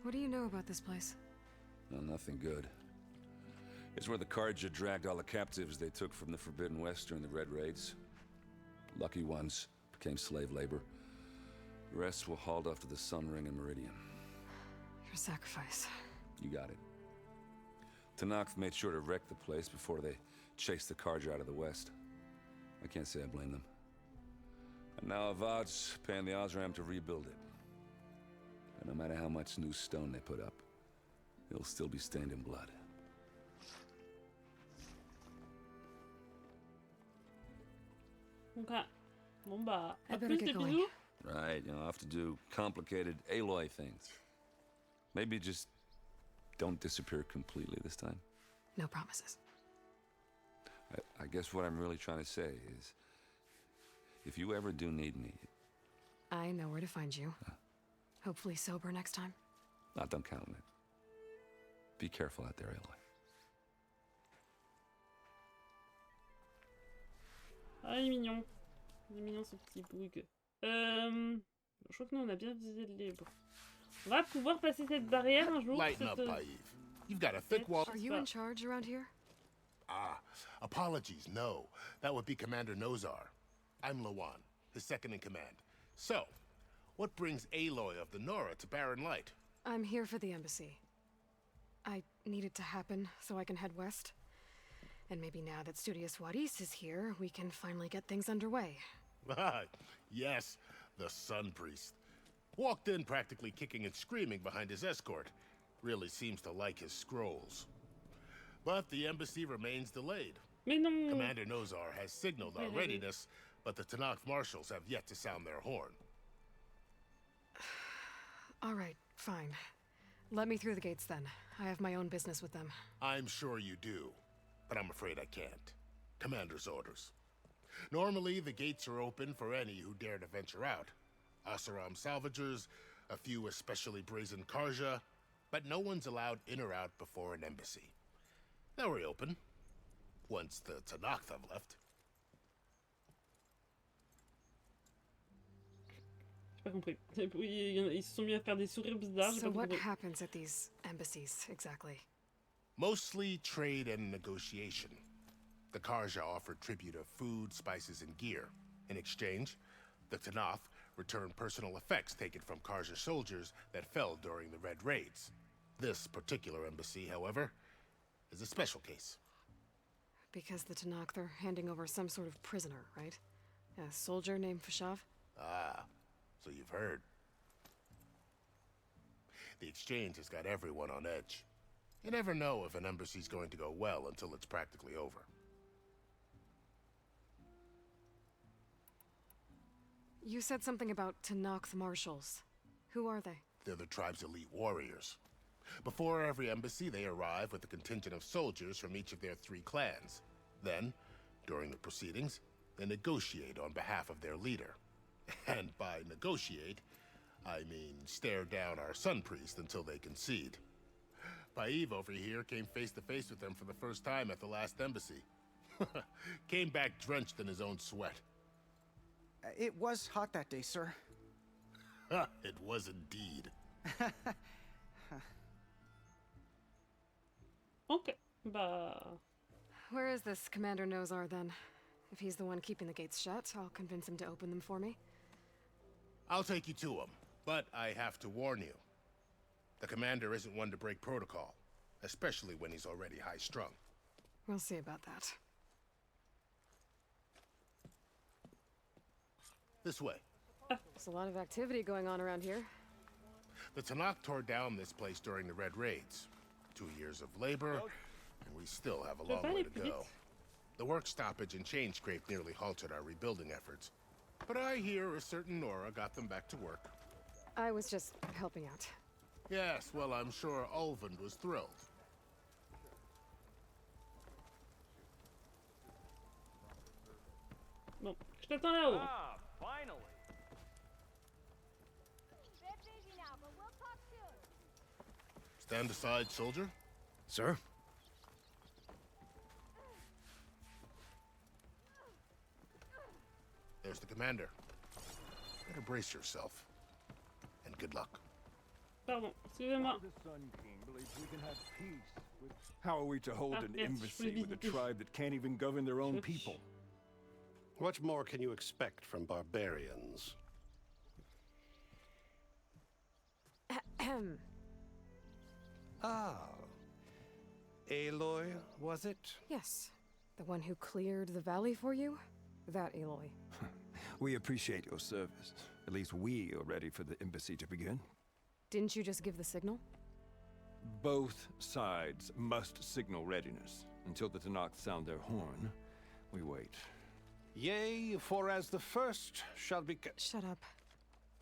What do you know about this place? Well, nothing good. It's where the Carja dragged all the captives they took from the Forbidden West during the Red Raids. Lucky ones became slave labor. The rest were hauled off to the Sun Ring and Meridian. Your sacrifice. You got it. Tanakh made sure to wreck the place before they chased the Carja out of the West. I can't say I blame them. And now Avad's paying the Osram to rebuild it. And no matter how much new stone they put up, it'll still be stained in blood. Ok. Bon bah, I à better plus get des going. bisous. Right, you know, I have to do complicated Aloy things. Maybe just don't disappear completely this time. No promises. I guess what I'm really trying to say is, if you ever do need me... I know where to find you. Hopefully sober next time. Not done counting it. Be careful out there, Aloy. Ah, il est mignon. Il est mignon ce petit boug. Je crois que nous on a bien visité le libre. On va pouvoir passer cette barrière un jour. Lighten up, Païve. You've got a thick wall. Are you in charge around here? Ah, apologies, no. That would be Commander Nozar. I'm Lawan, his second in command. So, what brings Aloy of the Nora to Barren Light? I'm here for the embassy. I need it to happen so I can head west. And maybe now that Studious Wadis is here, we can finally get things underway. Ah, yes, the Sun Priest. Walked in practically kicking and screaming behind his escort. Really seems to like his scrolls. But the embassy remains delayed. Mais non. Commander Nozar has signaled our readiness, but the Tanakh marshals have yet to sound their horn. All right, fine. Let me through the gates then. I have my own business with them. I'm sure you do, but I'm afraid I can't. Commander's orders. Normally, the gates are open for any who dare to venture out. Asaram salvagers, a few especially brazen Karja, but no one's allowed in or out before an embassy. They'll reopen, once the Tanakh have left. J'ai pas compris. Ils se sont mis à faire des sourires bizarres. So what happens at these embassies, exactly? Mostly trade and negotiation. The Karja offer tribute of food, spices, and gear. In exchange, the Tanakh return personal effects taken from Karja soldiers that fell during the Red Raids. This particular embassy, however, is a special case. Because the Tanakh, they're handing over some sort of prisoner, right? A soldier named Fashav? Ah, so you've heard. The exchange has got everyone on edge. You never know if an embassy's going to go well until it's practically over. You said something about Tanakh marshals. Who are they? They're the tribe's elite warriors. Before every embassy, they arrive with a contingent of soldiers from each of their 3 clans. Then, during the proceedings, they negotiate on behalf of their leader. And by negotiate, I mean stare down our sun priest until they concede. Paev over here came face to face with them for the first time at the last embassy. Came back drenched in his own sweat. It was hot that day, sir. It was indeed. Ok, bah... Where is this Commander Nozar, then? If he's the one keeping the gates shut, I'll convince him to open them for me. I'll take you to him, but I have to warn you. The commander isn't one to break protocol, especially when he's already high-strung. We'll see about that. This way. There's a lot of activity going on around here. The Tanakh tore down this place during the Red Raids. 2 years of labor, and we still have a long way to go. The work stoppage and chain scrape nearly halted our rebuilding efforts. But I hear a certain Nora got them back to work. I was just helping out. Yes, well, I'm sure Ulvund was thrilled. Bon, je t'attends là-haut. Ah, finally. Bit busy now, but we'll talk soon. Stand aside, soldier. Sir? There's the commander. Better brace yourself. And good luck. Pardon, excusez-moi. The Sun King believes we can have peace with... How are we to hold an yes, embassy with a tribe that can't even govern their own people? What more can you expect from barbarians? Ahem. Ah. Aloy, was it? Yes. The one who cleared the valley for you? That Aloy. We appreciate your service. At least we are ready for the embassy to begin. Didn't you just give the signal? Both sides must signal readiness. Until the Tanakh sound their horn, we wait. Yea, for as the first shall be... Shut up.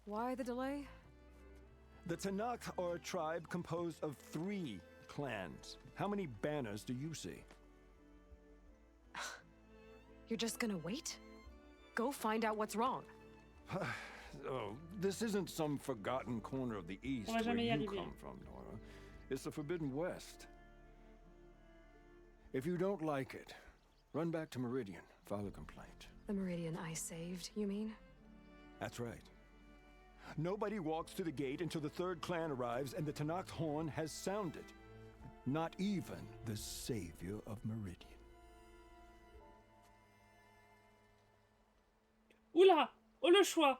Why the delay? The Tanakh are a tribe composed of 3 clans. How many banners do you see? You're just gonna wait? Go find out what's wrong. Oh, this isn't some forgotten corner of the East On va where jamais y you arriver. come from, Nora. It's the Forbidden West. If you don't like it, run back to Meridian, file a complaint. The Meridian I saved, you mean? That's right. Nobody walks to the gate until the 3rd clan arrives and the Tanakh horn has sounded. Not even the savior of Meridian. Oula! Oh le choix!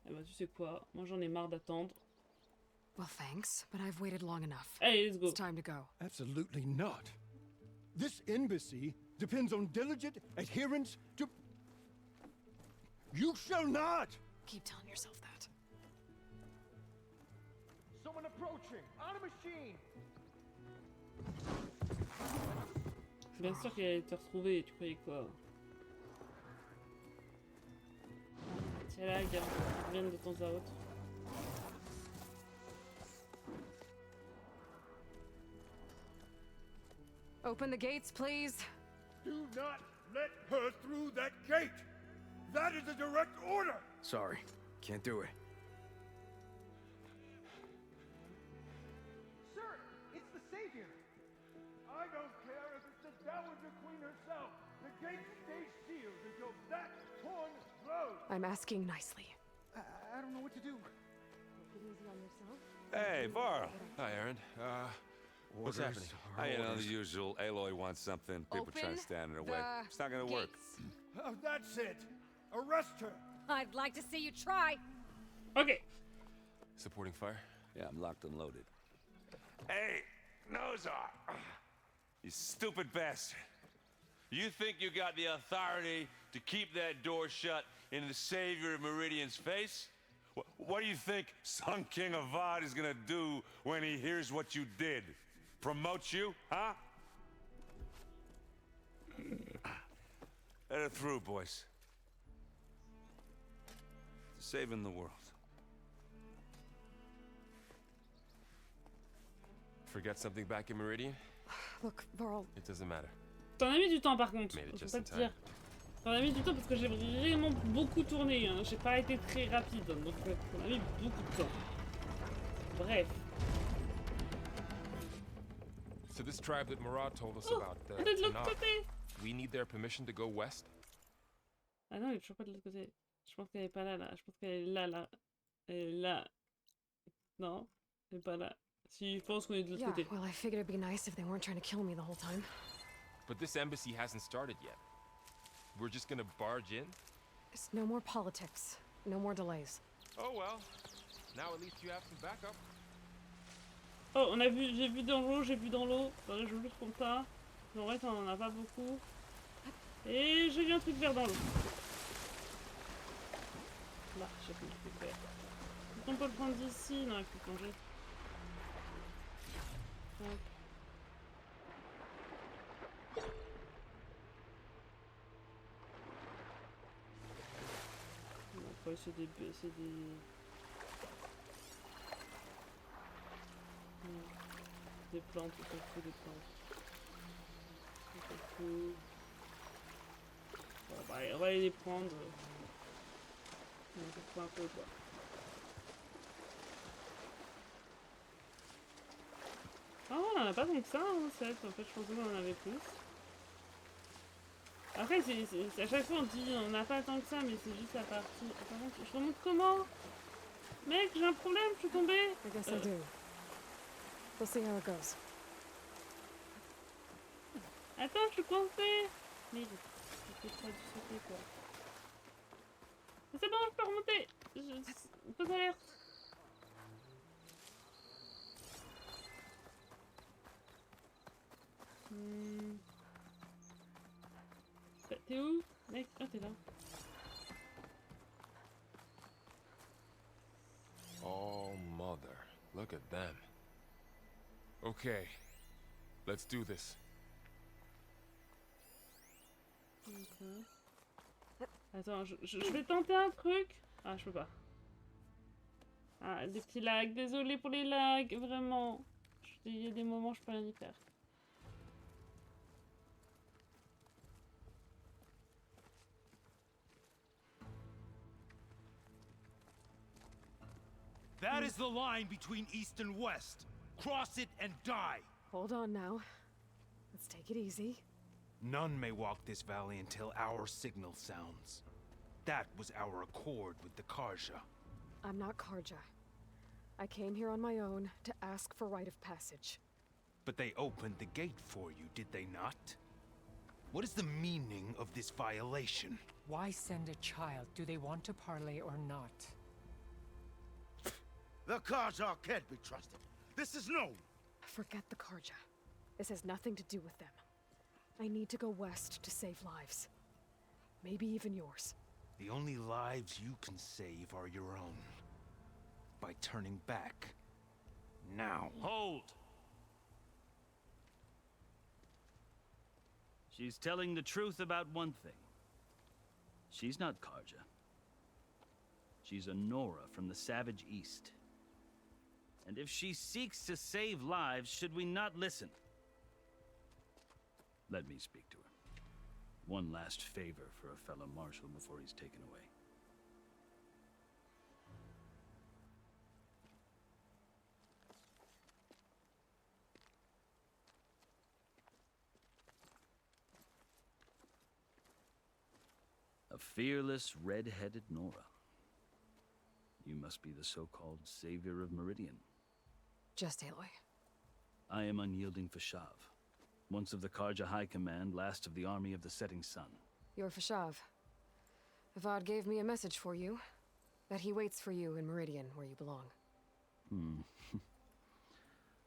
Eh ben tu sais quoi, moi j'en ai marre d'attendre. Well, thanks, but I've waited long enough. Allez, let's go. It's time to go. Absolutely not. This embassy depends on diligent adherence to... You shall not! Keep telling yourself that. Someone approaching! On a machine! Bien sûr qu'il allait te retrouver, tu croyais quoi? Tiens là, gamin, qui reviennent de temps à autre. Open the gates, please. Do not let her through that gate! That is a direct order! Sorry, can't do it. Sir, it's the Savior! I don't care if it's the Dowager Queen herself. The gate stays sealed until that torn grows. I'm asking nicely. I don't know what to do. Take it easy on yourself. Hey, Varl. Hi, Aaron. What's happening? You know, the usual. Aloy wants something. People trying to stand in her way. It's not gonna work. Oh, that's it. Arrest her. I'd like to see you try. Ok. Supporting fire? Yeah, I'm locked and loaded. Hey, Nozar! You stupid bastard. You think you got the authority to keep that door shut in the Savior of Meridian's face? What do you think Sun King Avad is gonna do when he hears what you did? Promote you, huh? Let her through, boys. Saving the world. Forget something back in Meridian? Look, Varl. It doesn't matter. T'en as mis du temps par contre, Made it faut just pas in te time. dire. T'en as mis du temps parce que j'ai vraiment beaucoup tourné, hein. J'ai pas été très rapide, donc t'en as mis beaucoup de temps. Bref. So this tribe that Murad told us about, the elle est de l'autre Tanakh, côté. we need their permission to go west? Ah non, elle est toujours pas de l'autre côté. Je pense qu'elle est pas là, là. Je pense qu'elle est là, là. Elle est là. Non, elle est pas là. Si, je pense qu'on est de l'autre Yeah, côté. well, I figured it'd be nice if they weren't trying to kill me the whole time. But this embassy hasn't started yet. We're just gonna barge in? It's no more politics. No more delays. Oh well. Now at least you have some backup. Oh, on a vu, j'ai vu dans l'eau, j'ai vu dans l'eau. Attendez, je joue juste comme ça. En vrai, on en a pas beaucoup. Et j'ai vu un truc vert dans l'eau. Là, j'ai vu un truc vert. Est-ce qu'on peut le prendre d'ici? Non, il faut plonger. Hop. Bon, après, c'est des... Des plantes, on s'en fout des plantes. On s'en fout. Bon, bah, on va aller les prendre. On s'en fout un peu, quoi. Ah, on en a pas tant que ça, hein, 7. En fait, je pensais qu'on en avait plus. Après, c'est à chaque fois on dit on n'a pas tant que ça, mais c'est juste la partie. Attends, je remonte comment? Mec, j'ai un problème, je suis tombée. I guess I do. We'll see how it goes. Attends, je suis coincée. Merde, j'ai pas dû sauter quoi. Mais c'est bon, je peux remonter. Pause alerte. T'es où, mec? Ah, t'es là. Oh, mother. Look at them. Okay. Let's do this. Attends, je vais tenter un truc. Ah, je peux pas. Ah, des petits lags. Désolé pour les lags, vraiment. Il y a des moments où je peux rien y faire. That is the line between east and west. Cross it and die. Hold on now. Let's take it easy. None may walk this valley until our signal sounds. That was our accord with the Karja. I'm not Karja. I came here on my own to ask for rite of passage. But they opened the gate for you, did they not? What is the meaning of this violation? Why send a child? Do they want to parley or not? The Karja can't be trusted. This is known. Forget the Karja. This has nothing to do with them. I need to go west to save lives. Maybe even yours. The only lives you can save are your own. By turning back. Now. Hold! She's telling the truth about one thing. She's not Karja. She's a Nora from the Savage East. And if she seeks to save lives, should we not listen? Let me speak to her. One last favor for a fellow marshal before he's taken away. A fearless, red-headed Nora. You must be the so-called savior of Meridian. Just Aloy. I am unyielding Fashav, once of the Karja High Command, last of the army of the setting sun. You're Fashav. Avad gave me a message for you. That he waits for you in Meridian, where you belong.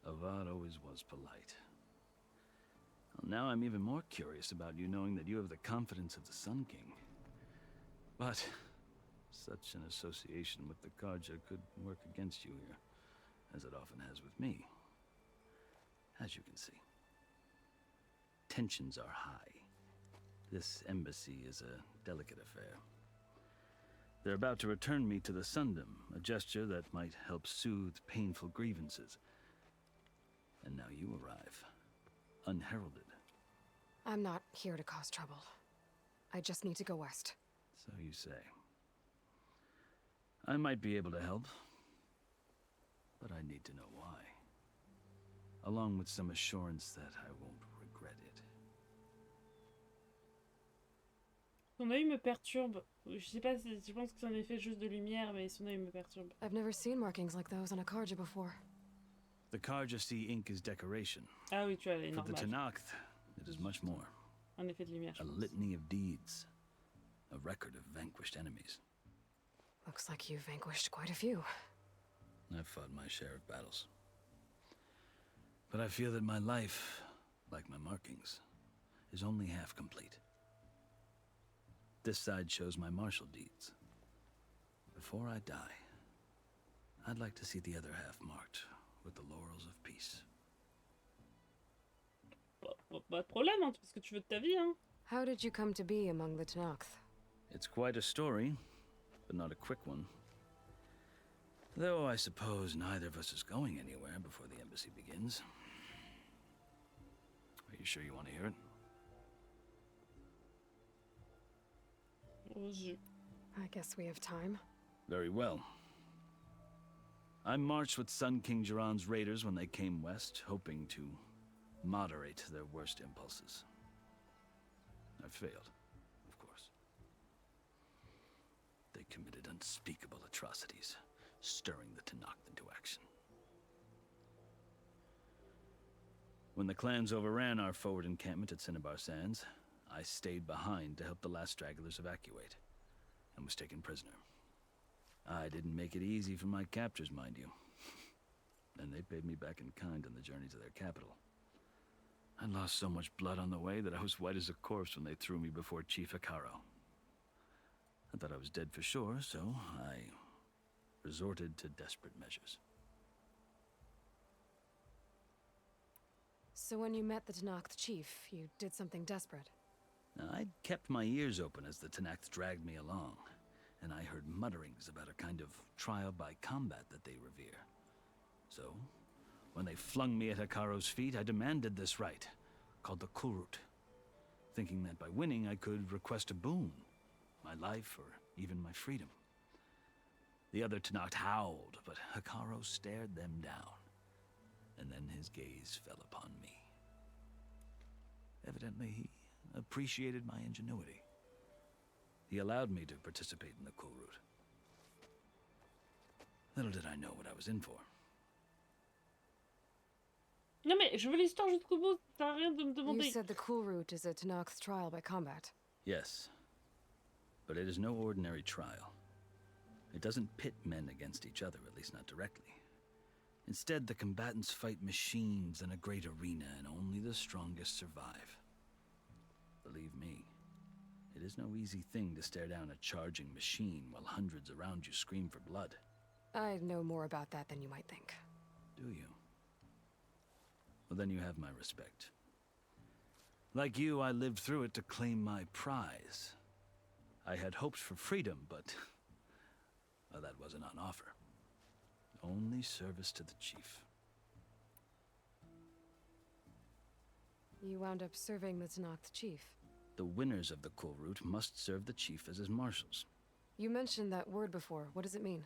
Avad always was polite. Well, now I'm even more curious about you knowing that you have the confidence of the Sun King. But such an association with the Karja could work against you here, as it often has with me. As you can see. Tensions are high. This embassy is a delicate affair. They're about to return me to the Sundom, a gesture that might help soothe painful grievances. And now you arrive, unheralded. I'm not here to cause trouble. I just need to go west. So you say. I might be able to help, but I need to know why. Along with some assurance that I won't regret it. Son œil me perturbe. Je sais pas si je pense que c'est un effet juste de lumière, mais son œil me perturbe. I've never seen markings like those on a Karja before. The Karja see ink as decoration. Ah oui, tu vois, elle est For the normale. Tanakh, it is much more. Un effet de lumière, je A pense. litany of deeds. A record of vanquished enemies. Looks like you've vanquished quite a few. I've fought my share of battles. But I feel that my life, like my markings, is only half complete. This side shows my martial deeds. Before I die, I'd like to see the other half marked with the laurels of peace. Pas de problème, hein, tu fais ce que tu veux de ta vie, hein. How did you come to be among the Tanakh? It's quite a story, but not a quick one. Though I suppose neither of us is going anywhere before the embassy begins. Are you sure you want to hear it? I guess we have time. Very well. I marched with Sun King Jiran's raiders when they came west, hoping to moderate their worst impulses. I failed, of course. They committed unspeakable atrocities, stirring the Tanakh into action. When the clans overran our forward encampment at Cinnabar Sands, I stayed behind to help the last stragglers evacuate, and was taken prisoner. I didn't make it easy for my captors, mind you. And they paid me back in kind on the journey to their capital. I lost so much blood on the way that I was white as a corpse when they threw me before Chief Hikaro. I thought I was dead for sure, so I resorted to desperate measures. So when you met the Tanakh chief, you did something desperate. I'd kept my ears open as the Tanakh dragged me along, and I heard mutterings about a kind of trial by combat that they revere. So, when they flung me at Hikaro's feet, I demanded this right, called the Kurut, thinking that by winning I could request a boon, my life or even my freedom. The other Tanakh howled, but Hikaro stared them down, and then his gaze fell upon me. Evidently, he appreciated my ingenuity. He allowed me to participate in the Kurut. Little did I know what I was in for. Non mais je veux l'histoire jusqu'au bout, ça sert à rien de me demander. You said the cool route is a Tanakh's trial by combat. Yes, but it is no ordinary trial. It doesn't pit men against each other, at least not directly. Instead, the combatants fight machines in a great arena, and only the strongest survive. Believe me, it is no easy thing to stare down a charging machine while hundreds around you scream for blood. I know more about that than you might think. Do you? Well, then you have my respect. Like you, I lived through it to claim my prize. I had hoped for freedom, but well, that wasn't on offer. Only service to the chief. You wound up serving the Tanakh chief. The winners of the Kulrut must serve the chief as his marshals. You mentioned that word before. What does it mean?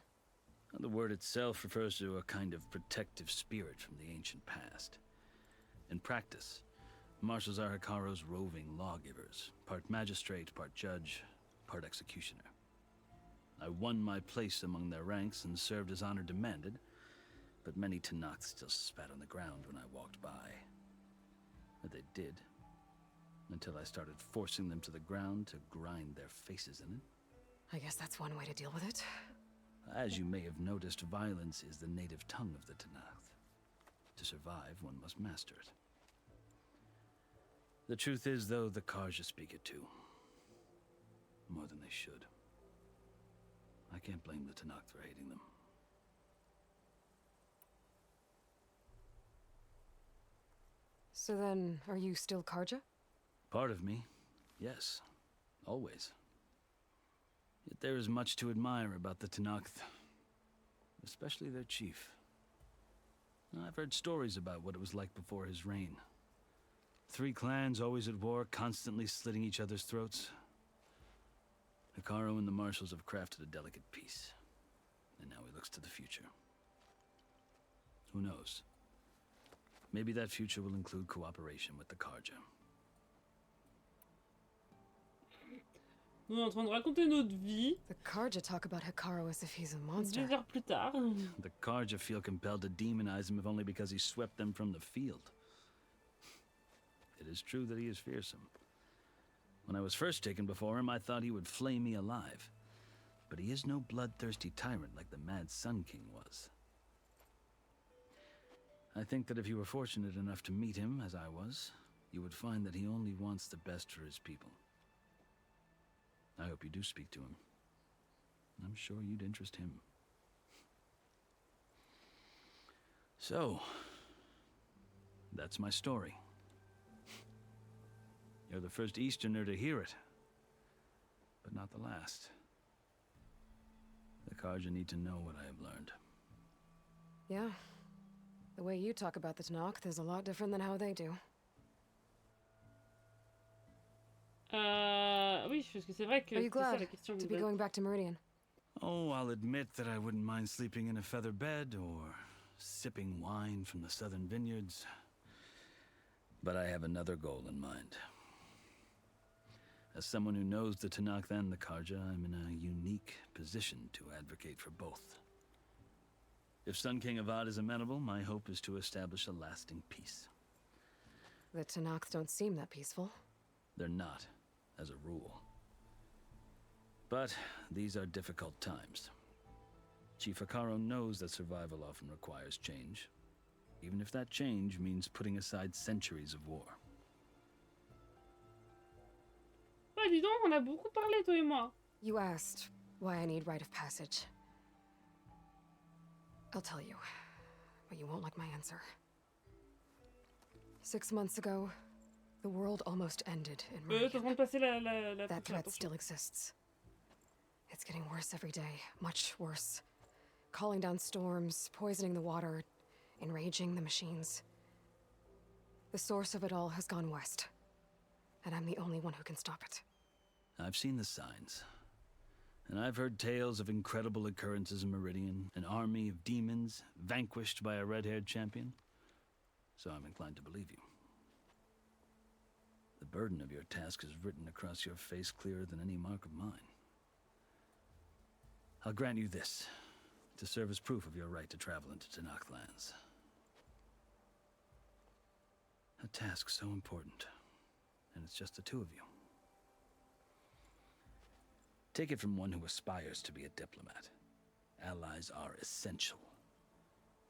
The word itself refers to a kind of protective spirit from the ancient past. In practice, marshals are Hikaro's roving lawgivers, part magistrate, part judge, part executioner. I won my place among their ranks and served as honor demanded, but many Tanakh still spat on the ground when I walked by. Or they did, until I started forcing them to the ground to grind their faces in it. I guess that's one way to deal with it. As you may have noticed, violence is the native tongue of the Tanakh. To survive, one must master it. The truth is, though, the Karja speak it too. More than they should. I can't blame the Tanakh for hating them. So then, are you still Karja? Part of me, yes. Always. Yet there is much to admire about the Tanakh, especially their chief. I've heard stories about what it was like before his reign. 3 clans always at war, constantly slitting each other's throats. Hekarro and the marshals have crafted a delicate peace, and now he looks to the future. Who knows? Maybe that future will include cooperation with the Karja. Nous, on est en train de raconter notre vie. The Karja talk about Hekarro as if he's a monster. 2 heures plus tard. The Karja feel compelled to demonize him if only because he swept them from the field. It is true that he is fearsome. When I was first taken before him, I thought he would flay me alive. But he is no bloodthirsty tyrant like the Mad Sun King was. I think that if you were fortunate enough to meet him, as I was, you would find that he only wants the best for his people. I hope you do speak to him. I'm sure you'd interest him. So, that's my story. You're the first Easterner to hear it, but not the last. The Karja need to know what I have learned. Yeah. The way you talk about the Tanakh is a lot different than how they do. Oui, parce que c'est vrai que Are you c'est ça glad la question. to be going back to Meridian? Oh, I'll admit that I wouldn't mind sleeping in a feather bed or sipping wine from the southern vineyards. But I have another goal in mind. As someone who knows the Tanakh and the Karja, I'm in a unique position to advocate for both. If Sun King Avad is amenable, my hope is to establish a lasting peace. The Tanakh don't seem that peaceful. They're not, as a rule. But these are difficult times. Chief Hekarro knows that survival often requires change, even if that change means putting aside centuries of war. Ouais, dis donc, on a beaucoup parlé, toi et moi. You asked why I need rite of passage. I'll tell you, but you won't like my answer. 6 months ago, the world almost ended in T'es en train de passer la That threat attention. still exists. It's getting worse every day, much worse. Calling down storms, poisoning the water, enraging the machines. The source of it all has gone west, and I'm the only one who can stop it. I've seen the signs. And I've heard tales of incredible occurrences in Meridian, an army of demons vanquished by a red-haired champion. So I'm inclined to believe you. The burden of your task is written across your face clearer than any mark of mine. I'll grant you this, to serve as proof of your right to travel into Tanakh lands. A task so important, and it's just the 2 of you. Take it from one who aspires to be a diplomat. Allies are essential.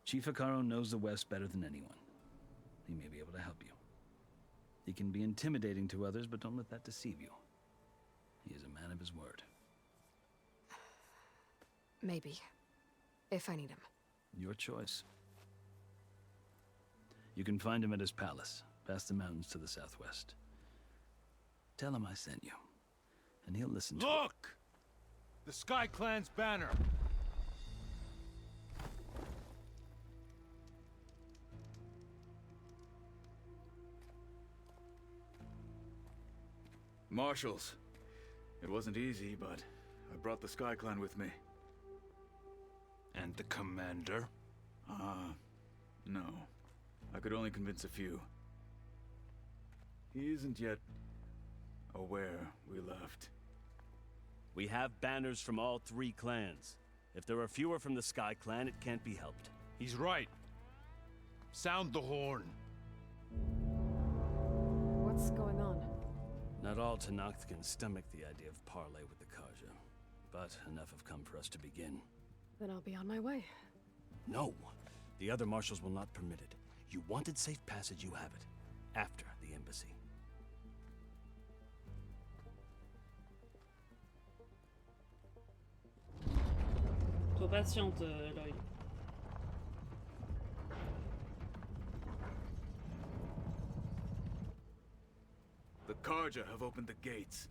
Chief Hekarro knows the West better than anyone. He may be able to help you. He can be intimidating to others, but don't let that deceive you. He is a man of his word. Maybe. If I need him. Your choice. You can find him at his palace, past the mountains to the southwest. Tell him I sent you, and he'll listen to Look! The Sky Clan's banner! Marshals. It wasn't easy, but I brought the Sky Clan with me. And the commander? No. I could only convince a few. He isn't yet aware we left. We have banners from all 3 clans. If there are fewer from the Sky Clan, it can't be helped. He's right. Sound the horn. What's going on? Not all Tenakth can stomach the idea of parley with the Karja, but enough have come for us to begin. Then I'll be on my way. No! The other marshals will not permit it. You wanted safe passage, you have it. After the embassy. Sois patiente, Eloy. The Karja have opened the gates.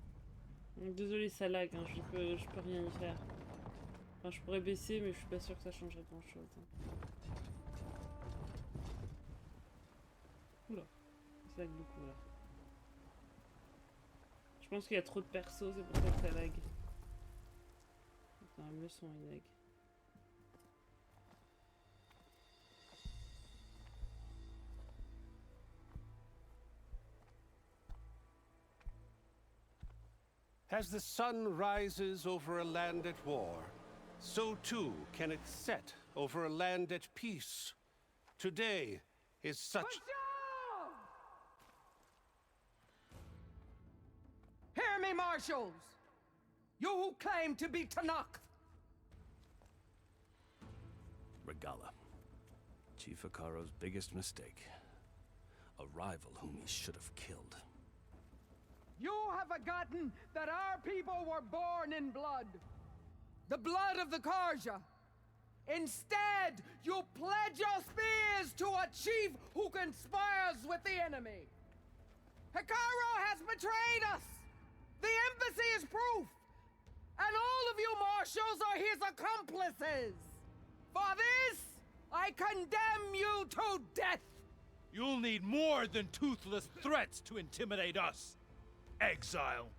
Désolé, ça lag, hein, je peux rien y faire. Enfin, je pourrais baisser, mais je suis pas sûre que ça changerait grand chose. Oula, ça lag beaucoup là. Je pense qu'il y a trop de persos, c'est pour ça que ça lag. Attends, le son il lag. As the sun rises over a land at war, so too can it set over a land at peace. Today is such... Hear me, marshals! You who claim to be Tenakth! Regala. Chief Akaro's biggest mistake. A rival whom he should have killed. You have forgotten that our people were born in blood. The blood of the Karja. Instead, you pledge your spears to a chief who conspires with the enemy. Hekaro has betrayed us! The embassy is proof! And all of you marshals are his accomplices! For this, I condemn you to death! You'll need more than toothless threats to intimidate us. Exile.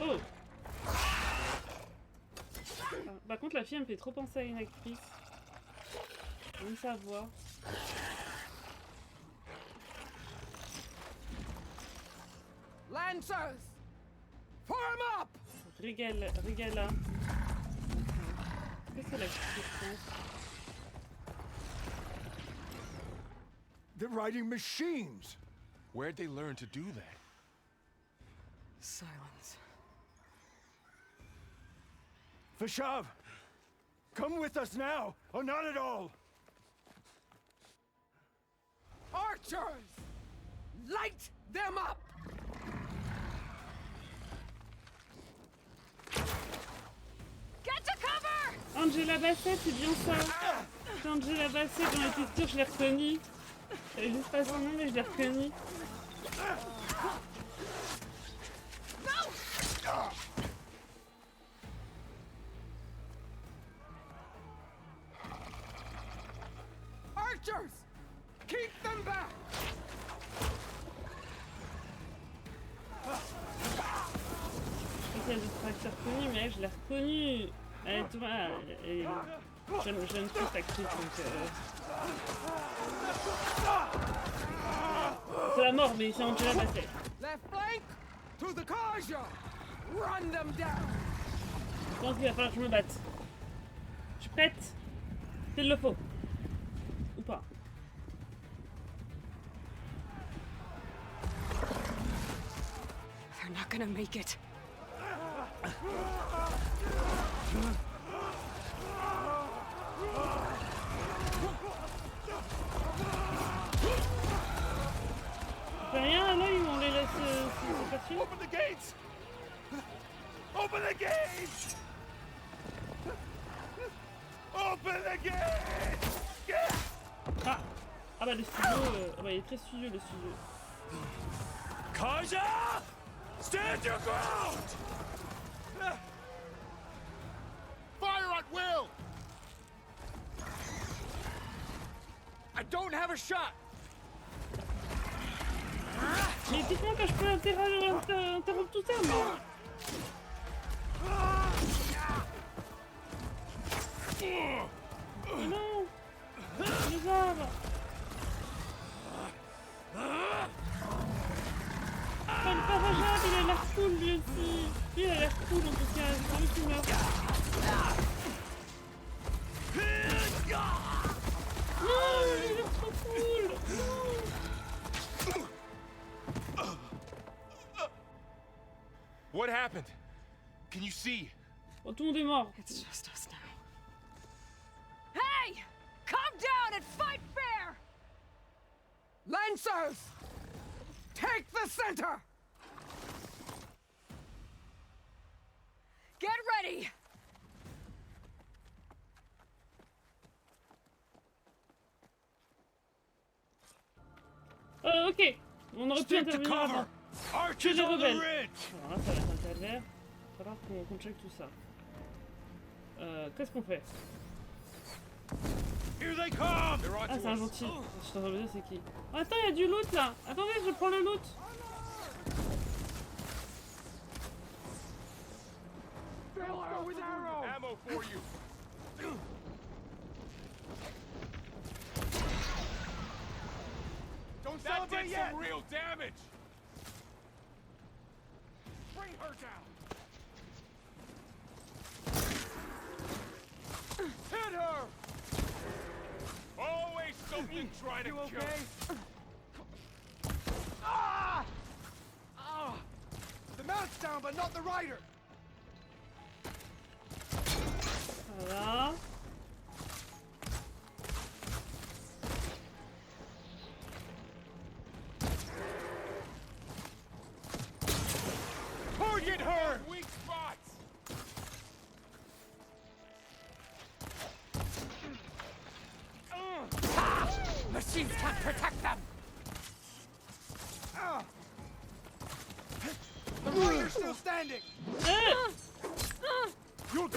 Oh! Par contre, la fille elle me fait trop penser à une actrice. Même sa voix. Lancers! Form up! Regala. Qu'est-ce que c'est l'actrice, je pense? They're riding machines! Where'd they learn to do that? Silence. Fashav! Come with us now, or not at all! Archers! Light them up! Get to cover! Angela Bassett, c'est bien ça! C'est Angela Bassett dans la texture, je l'ai reconnue. J'avais juste pas son nom, mais je l'ai reconnue. Archers! Keep them back! Il y a d'autres acteurs connus, mais elle, je l'ai reconnue. Elle est tout mal. J'aime trop cette actrice, donc... C'est la mort, mais c'est Angela Bassett. Left flank to the Karja! Run them down! Je pense qu'il va falloir que je me batte. Je suis prête. S'il le faut. Ou pas. They're not gonna make it. C'est rien, là, on les laisse se faire suivre. Open the gates! Open the gates! Open the gates! Ah bah le studio, bah, il est très studieux le studio. Karja! Stand your ground! Fire at will! I don't have a shot! Mais dites-moi quand je peux interrompre tout ça, moi. Mais non! Les arbres! Pas le parageable, il a l'air cool lui aussi! Lui, il a l'air cool en tout cas, c'est lui qui meurt. Non, il a l'air trop cool. What happened? Can you see? Oh, tout le monde est mort. It's just us now. Hey! Calm down and fight fair! Lancers! Take the center! Get ready! Ok. On aurait pu Stick to intervenir cover! avant. Archers les on the rebelles. ridge! Alors là, ça va être un calvaire. Il va falloir qu'on check tout ça. Qu'est-ce qu'on fait? Here they come! Ah, c'est un gentil. Je suis en train de me dire c'est qui. Oh, attends, il y a du loot là. Attendez, je prends le loot. With arrows! Ammo for you. Don't That celebrate did yet! some real damage. Bring her down! Hit her! Always something trying to You kill. okay? Ah! Ah! The mount's down, but not the rider! Voilà. Target her! Weak spots. Machines can't protect them! The rider's still standing! You're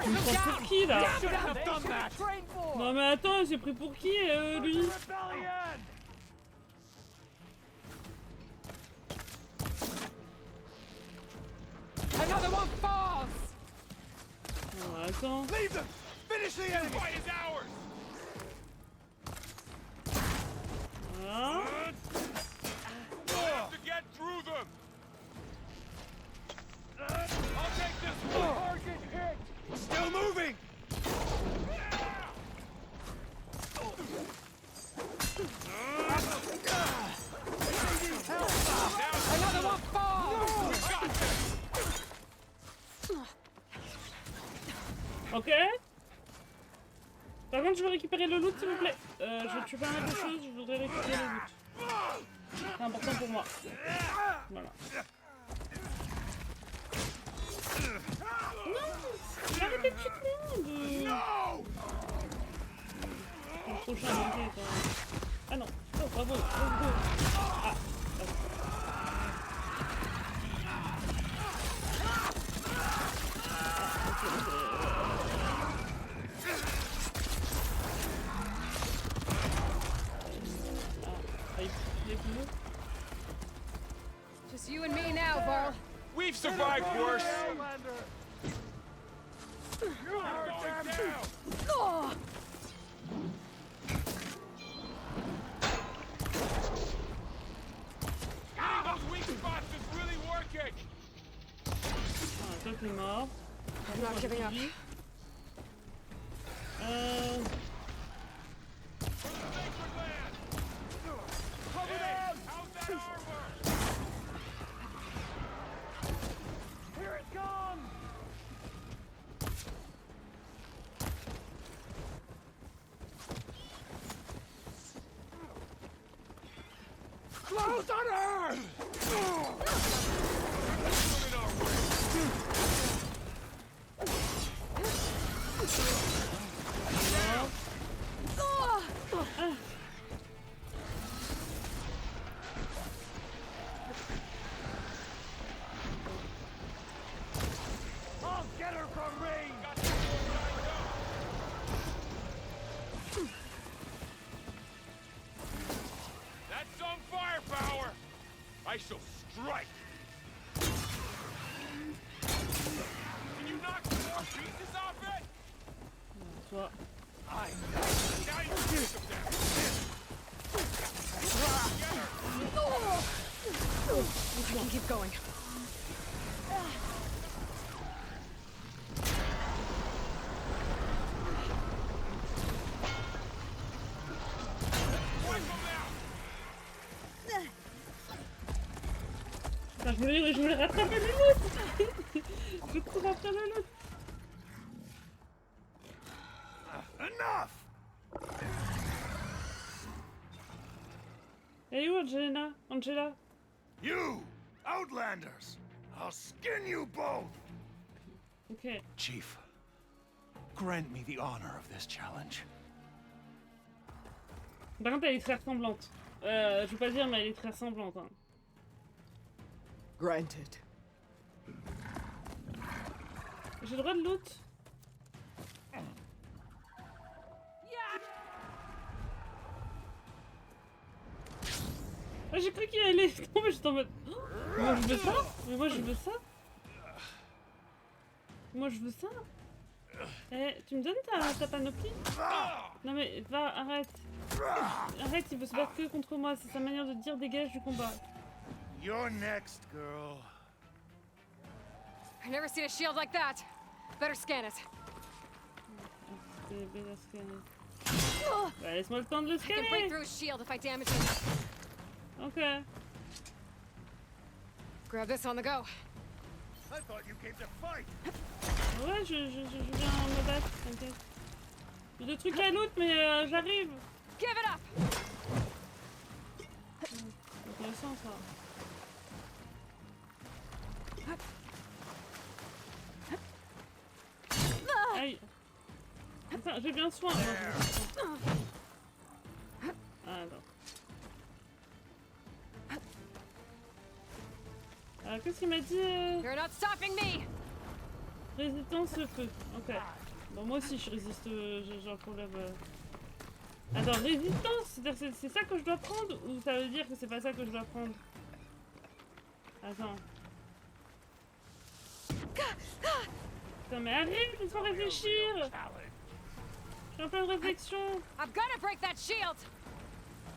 Tu me prends pour qui là? shouldn't have done that! Non mais attends, j'ai pris pour qui lui? Rebellion! Another one falls! Non, attends. Leave them! Finish the enemy! Fight is ours. Voilà. We have to get through them. I'll take this one. Target hit! Still moving! Another one falls! Ok. Par contre, je veux récupérer le loot, s'il vous plaît. Je vais pas mal de choses, je voudrais récupérer le loot. C'est important pour moi. Voilà. Non! Arrêtez de tuer tout le monde! Le prochain danger est en... Ah non! Oh, bravo! Bravo! Ah! Just you and me now, Varl. We've survived worse. You're Going down. Oh! Hitting those weak spots is really working. Ah, toi t'es mort. I'm not giving up. Here it comes! Close on her! I'll get her from range! That's some firepower. I shall strike. Can you knock some more pieces off it? Toi. Now you take them down. Get her. I can keep going. Enfin, je voulais rattraper le loot. Je cours après le loot. Enough! Elle est où Angelina? Angela? You! Outlanders! I'll skin you both! Ok. Chief, grant me the honor of this challenge. Par contre, elle est très ressemblante. Je veux pas dire, mais elle est très ressemblante. Hein. Granted. J'ai le droit de loot? Ah, j'ai cru qu'il allait tomber, j'étais en mode... Oh, moi je veux ça? Mais moi je veux ça? Moi je veux ça? Eh, tu me donnes ta panoplie? Non mais va, arrête. Arrête, il veut se battre que contre moi, c'est sa manière de dire dégage du combat. You're next, girl. I've never seen a shield like that. Better scan it. Bah, laisse-moi le temps de le I can break scanner. through his shield if I damage it. Ok. Grab this on the go. I thought you came to fight. Ouais, je viens me battre, t'inquiète. J'ai deux trucs à loot, mais j'arrive. Give it up. Intéressant ça. Aïe. Attends, j'ai bien soin. Ah, attends. Qu'est-ce qu'il m'a dit You're not stopping me. Résistance au feu. Ok. Bon, moi aussi je résiste. J'ai un problème. Attends, résistance, c'est-à-dire c'est ça que je dois prendre ou ça veut dire que c'est pas ça que je dois prendre? Attends. Putain, mais arrête, il faut réfléchir. Je suis en pleine réflexion. I'm gonna break that shield.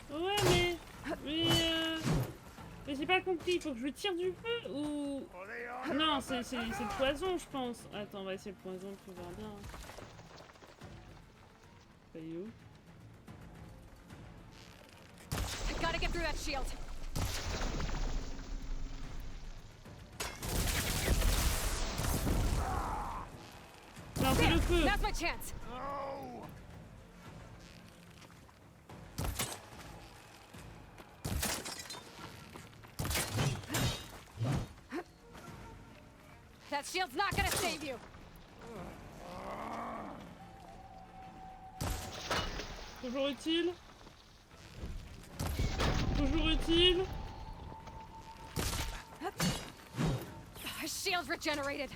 Ouais, mais j'ai pas compris. Il faut que je tire du feu ou... Non, c'est le poison, je pense. Attends, on va essayer le poison, tu verras bien. Ça y est où? I gotta get through that shield. Non, c'est le feu. That's my chance. That shield's not gonna save you. Toujours utile. Toujours utile. His shield's regenerated.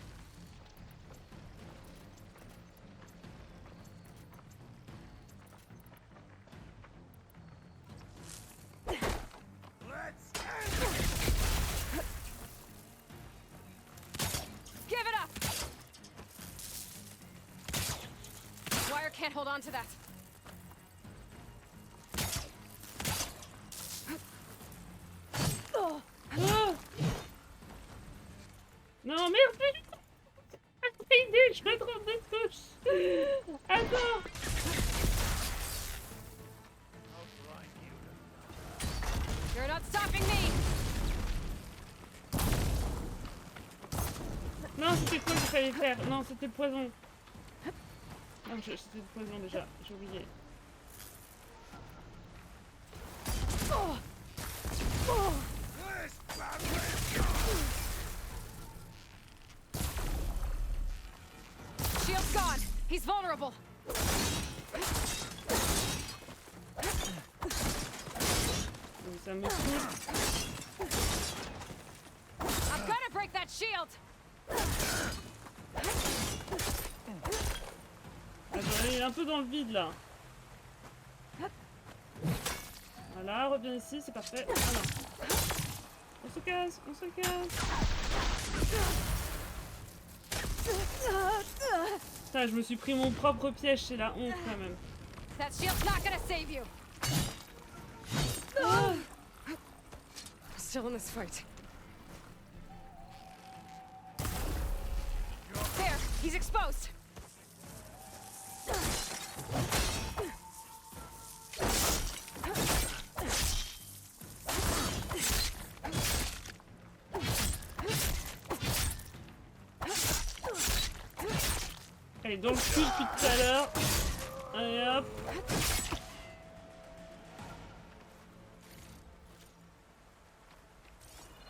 Give it up. Wire can't hold on to that. Ah non, merde. Idée, je me trompe de touche. Attends. You're not stopping me. Non, c'était quoi qu'il fallait faire? Non, c'était le poison. Non, c'était le poison déjà, j'ai oublié. Shield's gone. He's vulnerable. Ça me saoule. I'm gonna break that shield. Attends, il est un peu dans le vide là. Voilà, reviens ici, c'est parfait. Voilà. On se casse, on se casse. Putain, je me suis pris mon propre piège, c'est la honte quand même. That shield's not gonna save you. Still in this fight. There, he's exposed. Allez, dans le cul depuis tout à l'heure. Allez hop.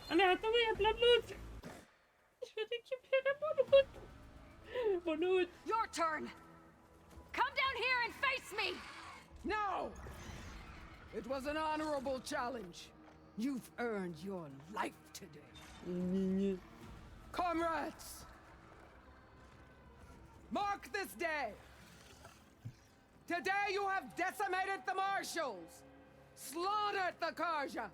Ah mais attendez, il y a plein de loot. Je vais récupérer mon loot. Mon loot. Your turn. Come down here and face me. No! It was an honorable challenge. You've earned your life today. Comrades! Mark this day! Today you have decimated the marshals, slaughtered the Karja.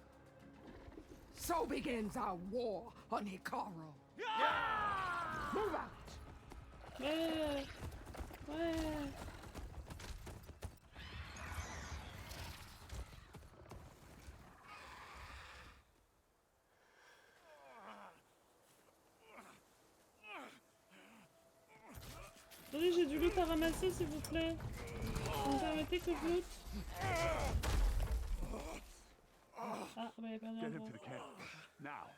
So begins our war on Hikaru. Move out! Ouais. Ouais. Attendez, j'ai du loot à ramasser, s'il vous plaît. Vous me permettez que je loot? Ah, bah, y'a pas Get him d'endroit. to the camp. Now.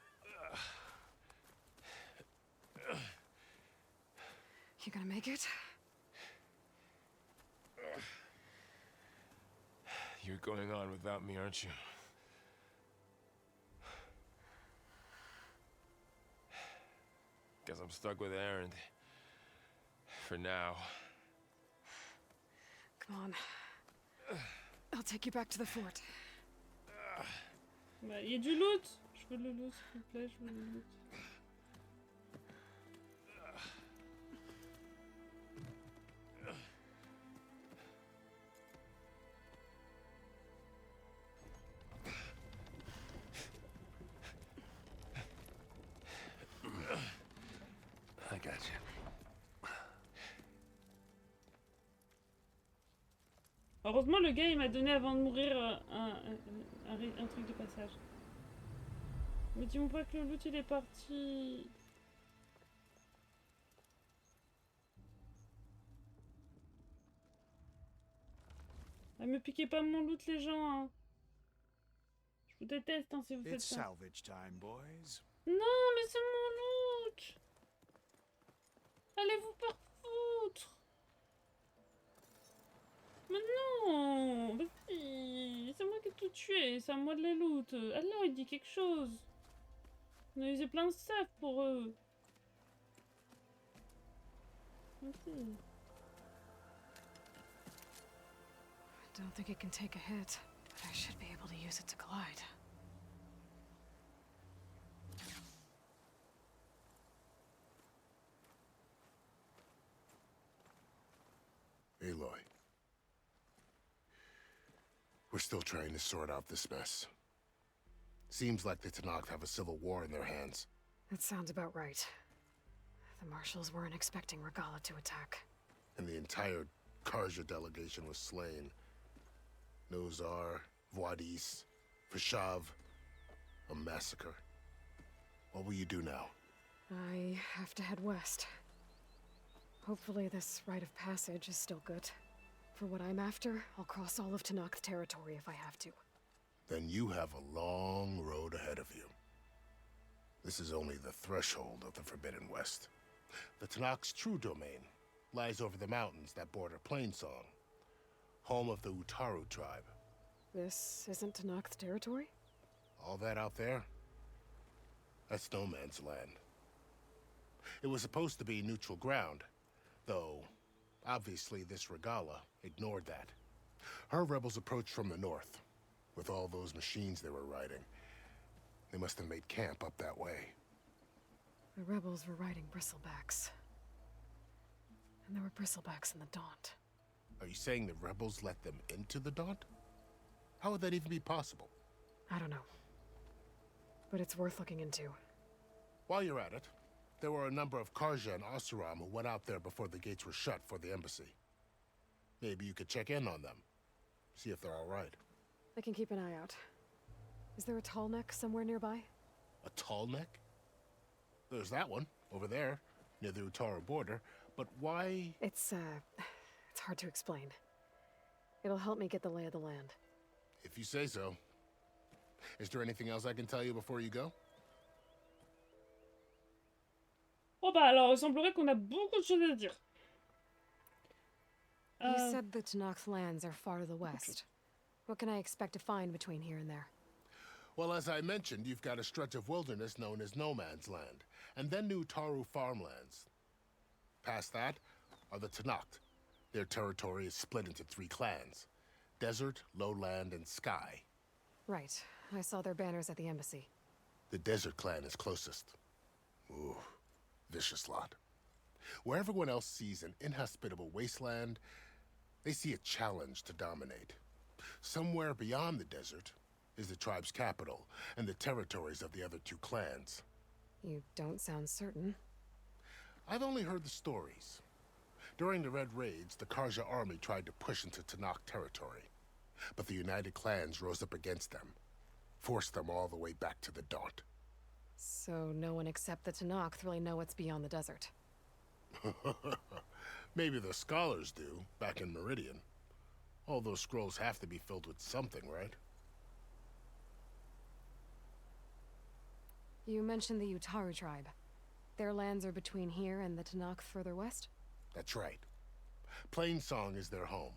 You gonna make it? You're going on without me, aren't you? Guess I'm stuck with Aaron. For now. Come on. I'll take you back to the fort. Bah, y a du loot. Je veux le loot, s'il vous plaît, je veux le loot. I got you. Heureusement, le gars, il m'a donné avant de mourir un truc de passage. Mais dis-moi pas que le loot, il est parti. Ah, me piquez pas mon loot, les gens. Hein. Je vous déteste hein, si vous faites It's ça. salvage time, boys. Non, mais c'est mon loot. Allez vous faire foutre. Mais non, vas-y, c'est moi qui ai tout tué, c'est à moi de les loot. Alors il dit quelque chose. On a usé plein de stuff pour eux. Vas-y. I don't think it can take a hit, but I should be able to use it to glide. Aloy. We're still trying to sort out this mess. Seems like the Tenakth have a civil war in their hands. That sounds about right. The marshals weren't expecting Regala to attack. And the entire Karja delegation was slain. Nozar, Voidis, Vashav. A massacre. What will you do now? I have to head west. Hopefully this rite of passage is still good. For what I'm after, I'll cross all of Tenakth territory if I have to. Then you have a long road ahead of you. This is only the threshold of the Forbidden West. The Tenakth's true domain lies over the mountains that border Plainsong, home of the Utaru tribe. This isn't Tenakth territory? All that out there? That's no man's land. It was supposed to be neutral ground, though obviously this Regala ignored that. Her rebels approached from the north, with all those machines they were riding. They must have made camp up that way. The rebels were riding bristlebacks. And there were bristlebacks in the Daunt. Are you saying the rebels let them into the Daunt? How would that even be possible? I don't know. But it's worth looking into. While you're at it, there were a number of Karja and Oseram who went out there before the gates were shut for the embassy. Maybe you could check in on them. See if they're all right. I can keep an eye out. Is there a tall neck somewhere nearby? A tall neck? There's that one, over there, near the Utaru border. But why? It's hard to explain. It'll help me get the lay of the land. If you say so. Is there anything else I can tell you before you go? Oh bah alors, il semblerait qu'on a beaucoup de choses à dire. You said the Tanakh lands are far to the west. What can I expect to find between here and there? Well, as I mentioned, you've got a stretch of wilderness known as No Man's Land, and then New Taru farmlands. Past that are the Tanakh. Their territory is split into 3 clans: Desert, Lowland, and Sky. Right. I saw their banners at the embassy. The Desert clan is closest. Ooh, vicious lot. Where everyone else sees an inhospitable wasteland, they see a challenge to dominate. Somewhere beyond the desert is the tribe's capital and the territories of the other 2 clans. You don't sound certain. I've only heard the stories. During the Red Raids, the Karja army tried to push into Tanakh territory, but the United Clans rose up against them, forced them all the way back to the Daunt. So no one except the Tanakh really know what's beyond the desert. Maybe the scholars do, back in Meridian. All those scrolls have to be filled with something, right? You mentioned the Utaru tribe. Their lands are between here and the Tanakh further west? That's right. Plainsong is their home.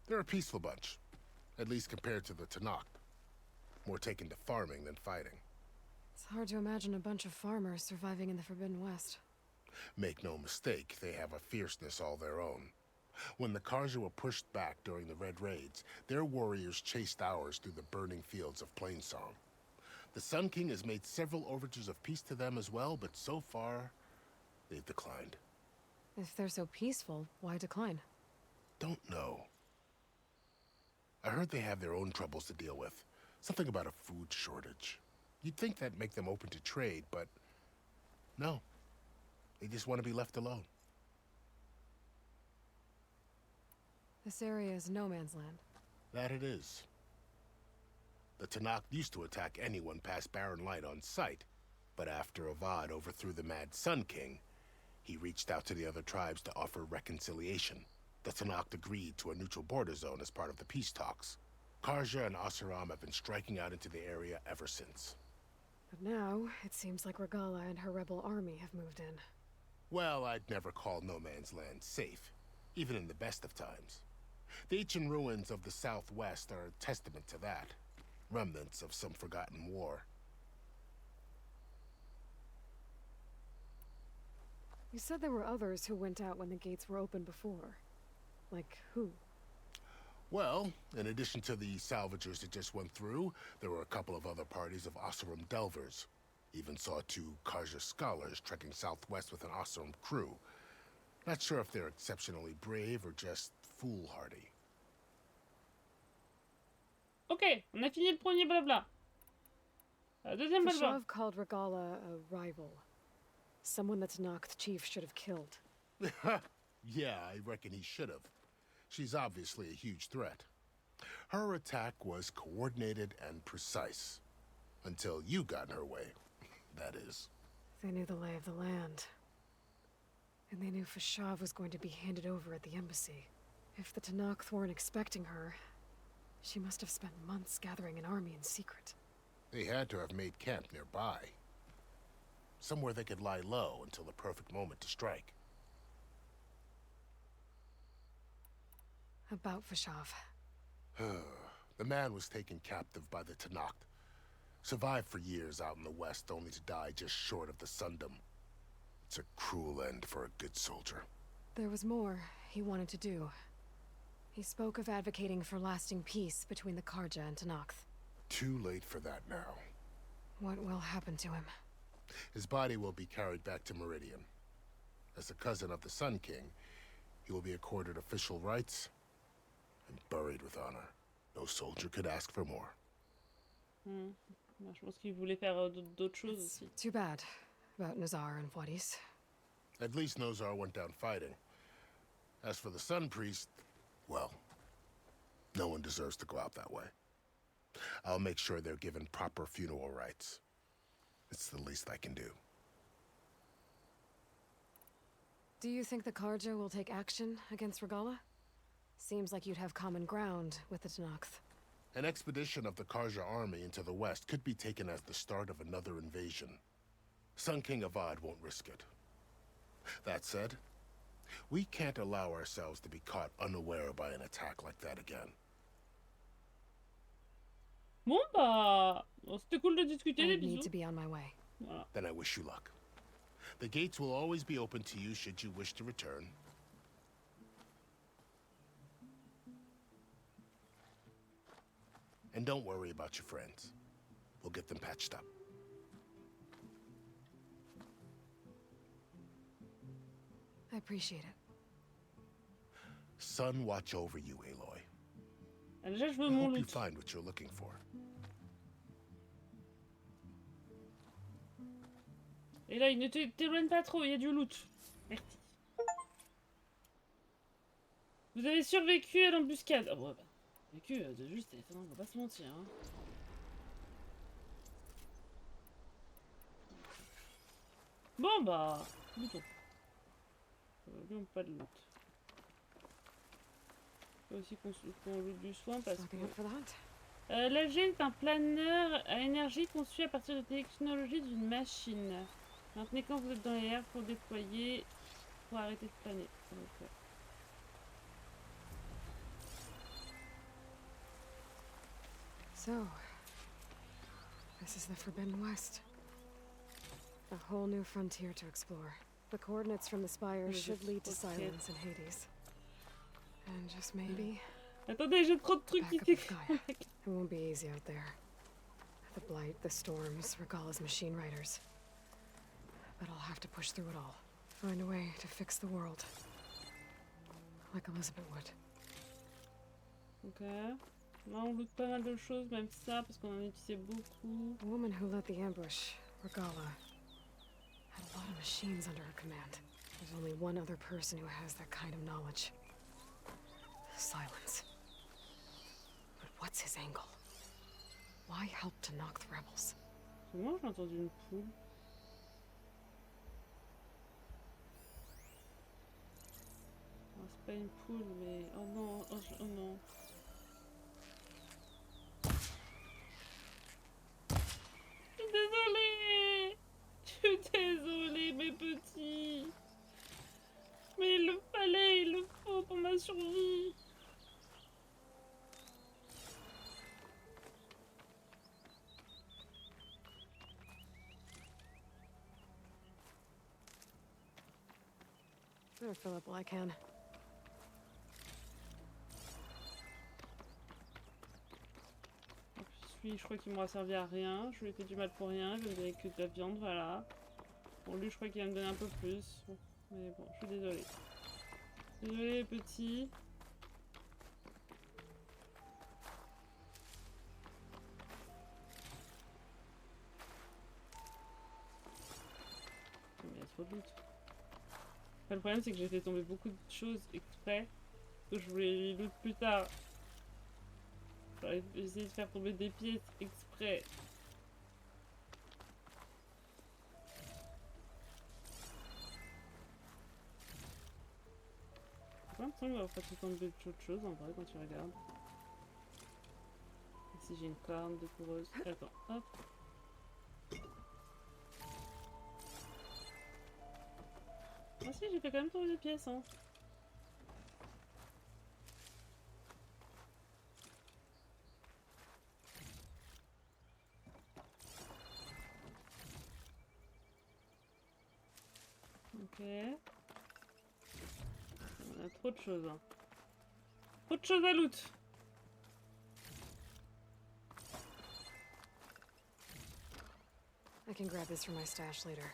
They're a peaceful bunch, at least compared to the Tanakh. More taken to farming than fighting. It's hard to imagine a bunch of farmers surviving in the Forbidden West. Make no mistake, they have a fierceness all their own. When the Karja were pushed back during the Red Raids, their warriors chased ours through the burning fields of Plainsong. The Sun King has made several overtures of peace to them as well, but so far, they've declined. If they're so peaceful, why decline? Don't know. I heard they have their own troubles to deal with. Something about a food shortage. You'd think that'd make them open to trade, but no. They just want to be left alone. This area is no man's land. That it is. The Tanakh used to attack anyone past Barren Light on sight, but after Avad overthrew the Mad Sun King, he reached out to the other tribes to offer reconciliation. The Tanakh agreed to a neutral border zone as part of the peace talks. Karja and Oseram have been striking out into the area ever since. But now, it seems like Regala and her rebel army have moved in. Well, I'd never call No Man's Land safe, even in the best of times. The ancient ruins of the Southwest are a testament to that. Remnants of some forgotten war. You said there were others who went out when the gates were open before. Like who? Well, in addition to the salvagers that just went through, there were a couple of other parties of Oseram delvers. Even saw 2 Karja scholars trekking southwest with an Oseram crew. Not sure if they're exceptionally brave or just foolhardy. Ok, on a fini le premier blabla. Deuxième blabla. Fashav called Regala a rival. Someone that Tanakh chief should have killed. Yeah, I reckon he should have. She's obviously a huge threat. Her attack was coordinated and precise. Until you got in her way, that is. They knew the lay of the land. And they knew Fashav was going to be handed over at the embassy. If the Tanakh weren't expecting her, she must have spent months gathering an army in secret. They had to have made camp nearby. Somewhere they could lie low until the perfect moment to strike. About Fashav. The man was taken captive by the Tanakh. Survived for years out in the west, only to die just short of the Sundom. It's a cruel end for a good soldier. There was more he wanted to do. He spoke of advocating for lasting peace between the Karja and Tanakh. Too late for that now. What will happen to him? His body will be carried back to Meridian. As a cousin of the Sun King, he will be accorded official rights and buried with honor. No soldier could ask for more. Moi, je pense qu'il voulait faire d'autres choses aussi. Too bad about Nazar and Wadis. At least Nozar went down fighting. As for the Sun Priest, well, no one deserves to go out that way. I'll make sure they're given proper funeral rites. It's the least I can do. Do you think the Karja will take action against Regala? Seems like you'd have common ground with the Tanakh. An expedition of the Karja army into the west could be taken as the start of another invasion. Sun King Avad won't risk it. That said, We can't allow ourselves to be caught unaware by an attack like that again. Bon bah, bon, c'était cool de discuter, I des need bisous. to be on my way. Voilà. Then I wish you luck. The gates will always be open to you should you wish to return. And don't worry about your friends. We'll get them patched up. I appreciate it. Sun watch over you, Aloy. Déjà, je veux I mon hope you loot. find what you're looking for. Et là, il ne t'éloigne pas trop, il y a du loot. Merci. Vous avez survécu à l'embuscade. Oh, ouais, bah, vécu de justesse, hein, on va pas se mentir. Hein. Bon bah, lootons. Lui, on pas de loot. Faut aussi qu'on loot du soin parce que... l'AG est un planeur à énergie conçu à partir de technologie d'une machine. Maintenez quand vous êtes dans les airs pour déployer, pour arrêter de planer. Okay. So, this is the Forbidden West. A whole new frontier to explore. The coordinates from the spires should lead to silence in Hades. And just maybe... Attendez, j'ai trop de trucs qui It won't be easy out there. The Blight, the Storms, Regala's machine riders. But I'll have to push through it all. Find a way to fix the world. Like Elizabeth would. Ok. Là, on loot pas mal de choses, même ça, parce qu'on en utilisait beaucoup. The woman who led the ambush, Regala, had a lot of machines under her command. There's only one other person who has that kind of knowledge. Silence. But what's his angle? Why help to knock the rebels? Moi, j'ai entendu une poule. Oh, c'est pas une poule, mais... Oh non, oh non. Je suis désolée. Je suis désolée, mes petits. Mais il le fallait, il le faut pour ma survie. Better fill up while I can. Je crois qu'il m'aura servi à rien. Je lui ai fait du mal pour rien. Je lui ai donné que de la viande, voilà. Bon, lui, je crois qu'il va me donner un peu plus. Mais bon, je suis désolée. Désolée, petit. Mais il y a trop de loot. Enfin, le problème, c'est que j'ai fait tomber beaucoup de choses exprès. Que je voulais les loot plus tard. J'aurais essayé de faire tomber des pièces exprès. J'ai l'impression qu'il va pas tout tomber d'autres choses en vrai quand tu regardes. Ici j'ai une corne de coureuse. Attends, hop. Ah si, j'ai fait quand même tomber des pièces, hein. Ok. On a trop de choses, hein. Trop de choses à loot. I can grab this from my stash later.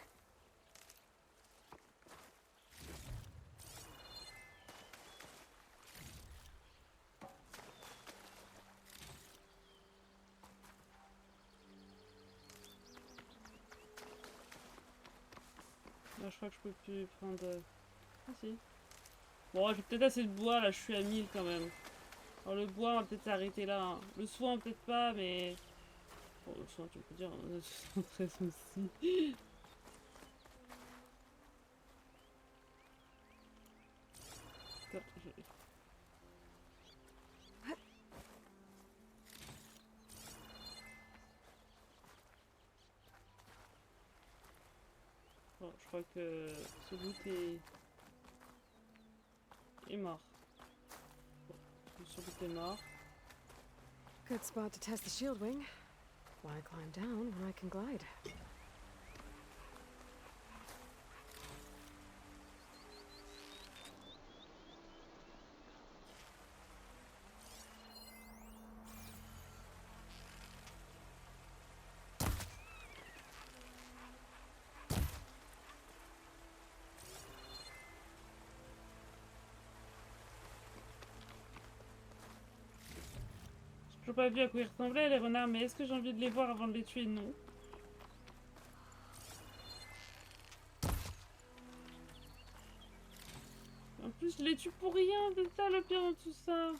Là, je crois que je peux plus prendre... Ah si. Bon, j'ai peut-être assez de bois, là, je suis à 1000 quand même. Alors le bois, on va peut-être s'arrêter là. Hein. Le soin, peut-être pas, mais... Bon, le soin, tu peux dire, on a 73 aussi. Bon, je crois que ce loot est... est mort. Je suis sûr que t'es mort. Good spot to test the shield wing. Why climb down when I can glide? J'ai toujours pas vu à quoi ils ressemblaient les renards, mais est-ce que j'ai envie de les voir avant de les tuer? Non. En plus, je les tue pour rien, c'est ça le pire dans tout ça.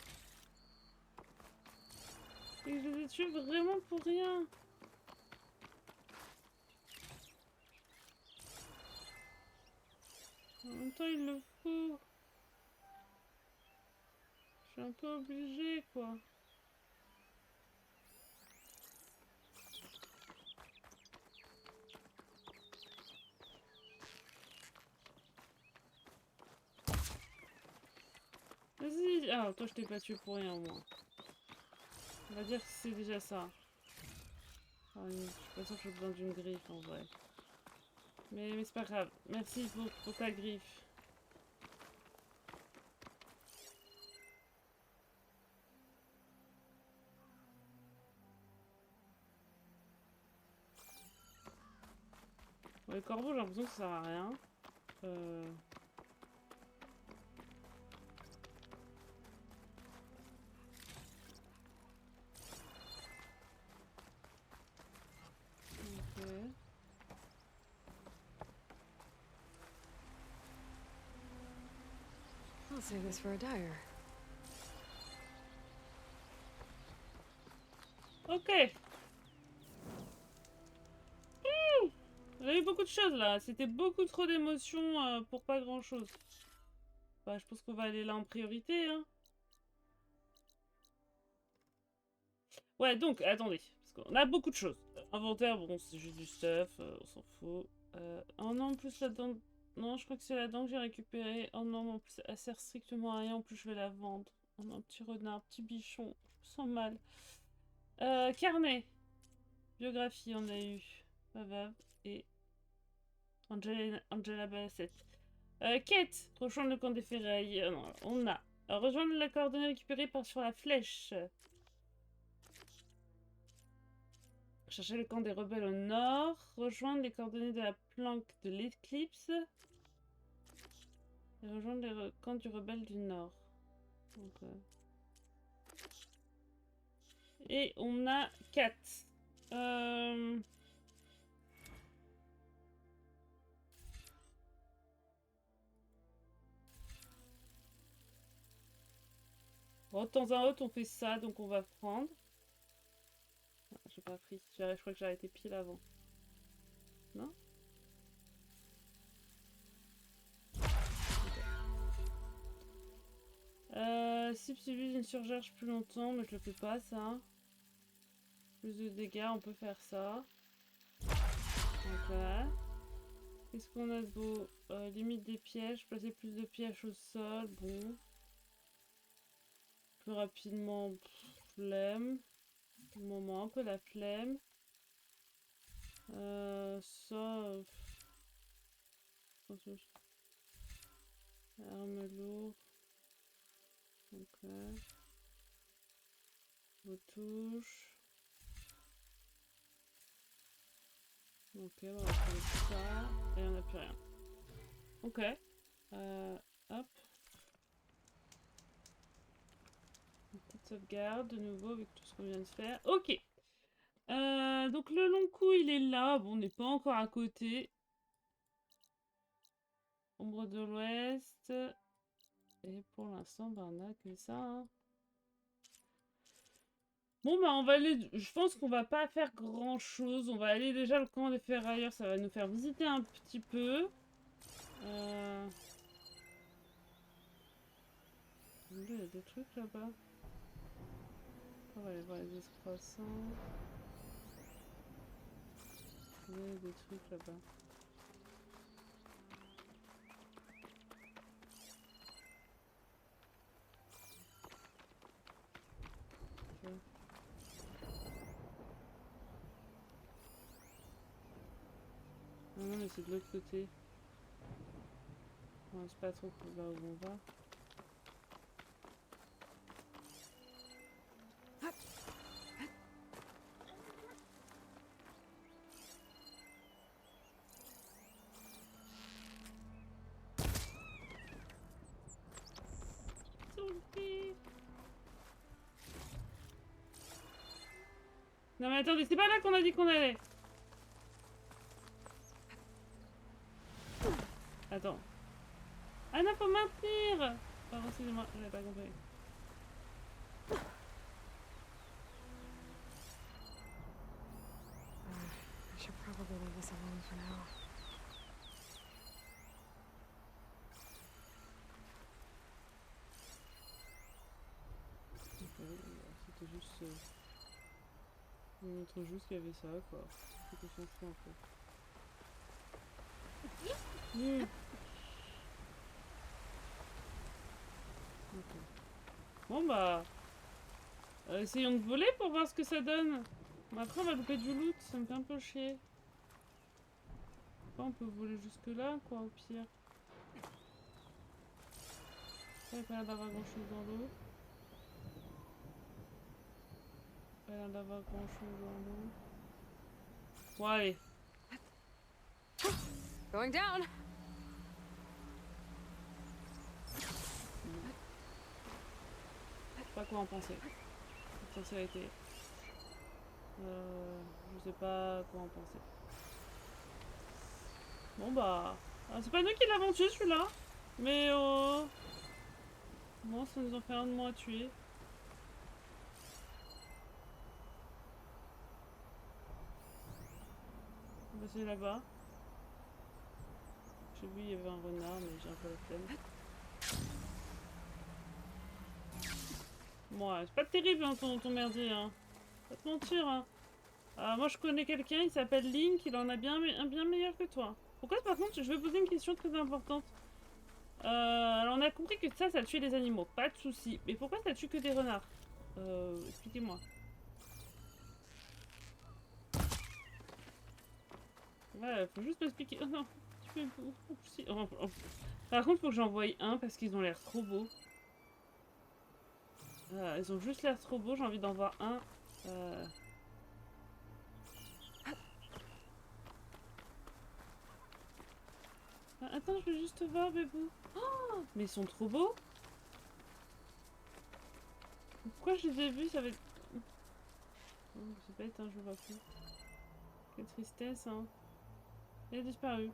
Et je les ai tués vraiment pour rien. En même temps, il le faut. Je suis un peu obligée, quoi. Vas-y. Ah, toi, je t'ai pas tué pour rien, moi. On va dire que c'est déjà ça. Ah, je suis pas sûre que j'ai besoin d'une griffe, en vrai. Mais c'est pas grave. Merci pour ta griffe. Ouais, le corbeau, j'ai l'impression que ça sert à rien. Ok. I'll save this for a dyer. Ok. Il y a eu beaucoup de choses là. C'était beaucoup trop d'émotions pour pas grand chose. Bah, je pense qu'on va aller là en priorité. Hein. Ouais, donc, attendez. Parce qu'on a beaucoup de choses. Inventaire, bon, c'est juste du stuff. On s'en fout. Oh non, en plus là-dedans. Non, je crois que c'est là-dedans que j'ai récupéré. Oh non, en plus, elle sert strictement à rien. En plus, je vais la vendre. Oh non, petit renard, petit bichon. Je me sens mal. Carnet. Biographie, on a eu. Bavav et Angela Bassett. Quête. Rejoindre le camp des ferrailles. Non, on a. Rejoindre la coordonnée récupérée sur la flèche. Chercher le camp des rebelles au nord. Rejoindre les coordonnées de la planque de l'éclipse. Et rejoindre le camp du rebelle du nord. Donc, et on a 4. Bon, de temps en temps, on fait ça, donc on va prendre. Ah, j'ai pas pris. Je crois que j'ai arrêté pile avant. Non? Cible suivi d'une surcharge plus longtemps, mais je le fais pas ça. Plus de dégâts, on peut faire ça. Donc là. Qu'est-ce qu'on a de beau? Limite des pièges, placer plus de pièges au sol, bon. Plus rapidement, flemme. Au moment, un peu la flemme. Ça... arme lourde. Ok. Retouche. Ok, on va prendre ça. Et on n'a plus rien. Ok. Hop. Une petite sauvegarde de nouveau avec tout ce qu'on vient de faire. Ok. Donc le long coup il est là. Bon, on n'est pas encore à côté. Ombre de l'Ouest. Et pour l'instant, bah, on a que ça. Hein. Bon, bah, on va aller. Je pense qu'on va pas faire grand chose. On va aller déjà le camp des ferrailleurs. Ça va nous faire visiter un petit peu. Il y a des trucs là-bas. On va aller voir les excroissants. Il y a des trucs là-bas. fait. Ah non mais c'est de l'autre côté. On sait pas trop là où on va. Non mais attendez, c'est pas là qu'on a dit qu'on allait. Attends. Ah non, faut maintenir. Pardon, excusez-moi, j'avais pas compris. I should probably leave this alone for now. C'était juste... On montre juste qu'il y avait ça, quoi. C'est qu'on s'en fout un peu. Mmh. Okay. Bon bah... essayons de voler pour voir ce que ça donne. Après on va louper du loot, ça me fait un peu chier. Enfin, on peut voler jusque là, quoi, au pire. Il n'y a pas l'air d'avoir grand chose dans l'eau. Pas l'air d'avoir grand chose dans l'eau. Bon allez. Going down. Je sais pas quoi en penser. Cette sincérité. Je sais pas quoi en penser. Bon bah... c'est pas nous qui l'avons tué celui-là. Mais bon, ça nous en fait un de moins à tuer. On va essayer là-bas. J'ai vu il y avait un renard mais j'ai un peu la flemme. Bon, c'est pas terrible hein, ton merdier hein. Pas te mentir hein. Moi je connais quelqu'un, il s'appelle Link, il en a bien meilleur que toi. Pourquoi par contre, je vais poser une question très importante. Alors on a compris que ça tue les animaux, pas de soucis. Mais pourquoi ça tue que des renards? Expliquez-moi. Ouais, faut juste m'expliquer. Oh non, tu fais beau. Par contre, faut que j'en voie un parce qu'ils ont l'air trop beaux. Ils ont juste l'air trop beaux, j'ai envie d'en voir un. Attends, je veux juste voir, bébou. Oh, mais ils sont trop beaux. Pourquoi je les ai vus, ça va être... Oh, c'est bête, hein, je le vois plus. Quelle tristesse, hein. Il a disparu.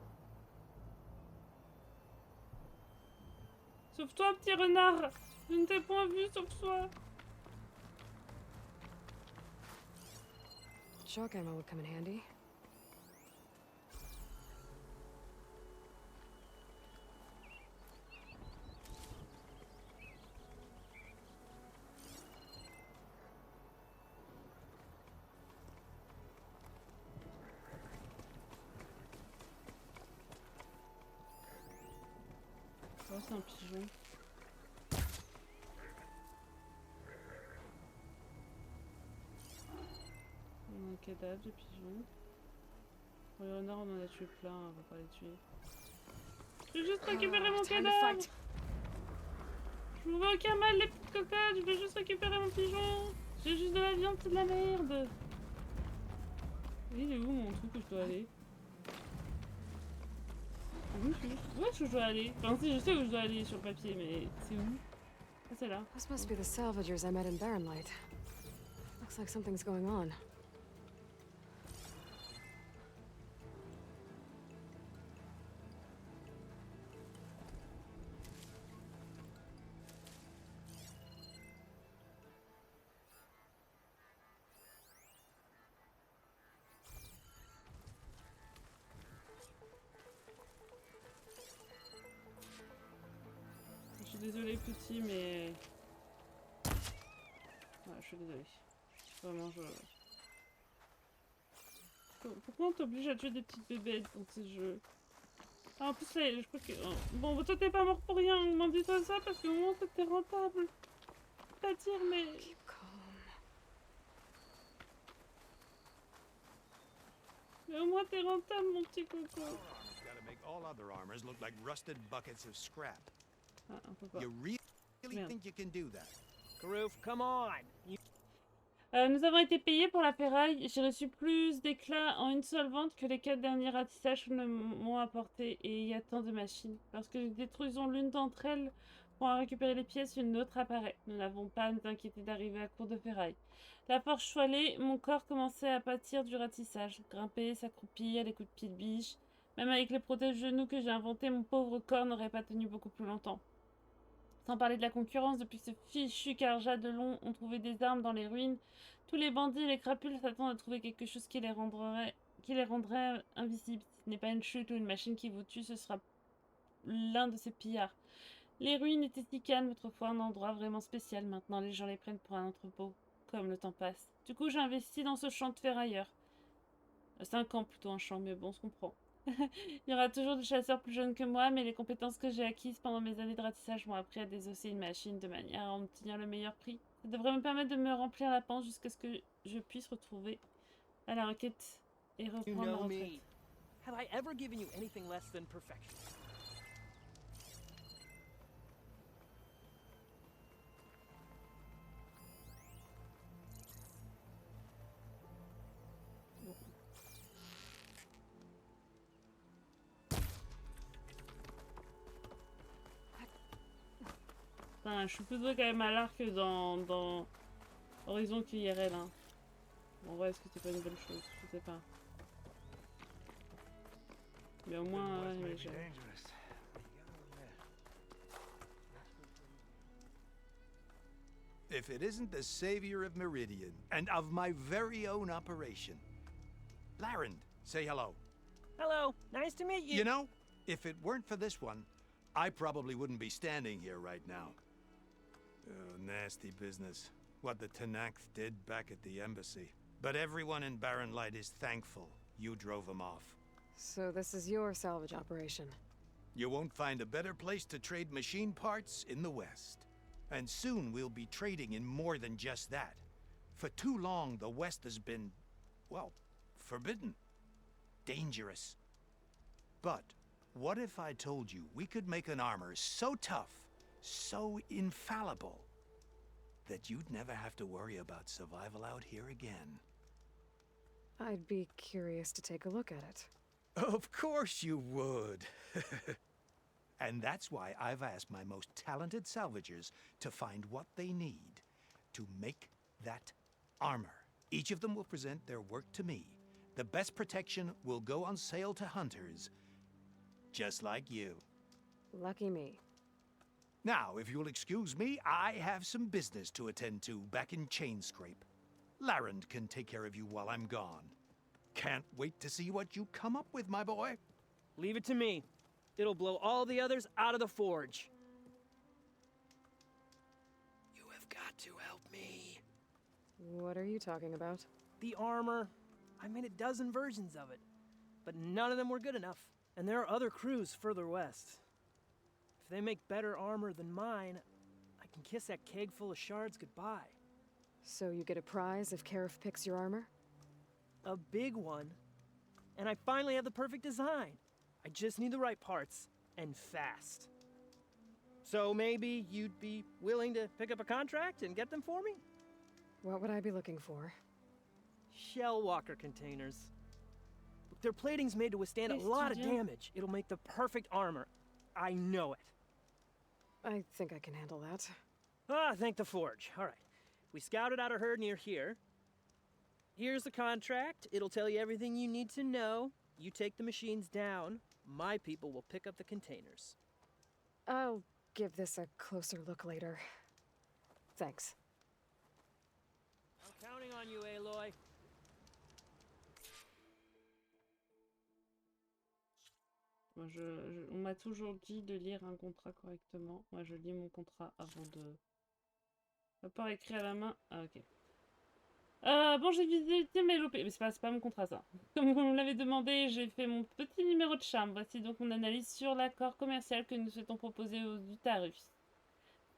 Sauve-toi, petit renard. Je ne t'ai point vu, sauve-toi. Shock ammo would come in handy. Oh, c'est un pigeon. On a un cadavre de pigeon. Pour les renards, on en a tué plein, on va pas les tuer. Je veux juste récupérer mon cadavre. Je vous veux aucun mal, les petites cocottes. Je veux juste récupérer mon pigeon. J'ai juste de la viande, c'est de la merde. Il est où mon truc où je dois aller? Où est-ce que je dois aller? Enfin si, je sais où je dois aller sur le papier, mais c'est où? Ah, c'est là. This must be the salvagers I met in Barrenlight. Looks like something's going on. Je suis désolée petit, mais... Ouais, je suis désolée. Vraiment, je... Pourquoi on t'oblige à tuer des petites bébêtes dans ces jeux? Ah, en plus, là, je crois que... Bon, toi t'es pas mort pour rien, on m'en dit toi ça parce que au moins c'était rentable. Pas dire, mais... Mais au moins t'es rentable, mon petit coco. Gotta make all other armors look like rusted buckets of scrap. Ah, on peut pas. You really Merde. think you can do that? Karoof, come on! Nous avons été payés pour la ferraille. J'ai reçu plus d'éclats en une seule vente que les 4 derniers ratissages que m'ont apporté. Et il y a tant de machines. Lorsque nous détruisons l'une d'entre elles pour en récupérer les pièces, une autre apparaît. Nous n'avons pas à nous inquiéter d'arriver à court de ferraille. La forge choilée, mon corps commençait à pâtir du ratissage. Grimper, s'accroupir, les coups de pied de biche. Même avec les protège-genoux que j'ai inventés, mon pauvre corps n'aurait pas tenu beaucoup plus longtemps. Sans parler de la concurrence, depuis que ce fichu Karja de long ont trouvé des armes dans les ruines, tous les bandits et les crapules s'attendent à trouver quelque chose qui les rendrait invisibles. Si ce n'est pas une chute ou une machine qui vous tue, ce sera l'un de ces pillards. Les ruines étaient si calmes autrefois, un endroit vraiment spécial. Maintenant, les gens les prennent pour un entrepôt. Comme le temps passe. Du coup, j'ai investi dans ce champ de ferrailleurs. 5 ans plutôt un champ, mais bon, on se comprend. Il y aura toujours des chasseurs plus jeunes que moi, mais les compétences que j'ai acquises pendant mes années de ratissage m'ont appris à désosser une machine de manière à en obtenir le meilleur prix. Ça devrait me permettre de me remplir la panse jusqu'à ce que je puisse retrouver à la requête et reprendre ma retraite. Have I ever given you anything less than perfection? Putain, je suis plus douée quand même à l'arc que dans Horizon qu'IRL. Hein. Bon, en vrai, est-ce que c'est pas une bonne chose? Je sais pas. Mais au moins, j'ai... If it isn't the savior of Meridian, and of my very own operation. Larend, say hello. Hello, nice to meet you. You know, if it weren't for this one, I probably wouldn't be standing here right now. Oh, nasty business. What the Tenakth did back at the embassy. But everyone in Barren Light is thankful you drove them off. So this is your salvage operation. You won't find a better place to trade machine parts in the West. And soon we'll be trading in more than just that. For too long, the West has been, well, forbidden. Dangerous. But what if I told you we could make an armor so tough, so infallible, that you'd never have to worry about survival out here again? I'd be curious to take a look at it. Of course you would. And that's why I've asked my most talented salvagers to find what they need to make that armor. Each of them will present their work to me. The best protection will go on sale to hunters, just like you. Lucky me. Now, if you'll excuse me, I have some business to attend to back in Chainscrape. Larend can take care of you while I'm gone. Can't wait to see what you come up with, my boy. Leave it to me. It'll blow all the others out of the forge. You have got to help me. What are you talking about? The armor. I made a dozen versions of it, but none of them were good enough. And there are other crews further west. If they make better armor than mine, I can kiss that keg full of shards goodbye. So you get a prize if Karif picks your armor? A big one. And I finally have the perfect design. I just need the right parts, and fast. So maybe you'd be willing to pick up a contract and get them for me? What would I be looking for? Shell walker containers. Look, their plating's made to withstand a lot of damage. It'll make the perfect armor. I know it. I think I can handle that. Ah, thank the forge. All right. We scouted out a herd near here. Here's the contract. It'll tell you everything you need to know. You take the machines down. My people will pick up the containers. I'll give this a closer look later. Thanks. I'm counting on you, Aloy. Moi, on m'a toujours dit de lire un contrat correctement. Moi, je lis mon contrat avant de... Rapport écrit à la main. Ah, ok. Bon, j'ai visité mes lopés. Mais c'est pas mon contrat, ça. Comme vous me l'avez demandé, j'ai fait mon petit numéro de charme. Voici donc mon analyse sur l'accord commercial que nous souhaitons proposer aux Utarus.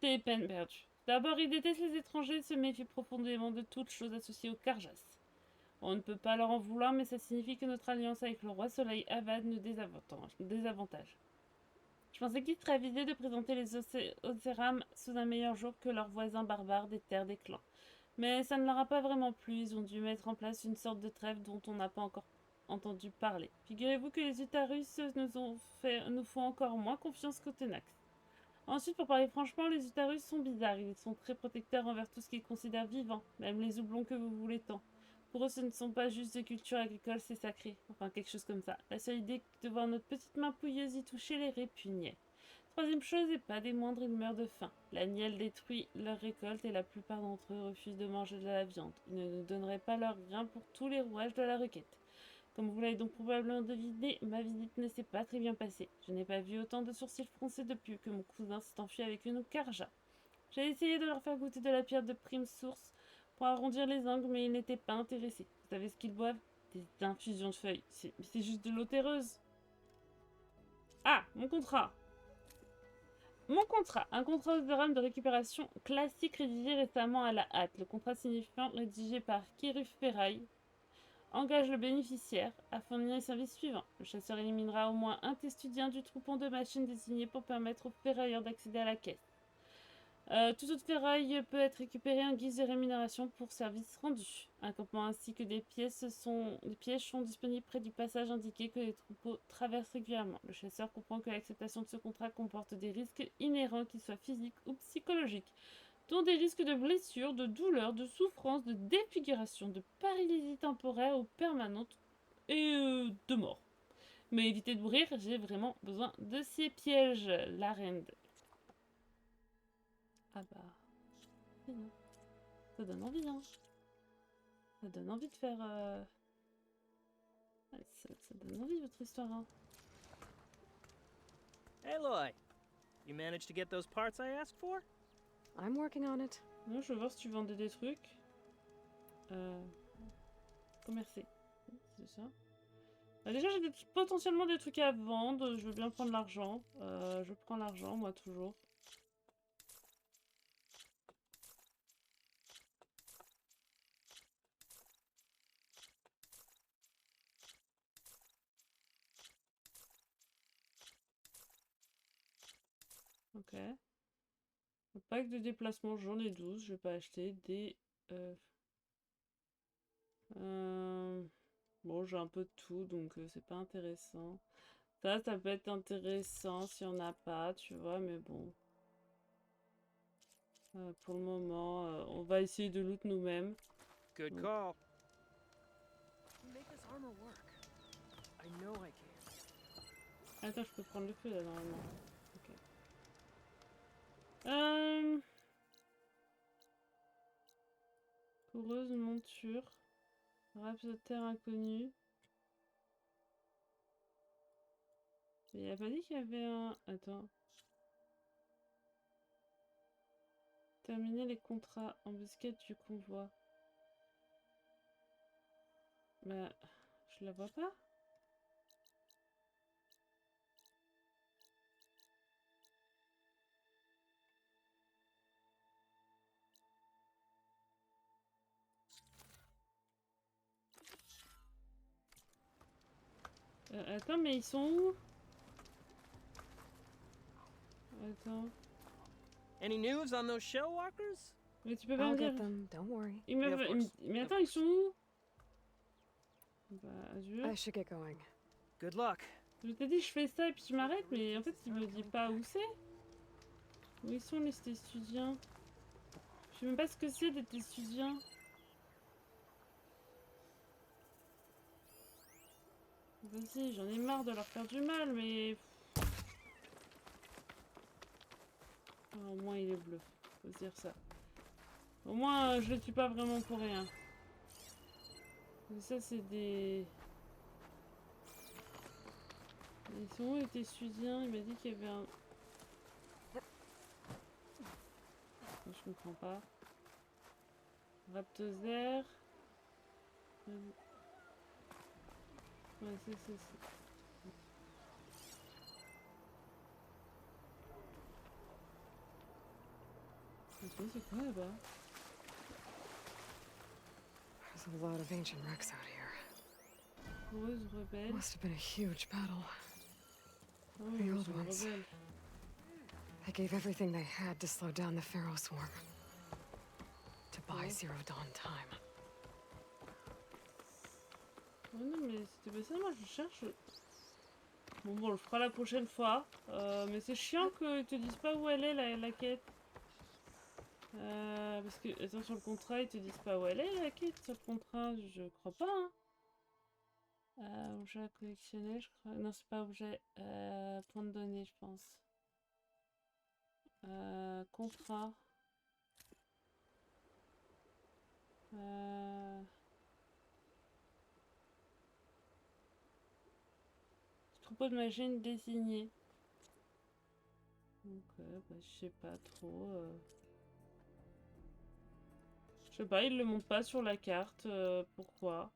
C'est peine perdue. D'abord, il déteste les étrangers et se méfie profondément de toute chose associée aux Karjas. On ne peut pas leur en vouloir, mais ça signifie que notre alliance avec le roi Soleil Avad nous désavantage. Je pensais qu'ils seraient avisés de présenter les Océram sous un meilleur jour que leurs voisins barbares des terres des clans. Mais ça ne leur a pas vraiment plu, ils ont dû mettre en place une sorte de trêve dont on n'a pas encore entendu parler. Figurez-vous que les Utarus nous font encore moins confiance qu'aux Tenax. Ensuite, pour parler franchement, les Utarus sont bizarres, ils sont très protecteurs envers tout ce qu'ils considèrent vivant, même les houblons que vous voulez tant. Pour eux, ce ne sont pas juste de culture agricole, c'est sacré. Enfin, quelque chose comme ça. La seule idée de voir notre petite main pouilleuse y toucher les répugnait. Troisième chose, et pas des moindres, ils meurent de faim. La nielle détruit leur récolte et la plupart d'entre eux refusent de manger de la viande. Ils ne nous donneraient pas leur grain pour tous les rouages de la requête. Comme vous l'avez donc probablement deviné, ma visite ne s'est pas très bien passée. Je n'ai pas vu autant de sourcils froncés depuis que mon cousin s'est enfui avec une Karja. J'ai essayé de leur faire goûter de la pierre de prime source pour arrondir les angles, mais ils n'étaient pas intéressés. Vous savez ce qu'ils boivent? Des infusions de feuilles. C'est juste de l'eau terreuse. Ah, mon contrat. Un contrat Oseram de récupération classique rédigé récemment à la hâte. Le contrat signifiant rédigé par Kiruf Ferraille engage le bénéficiaire à fournir les services suivants. Le chasseur éliminera au moins un testudien du troupeau de machines désigné pour permettre aux ferrailleurs d'accéder à la caisse. Toute autre ferraille peut être récupérée en guise de rémunération pour services rendus. Un campement ainsi que des pièges sont disponibles près du passage indiqué que les troupeaux traversent régulièrement. Le chasseur comprend que l'acceptation de ce contrat comporte des risques inhérents, qu'ils soient physiques ou psychologiques, dont des risques de blessures, de douleurs, de souffrances, de défiguration, de paralysie temporaire ou permanente et de mort. Mais évitez de mourir, j'ai vraiment besoin de ces pièges, la reine. Ah bah, oui, non. Ça donne envie, hein. Ça donne envie de faire... Ouais, ça donne envie, votre histoire, hein. Hey, Loy. You managed to get those parts I asked for? I'm working on it. Moi, je veux voir si tu vendais des trucs. Commercer. C'est ça. Déjà, j'ai potentiellement des trucs à vendre. Je veux bien prendre l'argent. Je prends l'argent, moi, toujours. Ok. Un pack de déplacement, j'en ai 12. Je vais pas acheter des... Bon, j'ai un peu de tout, donc c'est pas intéressant. Ça peut être intéressant si on n'a pas, tu vois, mais bon. Pour le moment, on va essayer de loot nous-mêmes. Good Donc. call. Make this armor work. I know I can. Attends, je peux prendre le feu là normalement. Ok. Coureuse monture. Raps de terre inconnue. Mais il a pas dit qu'il y avait un... Attends. Terminer les contrats. Embuscade du convoi. Bah... Je la vois pas. Attends, mais ils sont où? Attends. Any news on those shell walkers? Mais tu peux pas me I'll dire... get them, don't worry. Mais attends, ils sont où? Bah, adieu. I should get going. Good luck. Je t'ai dit, je fais ça et puis je m'arrête, mais en fait, il me dit pas où c'est. Où ils sont les étudiants? Je sais même pas ce que c'est d'être étudiant. Vas-y, j'en ai marre de leur faire du mal, mais... Ah, au moins, il est bleu. Faut se dire ça. Au moins, je le tue pas vraiment pour rien. Mais ça, c'est des... Ils sont où les étudiants? Il m'a dit qu'il y avait un... Je comprends pas. Raptosaire. Ouais, c'est... Ok, c'est quoi là-bas? There's a a lot of ancient wrecks out here. Rose rebelle. Must have been a huge battle. Oh, The old c'est une ones. rebelle. They gave everything they had to slow down the Pharaoh swarm. To buy Zero Dawn time. Oh non, mais c'était pas ça, moi je cherche. Bon, on le fera la prochaine fois. Mais c'est chiant qu'ils te disent pas où elle est la quête. Parce que, attends, sur le contrat, ils te disent pas où elle est la quête sur le contrat, je crois pas. Hein. Objet à collectionner, je crois. Non, c'est pas objet. Point de données, je pense. Contrat. Troupeau de machines désigné. Donc, bah, je sais pas trop. Je sais pas, il le montre pas sur la carte. Pourquoi?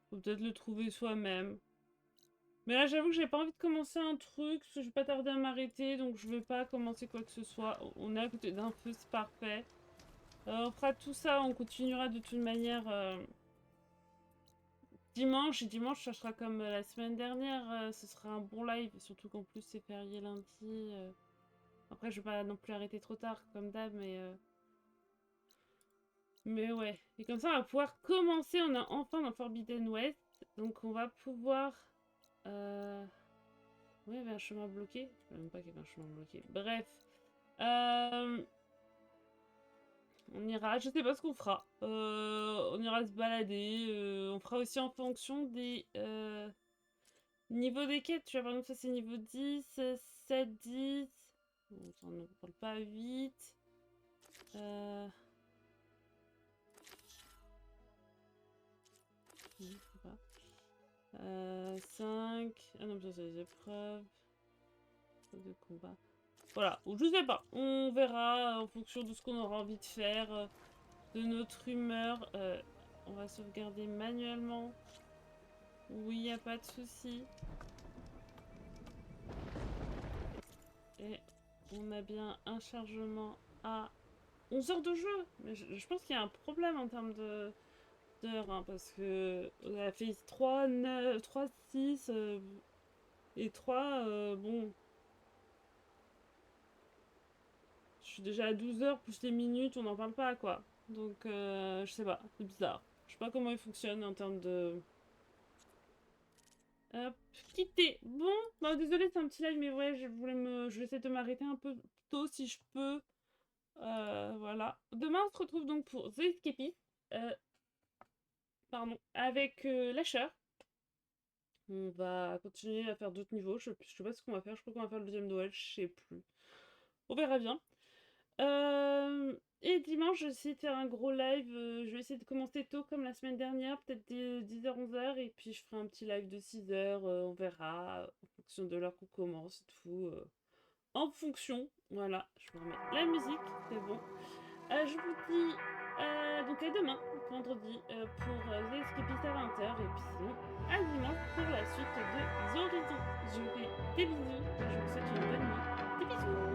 Faut peut-être le trouver soi-même. Mais là, j'avoue que j'ai pas envie de commencer un truc, parce que je vais pas tarder à m'arrêter, donc je vais pas commencer quoi que ce soit. On est à côté d'un feu, c'est parfait. On fera tout ça, on continuera de toute manière dimanche. Et dimanche, ça sera comme la semaine dernière, ce sera un bon live, surtout qu'en plus c'est férié lundi. Après, je vais pas non plus arrêter trop tard, comme d'hab, mais ouais. Et comme ça, on va pouvoir commencer, on a enfin dans Forbidden West, donc on va pouvoir... Ouais, il y avait un chemin bloqué. Je sais même pas qu'il y avait un chemin bloqué. Bref. On ira. Je sais pas ce qu'on fera. On ira se balader. On fera aussi en fonction des niveaux des quêtes. Tu vois, par exemple, ça c'est niveau 10, 7, 10. Bon, ça, on ne parle pas 8. Je sais pas. 5. Ah non, ça c'est les épreuves. De combat. Voilà, ou je sais pas. On verra en fonction de ce qu'on aura envie de faire, de notre humeur. On va sauvegarder manuellement. Oui, y a pas de souci. Et on a bien un chargement à 11 heures de jeu. Mais je pense qu'il y a un problème en termes d'heures, hein, parce que on a fait 3, 9, 3, 6 et 3, bon... Je suis déjà à 12 heures plus les minutes, on n'en parle pas quoi. Donc je sais pas, c'est bizarre. Je sais pas comment il fonctionne en termes de... Hop, quitter. Bon, bah désolé c'est un petit live mais ouais, je vais essayer de m'arrêter un peu tôt si je peux. Voilà. Demain on se retrouve donc pour The Escapist. Pardon, avec Lâcheur. On va continuer à faire d'autres niveaux. Je sais pas ce qu'on va faire, je crois qu'on va faire le deuxième Noël, je sais plus. On verra bien. Et dimanche, je vais essayer de faire un gros live. Je vais essayer de commencer tôt comme la semaine dernière, peut-être 10h, 11h. Et puis je ferai un petit live de 6h. On verra en fonction de l'heure qu'on commence et tout. En fonction. Voilà, je vous remets la musique, c'est bon. Je vous dis donc à demain, vendredi, pour The Escapist à 20h. Et puis sinon, à dimanche pour la suite de The Horizon. Je vous fais des bisous. Je vous souhaite une bonne nuit. Des bisous.